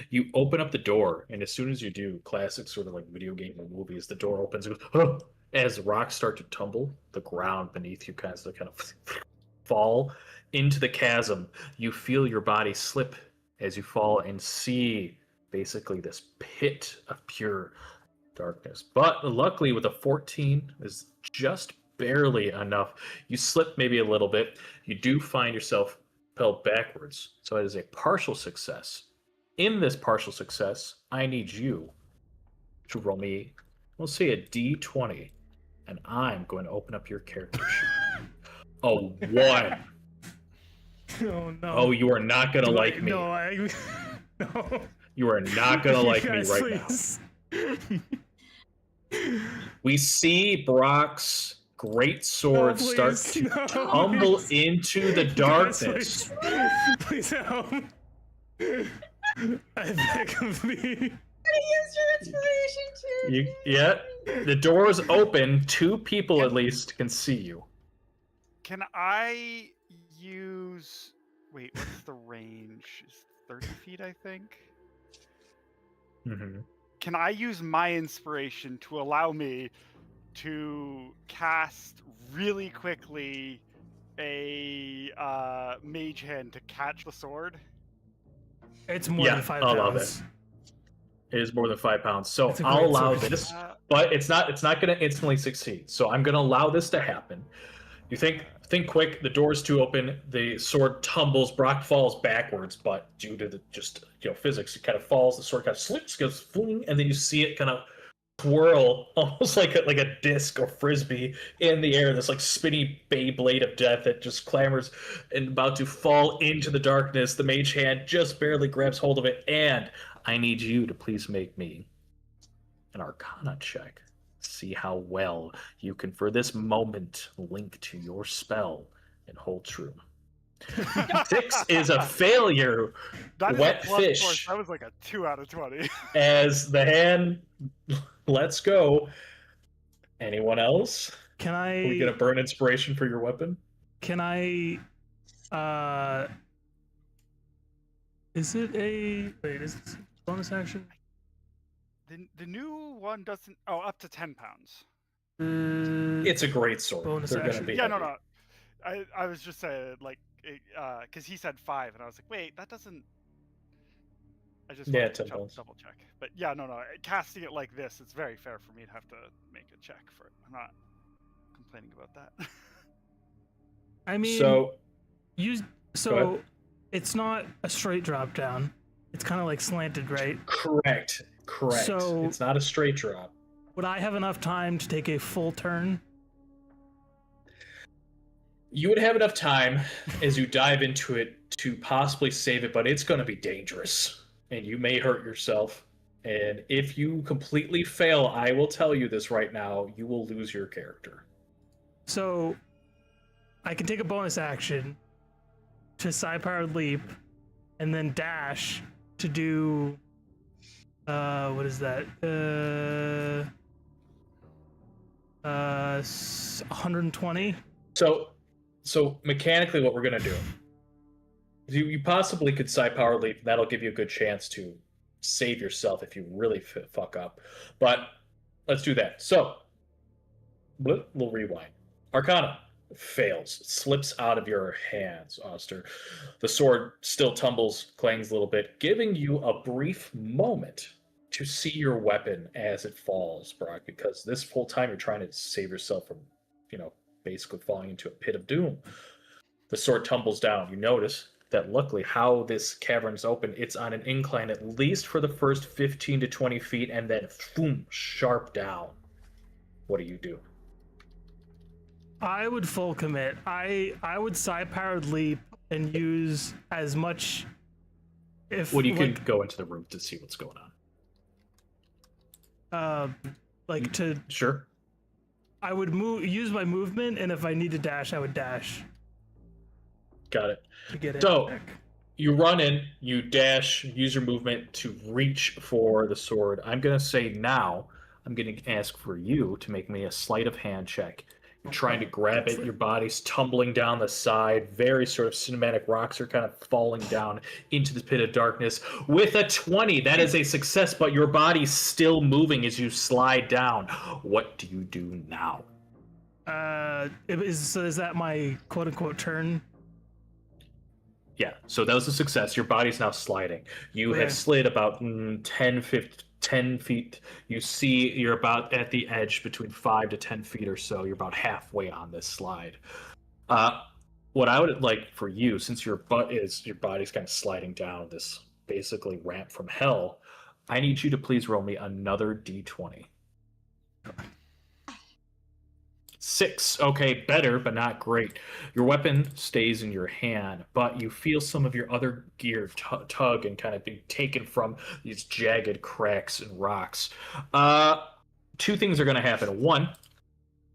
You open up the door, and as soon as you do, classic sort of like video game or movies, the door opens and goes, oh! As rocks start to tumble, the ground beneath you kind of fall into the chasm. You feel your body slip as you fall and see basically this pit of pure darkness. But luckily, with a 14, is just barely enough. You slip maybe a little bit. You do find yourself propelled backwards. So it is a partial success. In this partial success, I need you to roll me, we'll say a d20, and I'm going to open up your character sheet. Oh, 1. Oh no. Oh, you are not going to like me. No, no. You are not going to like me Guys, right please. now. We see Brock's great sword No, start please. to No, tumble please. into the Guys, darkness. please help. I beg of me. Use your inspiration too. Yeah, the door's open. 2 people at least can see you. Can I use? Wait, what's the range? Is 30 feet, I think. Mm-hmm. Can I use my inspiration to allow me to cast really quickly a mage hand to catch the sword? It's more than 5 I pounds. love it. It is more than 5 pounds, so It's a I'll great allow sword. this, but it's not going to instantly succeed. So I'm going to allow this to happen. You think quick. The door's too open. The sword tumbles. Brock falls backwards, but due to the physics, it kind of falls. The sword kind of slips, goes fling, and then you see it kind of twirl, almost like a disc or frisbee in the air. This like spinny Beyblade of death that just clamors and about to fall into the darkness. The mage hand just barely grabs hold of it, and I need you to please make me an Arcana check. See how well you can, for this moment, link to your spell and hold true. 6 is a failure. That is Wet a plus fish. Force. That was like a 2 out of 20. As the hand lets go. Anyone else? Can Are we I? gonna burn inspiration for your weapon? Can I? Is it a? Wait, is it a bonus action? The new one doesn't. Oh, up to 10 pounds. It's a great sword. Bonus They're gonna action. be Yeah, no, heavy. no. I was just saying, like, because he said 5, and I was like, wait, that doesn't. I just Yeah, wanted to 10 pounds. double check. But yeah, no. Casting it like this, it's very fair for me to have to make a check for it. I'm not complaining about that. I mean, So you. Go So it's not a straight drop down. It's kind of like slanted, right? correct. So- It's not a straight drop. Would I have enough time to take a full turn? You would have enough time as you dive into it to possibly save it, but it's going to be dangerous, and you may hurt yourself. And if you completely fail, I will tell you this right now, you will lose your character. So I can take a bonus action to side-powered leap, and then dash to do. What is that? 120. So mechanically, what we're going to do, you possibly could side power leap. That'll give you a good chance to save yourself if you really fuck up. But let's do that. So, we'll rewind. Arcana fails. It slips out of your hands, Oster. The sword still tumbles, clangs a little bit, giving you a brief moment to see your weapon as it falls, Brock, because this whole time you're trying to save yourself from, basically falling into a pit of doom. The sword tumbles down. You notice that luckily how this cavern's open, it's on an incline at least for the first 15 to 20 feet, and then boom, sharp down. What do you do? I would full commit. I would side-powered leap and use as much. If Well, you like, can go into the room to see what's going on. to. Sure. I would use my movement, and if I need to dash, I would dash Got it. to get in. So- back. You run in, you dash, use your movement to reach for the sword. I'm going to say now, I'm going to ask for you to make me a sleight of hand check. You're trying to grab it, your body's tumbling down the side, very sort of cinematic. Rocks are kind of falling down into the pit of darkness. With a 20, that is a success, but your body's still moving as you slide down. What do you do now? Is that my quote unquote turn? Yeah, so that was a success. Your body's now sliding. You Okay. have slid about 10 feet. You see you're about at the edge between 5 to 10 feet or so. You're about halfway on this slide. What I would like for you, since your body's kind of sliding down this basically ramp from hell, I need you to please roll me another d20. 6. Okay, better, but not great. Your weapon stays in your hand, but you feel some of your other gear tug and kind of being taken from these jagged cracks and rocks. 2 things are going to happen. One,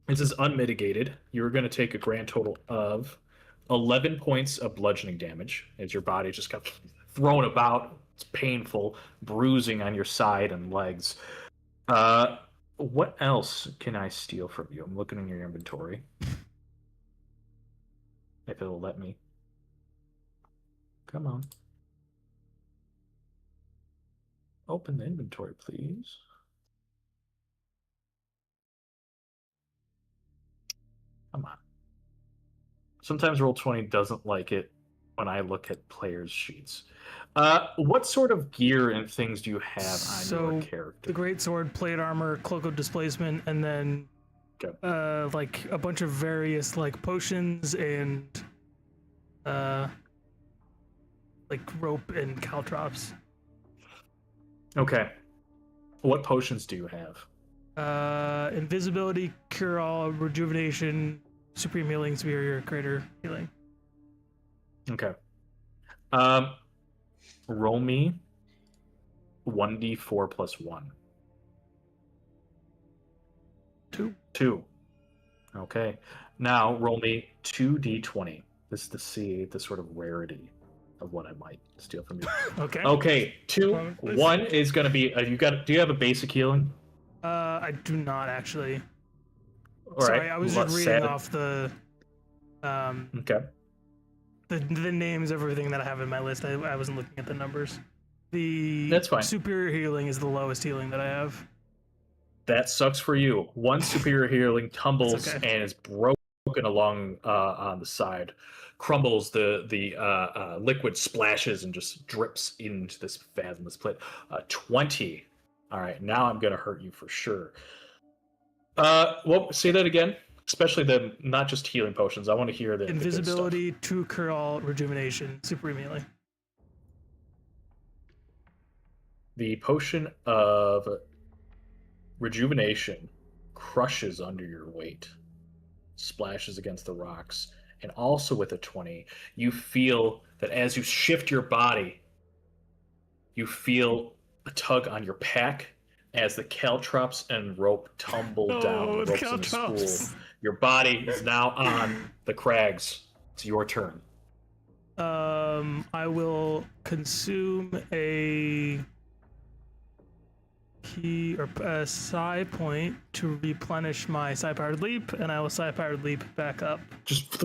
this is unmitigated. You're going to take a grand total of 11 points of bludgeoning damage as your body just got thrown about, It's painful, bruising on your side and legs. What else can I steal from you? I'm looking in your inventory. If it'll let me. Come on. Open the inventory, please. Come on. Sometimes Roll20 doesn't like it when I look at players' sheets. What sort of gear and things do you have on your character? The great sword, plate armor, cloak of displacement, and then Okay. like a bunch of various like potions and like rope and caltrops. Okay. What potions do you have? Invisibility, cure all, rejuvenation, supreme healing, superior, greater healing. Okay. Roll me 1d4 plus 1. 2. Okay. Now roll me 2d20. This is to see the sort of rarity of what I might steal from you. Okay. Okay. 2. 1 is going to be. Do you have a basic healing? I do not actually. All Sorry, right. I was just reading off the Okay. the names of everything that I have in my list. I wasn't looking at the numbers. That's fine. Superior healing is the lowest healing that I have. That sucks for you. 1 superior healing tumbles and is broken along on the side. Crumbles. The liquid splashes and just drips into this fathomless pit. 20. All right, now I'm gonna hurt you for sure. Well, say that again. Especially the not just healing potions. I want to hear the invisibility, true cure all, rejuvenation, supreme healing. The potion of rejuvenation crushes under your weight, splashes against the rocks, and also with a 20, you feel that as you shift your body, you feel a tug on your pack as the caltrops and rope tumble down the ropes in the spool. Your body is now on the crags. It's your turn. I will consume a key or a psi point to replenish my psi-powered leap, and I will psi-powered leap back up. Just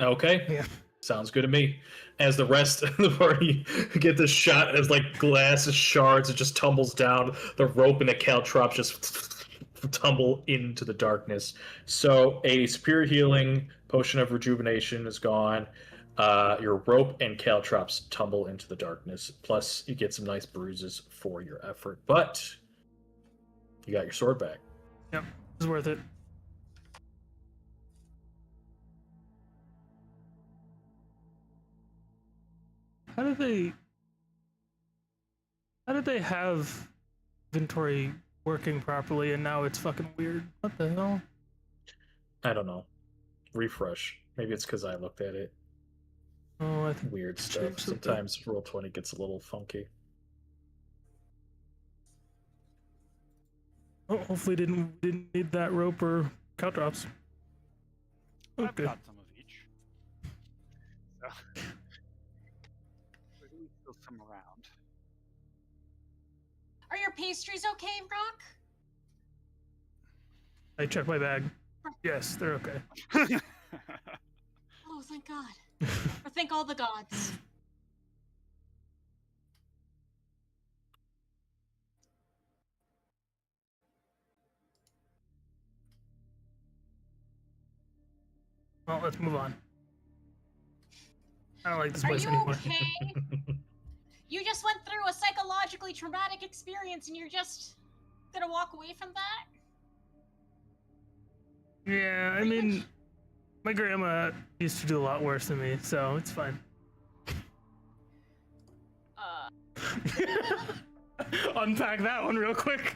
okay. Yeah. Sounds good to me. As the rest of the party get this shot as like glass shards, it just tumbles down. The rope and the caltrops just tumble into the darkness. So a superior healing potion of rejuvenation is gone. Your rope and caltrops tumble into the darkness. Plus, you get some nice bruises for your effort. But you got your sword back. Yep, it's worth it. How did they have inventory working properly and now it's fucking weird? What the hell? I don't know. Refresh. Maybe it's because I looked at it. Oh, I think weird stuff. Sometimes Roll20 gets a little funky. Oh, hopefully didn't need that rope or caltrops. Okay. I've got some of each. So there's still some around. Are your pastries okay, Rock? I checked my bag. Yes, they're okay. Oh, thank God. Or thank all the gods. Well, let's move on. I don't like this place anymore. Are you okay? You just went through a psychologically traumatic experience and you're just gonna walk away from that? Yeah, I mean, my grandma used to do a lot worse than me, so it's fine. Unpack that one real quick.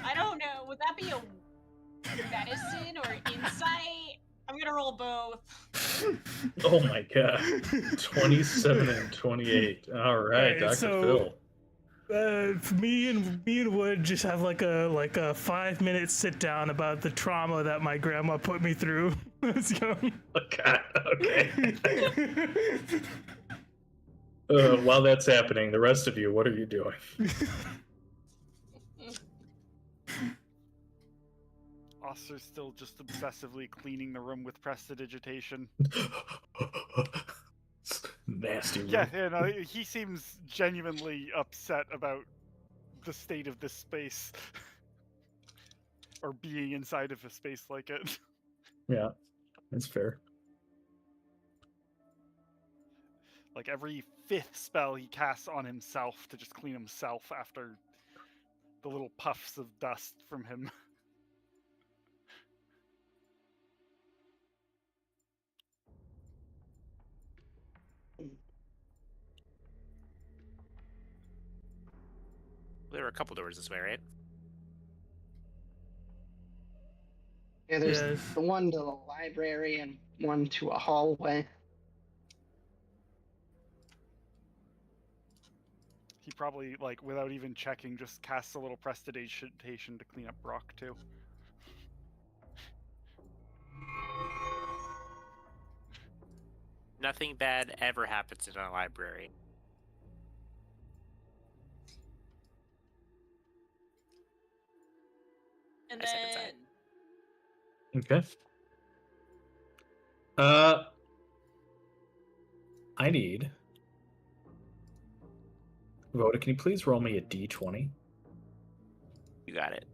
I don't know. Would that be a medicine or insight? I'm gonna roll both. Oh my god. 27 and 28. All right, Dr. Phil. Me and Wood just have like a 5-minute sit down about the trauma that my grandma put me through when I was young. Oh god, okay. While that's happening, the rest of you, what are you doing? Oster's still just obsessively cleaning the room with prestidigitation. Nasty. Yeah, no, he seems genuinely upset about the state of this space. Or being inside of a space like it. Yeah, that's fair. Like every 5th spell he casts on himself to just clean himself after the little puffs of dust from him. There were a couple doors this way, right? Yeah, there's Yes. the one to the library and one to a hallway. He probably, like, without even checking, just casts a little prestidigitation to clean up Brock, too. Nothing bad ever happens in a library. And I step inside. then Okay. I need. Voda, can you please roll me a d20? You got it.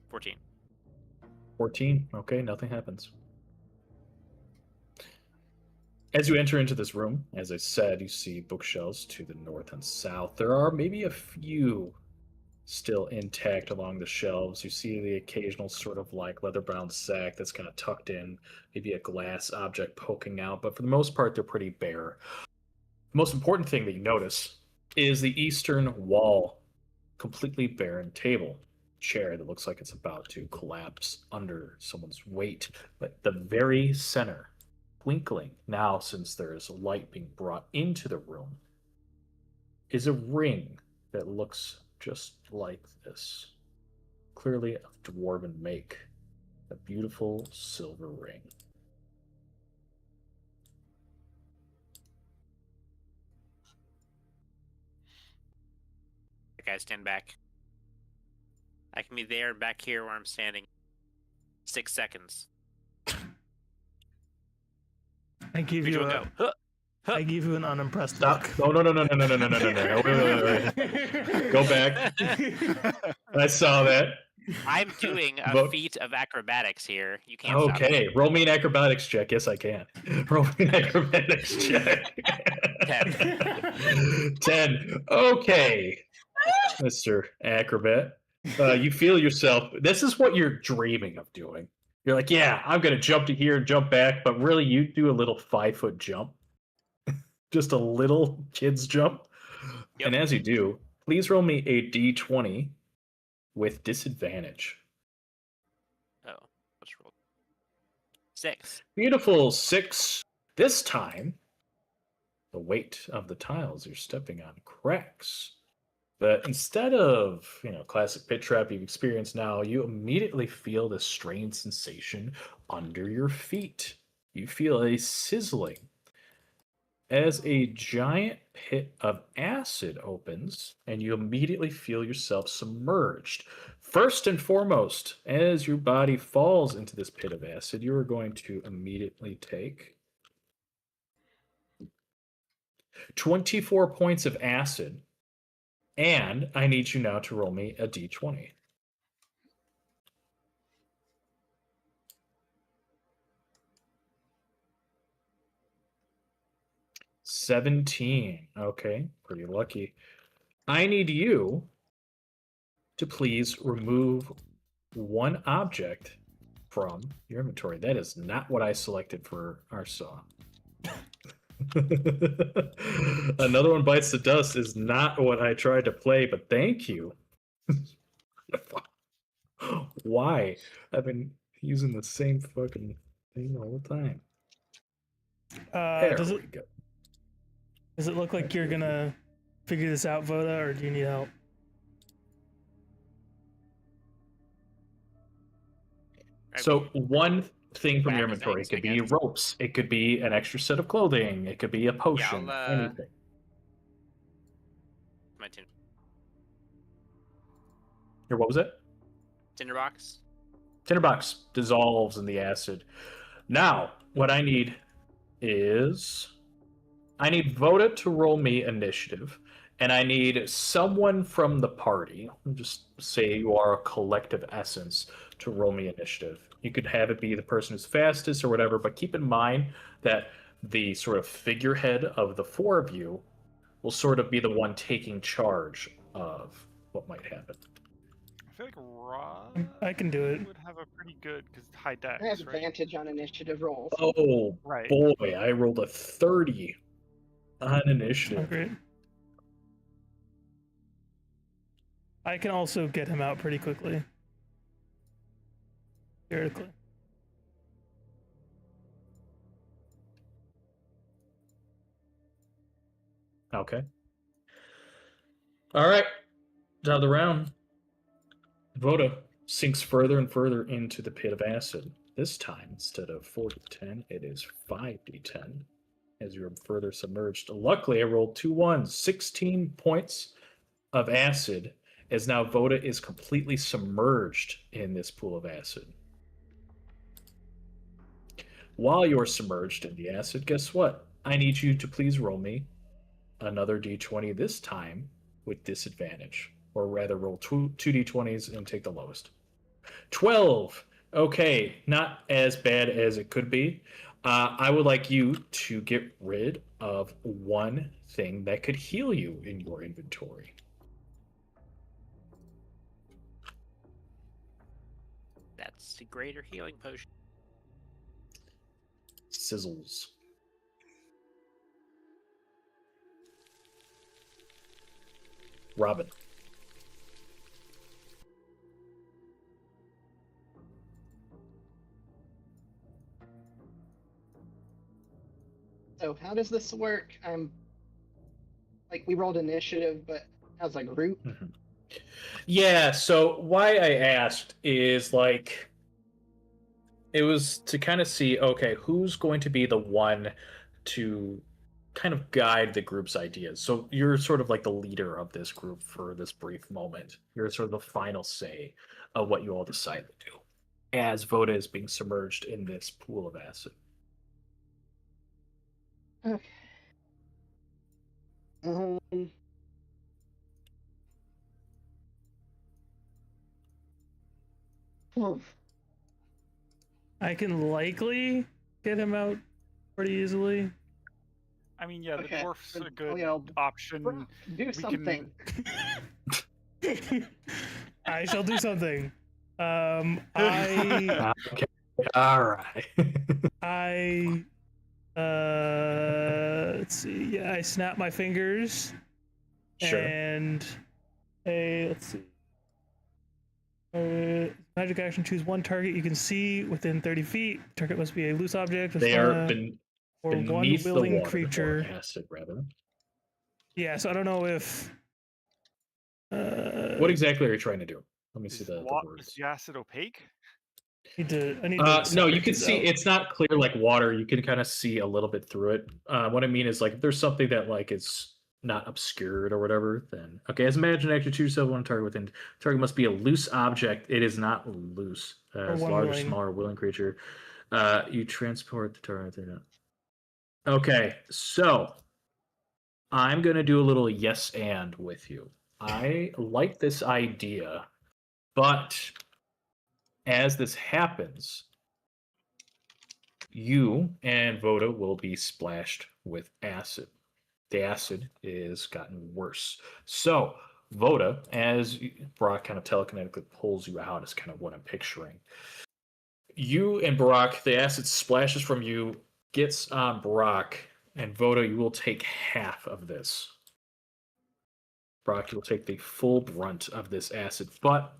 14. 14. Okay, nothing happens. As you enter into this room, as I said, you see bookshelves to the north and south. There are maybe a few still intact along the shelves. You see the occasional sort of like leather-bound sack that's kind of tucked in, maybe a glass object poking out, but for the most part, they're pretty bare. The most important thing that you notice is the eastern wall, completely barren table, chair that looks like it's about to collapse under someone's weight, but the very center, twinkling now since there's light being brought into the room, is a ring that looks just like this, clearly of dwarven make, a beautiful silver ring. The guys stand back. I can be there and back here where I'm standing. 6 seconds. I give Three, you two, one, a, go. Huh. I give you an unimpressed Stop. look. No. Wait. Go back. I saw that. I'm doing a Vote. feat of acrobatics here. You can't stop me. Okay, roll me an acrobatics check. Yes, I can. Roll me an acrobatics check. 10. 10. Okay, Mr. Acrobat. You feel yourself. This is what you're dreaming of doing. You're like, yeah, I'm going to jump to here and jump back, but really you do a little 5-foot jump. Just a little kid's jump. Yep. And as you do, please roll me a d20 with disadvantage. Oh, let's roll. 6. Beautiful 6. This time, the weight of the tiles you're stepping on cracks. But instead of, classic pit trap you've experienced now, you immediately feel this strange sensation under your feet. You feel a sizzling as a giant pit of acid opens, and you immediately feel yourself submerged. First and foremost, as your body falls into this pit of acid, you are going to immediately take 24 points of acid, and I need you now to roll me a d20. $17. Okay, pretty lucky. I need you to please remove one object from your inventory. That is not what I selected for our saw. Another one bites the dust is not what I tried to play, but thank you. Why? I've been using the same fucking thing all the time. There Does we it go. does it look like you're gonna figure this out, Voda, or do you need help? So one thing from your Whack his inventory. It eggs, could I be guess. ropes. It could be an extra set of clothing. It could be a potion. Anything. My tin Here, what was it? tinderbox. Tinderbox dissolves in the acid. Now, what I need is I need Voda to roll me initiative, and I need someone from the party, just say you are a collective essence, to roll me initiative. You could have it be the person who's fastest or whatever, but keep in mind that the sort of figurehead of the four of you will sort of be the one taking charge of what might happen. I feel like Rod I can do it. would have a pretty good because high dex, I have right? advantage on initiative rolls. Oh Right. boy, I rolled a 30 on Not initiative. great. I can also get him out pretty quickly. Theoretically. Okay. All right. Top of the round. Voda sinks further and further into the pit of acid. This time, instead of 4d10, it is 5d10 as you're further submerged. Luckily, I rolled 2 ones, 16 points of acid, as now Voda is completely submerged in this pool of acid. While you're submerged in the acid, guess what? I need you to please roll me another d20, this time with disadvantage. Or rather, roll two d20s and take the lowest. 12. Okay, not as bad as it could be. I would like you to get rid of one thing that could heal you in your inventory. That's the greater healing potion. Sizzles. Robin. So how does this work? I'm like we rolled initiative, but as a group. Mm-hmm. Yeah, so why I asked is like it was to kind of see, okay, who's going to be the one to kind of guide the group's ideas. So you're sort of like the leader of this group for this brief moment. You're sort of the final say of what you all decide to do as Voda is being submerged in this pool of acid. Okay. Oof. I can likely get him out pretty easily. I mean, yeah, the Okay, dwarf's but- a good yeah, option. Do We something. I shall do something. I Okay, all right. let's see. Yeah, I snap my fingers Sure. and let's see. Magic action, choose one target you can see within 30 feet. Target must be a loose object, They are or one beneath the willing water, creature. or acid, rather. Yeah, so I don't know if. What exactly are you trying to do? Let me see Is the is words. the acid opaque? I need to No, separate you can these see out. it's not clear like water. You can kind of see a little bit through it. What I mean is like if there's something that like is not obscured or whatever, then okay. As imagine actually choose yourself one target within target must be a loose object. It is not loose. As one large or willing. smaller willing creature. You transport the target. Okay, so I'm gonna do a little yes and with you. I like this idea, but as this happens, you and Voda will be splashed with acid. The acid is gotten worse. So, Voda, as Brock kind of telekinetically pulls you out, is kind of what I'm picturing. You and Brock, the acid splashes from you, gets on Brock, and Voda, you will take half of this. Brock, you will take the full brunt of this acid, but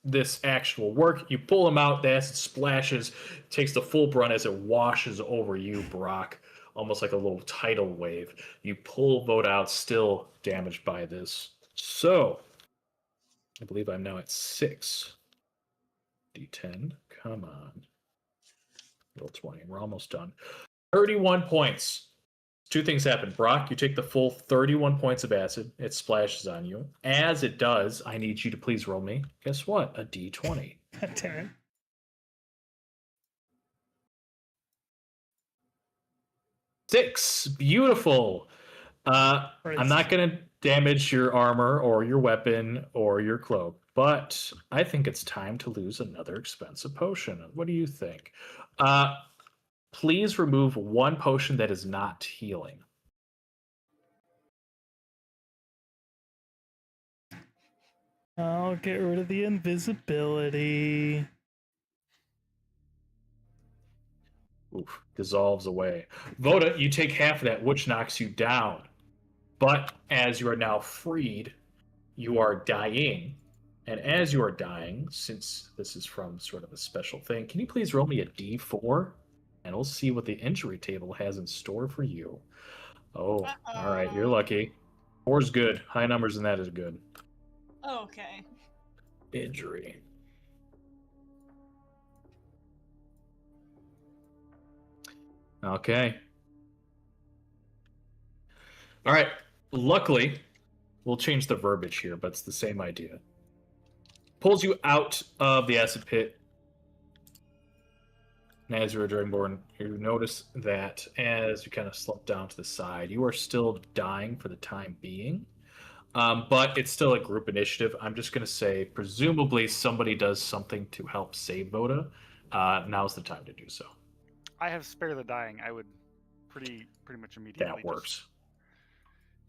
this actual work, you pull him out, the acid splashes, takes the full brunt as it washes over you, Brock, almost like a little tidal wave. You pull Voda out, still damaged by this. So, I believe I'm now at 6. D10, come on. Roll 20. We're almost done. 31 points. Two things happen. Brock, you take the full 31 points of acid. It splashes on you. As it does, I need you to please roll me. Guess what? A d20. God damn it. 6. Beautiful. I'm not going to damage your armor or your weapon or your cloak, but I think it's time to lose another expensive potion. What do you think? Please remove one potion that is not healing. I'll get rid of the invisibility. Oof, dissolves away. Voda, you take half of that, which knocks you down. But as you are now freed, you are dying. And as you are dying, since this is from sort of a special thing, can you please roll me a d4? And we'll see what the injury table has in store for you. Oh, all right, you're lucky. 4 is good. High numbers in that is good. Okay. Injury. Okay. All right. Luckily, we'll change the verbiage here, but it's the same idea. Pulls you out of the acid pit. And as you're a Dragonborn, you notice that as you kind of slump down to the side, you are still dying for the time being. But it's still a group initiative. I'm just going to say, presumably, somebody does something to help save Voda. Now's the time to do so. I have spare the dying. I would pretty much immediately That works. just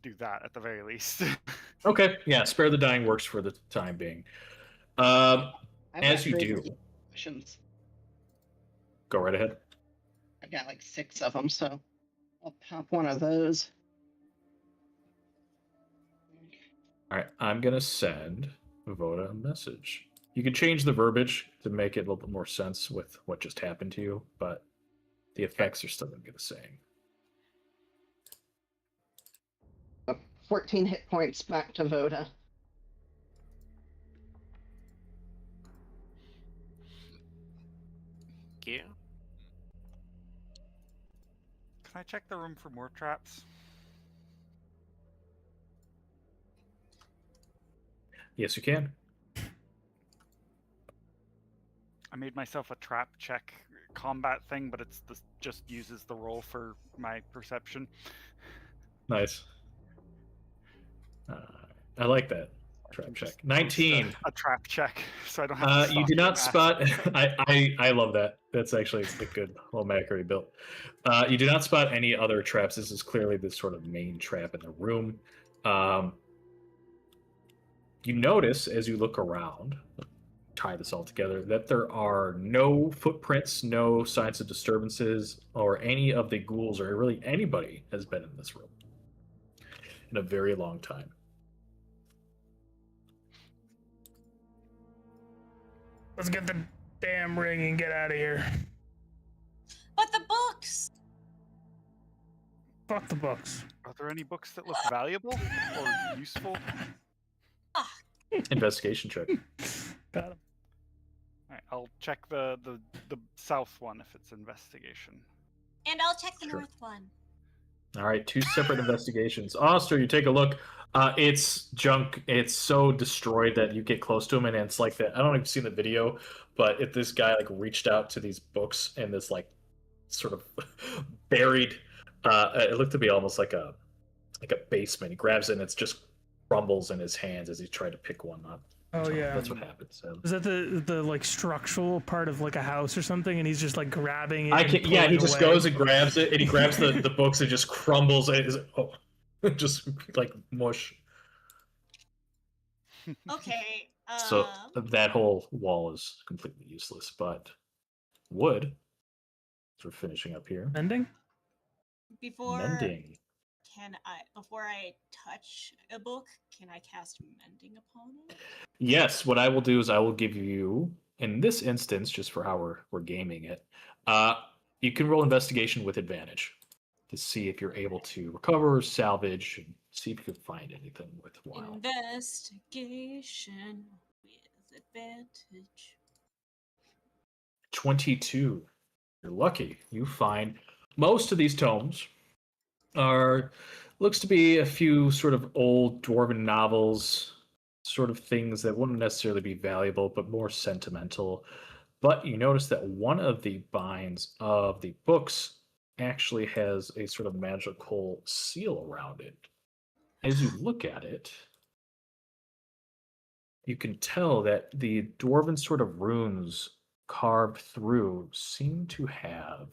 do that at the very least. Okay, yeah, spare the dying works for the time being. I've As got you greater do, potions. go right ahead. I've got like 6 of them, so I'll pop one of those. All right, I'm going to send Voda a message. You can change the verbiage to make it a little bit more sense with what just happened to you, but the effects are still going to be the same. 14 hit points back to Voda. Thank you. Can I check the room for more traps? Yes, you can. I made myself a trap check combat thing, but it's just uses the roll for my perception. Nice. I like that. Trap check. 19. A trap check, so I don't have to You do not spot. acid. I love that. That's actually a good little macro built. You do not spot any other traps. This is clearly the sort of main trap in the room. You notice as you look around, tie this all together, that there are no footprints, no signs of disturbances, or any of the ghouls, or really anybody has been in this room in a very long time. Let's get the damn ring and get out of here. But the books! Fuck the books. Are there any books that look valuable or useful? Investigation check. Got him. Alright, I'll check the south one if it's investigation. And I'll check the Sure. north one. All right, 2 separate investigations. Oster, you take a look. It's junk. It's so destroyed that you get close to him, and it's like that. I don't know if you've seen the video, but if this guy like reached out to these books and this like sort of buried, it looked to be almost like a basement. He grabs it, and it's just crumbles in his hands as he tried to pick one up. Oh So yeah. that's what happens. Is that the like structural part of like a house or something? And he's just like grabbing it. Yeah, he just goes and grabs it, and he grabs the books and just crumbles it. Just like mush. Okay. So that whole wall is completely useless, but wood. So we're finishing up here. Mending? before Mending. before I touch a book, can I cast mending upon it? Yes, what I will do is I will give you, in this instance, just for how we're gaming it, you can roll investigation with advantage to see if you're able to recover, salvage, and see if you can find anything worthwhile. Investigation with advantage. 22. You're lucky. You find most of these tomes are looks to be a few sort of old dwarven novels, sort of things that wouldn't necessarily be valuable, but more sentimental. But you notice that one of the binds of the books actually has a sort of magical seal around it. As you look at it, you can tell that the dwarven sort of runes carved through seem to have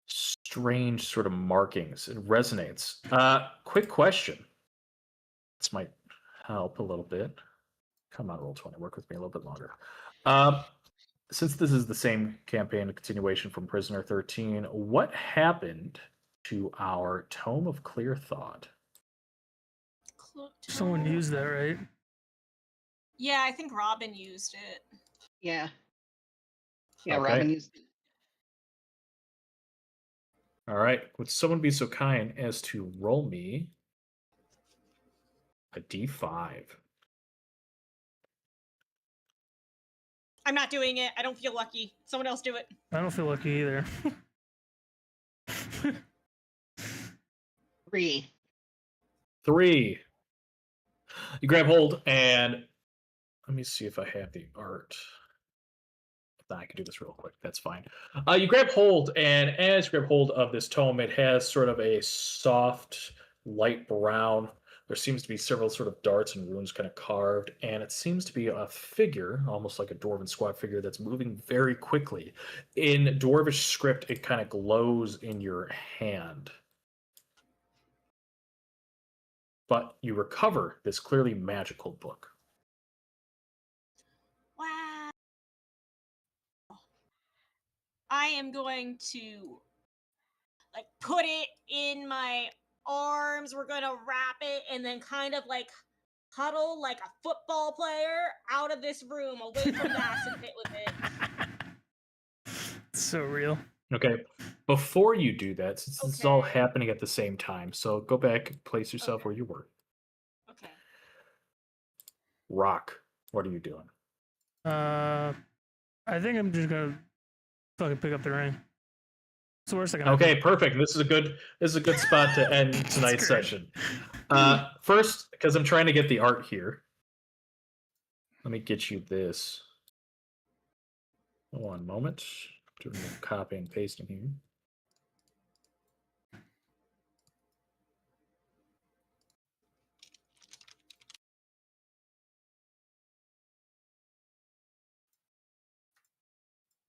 strange sort of markings. It resonates. Quick question. This might help a little bit. Come on, Roll20. Work with me a little bit longer. Since this is the same campaign continuation from Prisoner 13, what happened to our Tome of Clear Thought? Someone used that, right? Yeah, I think Robin used it. Yeah. Yeah, Okay. Robin used it. All right. Would someone be so kind as to roll me a d5? I'm not doing it. I don't feel lucky. Someone else do it. I don't feel lucky either. 3. 3. You grab hold and let me see if I have the art. I can do this real quick. That's fine. You grab hold, and as you grab hold of this tome, it has sort of a soft, light brown. There seems to be several sort of darts and runes kind of carved, and it seems to be a figure, almost like a dwarven squad figure, that's moving very quickly. In dwarvish script, it kind of glows in your hand. But you recover this clearly magical book. Wow. I am going to like put it in my arms. We're gonna wrap it and then kind of like huddle like a football player out of this room away from the acid pit with it. So real. Okay. Before you do that, since this is all Okay. happening at the same time, so go back, place yourself Okay. where you were. Okay. Rock, what are you doing? I think I'm just gonna fucking pick up the ring. It's the worst I can Okay, happen. perfect. This is a good spot to end tonight's great. session. First, because I'm trying to get the art here, let me get you this. One moment. Doing a copy and pasting here.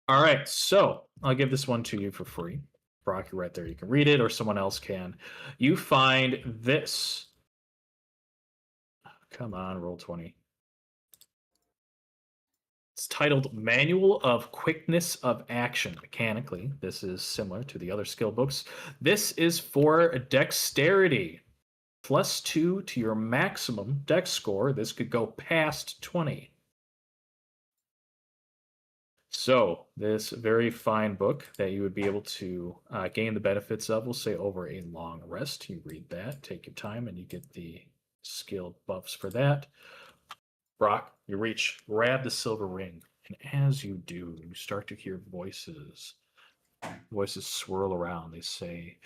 All right, so I'll give this one to you for free. Brock, you're right there. You can read it, or someone else can. You find this. Come on, Roll20. It's titled Manual of Quickness of Action. Mechanically, this is similar to the other skill books. This is for dexterity. +2 to your maximum dex score. This could go past 20. So, this very fine book that you would be able to gain the benefits of, we'll say over a long rest. You read that, take your time, and you get the skill buffs for that. Brock, you reach, grab the silver ring, and as you do, you start to hear voices. Voices swirl around. They say,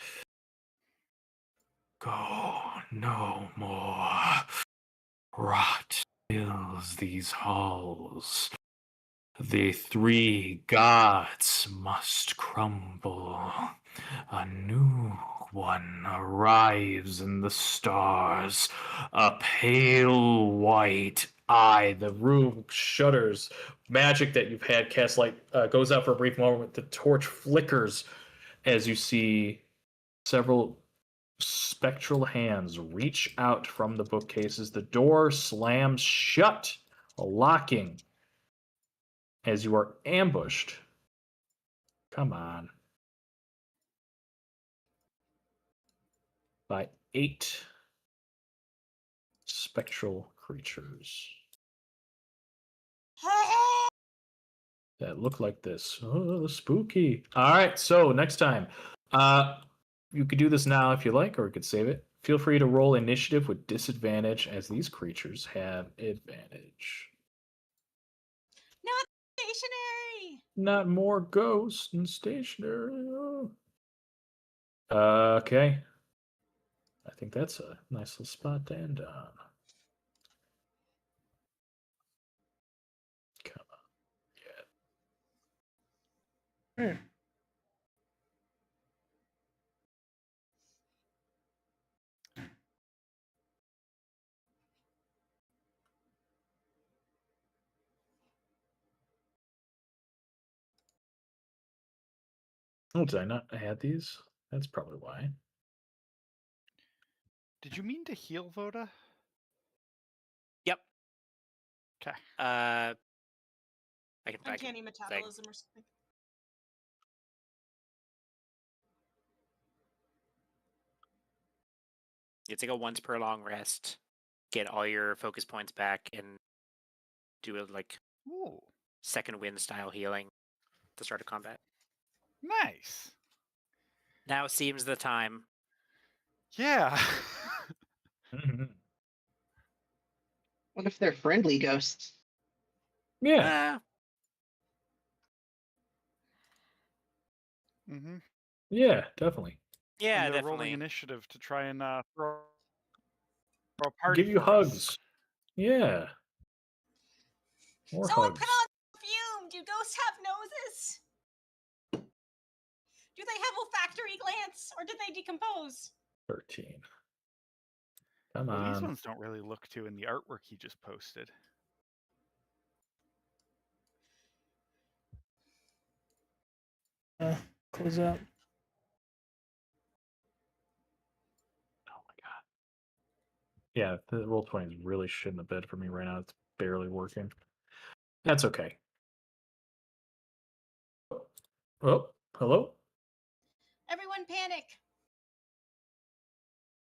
"Go no more. Rot fills these halls. The 3 gods must crumble. A new one arrives in the stars. A pale white eye. The room shudders. Magic that you've had cast light goes out for a brief moment. The torch flickers as you see several spectral hands reach out from the bookcases. The door slams shut, locking as you are ambushed. Come on. By 8 spectral creatures that look like this. Oh, spooky. All right, so next time. You could do this now if you like, or you could save it. Feel free to roll initiative with disadvantage, as these creatures have advantage. Not stationary. not more ghosts and stationary. Okay. I think that's a nice little spot to end on. Come on. Hmm. Oh, did I not add these? That's probably why. Did you mean to heal Voda? Yep. Okay. I can Uncanny metabolism or something. You take a once per long rest, get all your focus points back, and do a like Ooh, second wind style healing at the start of combat. nice. Now seems the time. Yeah. Mhm. What if they're friendly ghosts? Yeah. Mm-hmm. Yeah, definitely. Yeah, And they're rolling definitely. initiative to try and throw a party Give you for us. hugs. Yeah. More Someone hugs. put on perfume! Do ghosts have noses? Do they have olfactory glands? Or did they decompose? 13. Come Well, these on. ones don't really look to in the artwork he just posted. Close out. Oh my god. Yeah, the roll 20 is really shitting the bed for me right now. It's barely working. That's okay. Oh, hello? Everyone panic!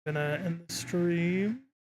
Gonna end the stream.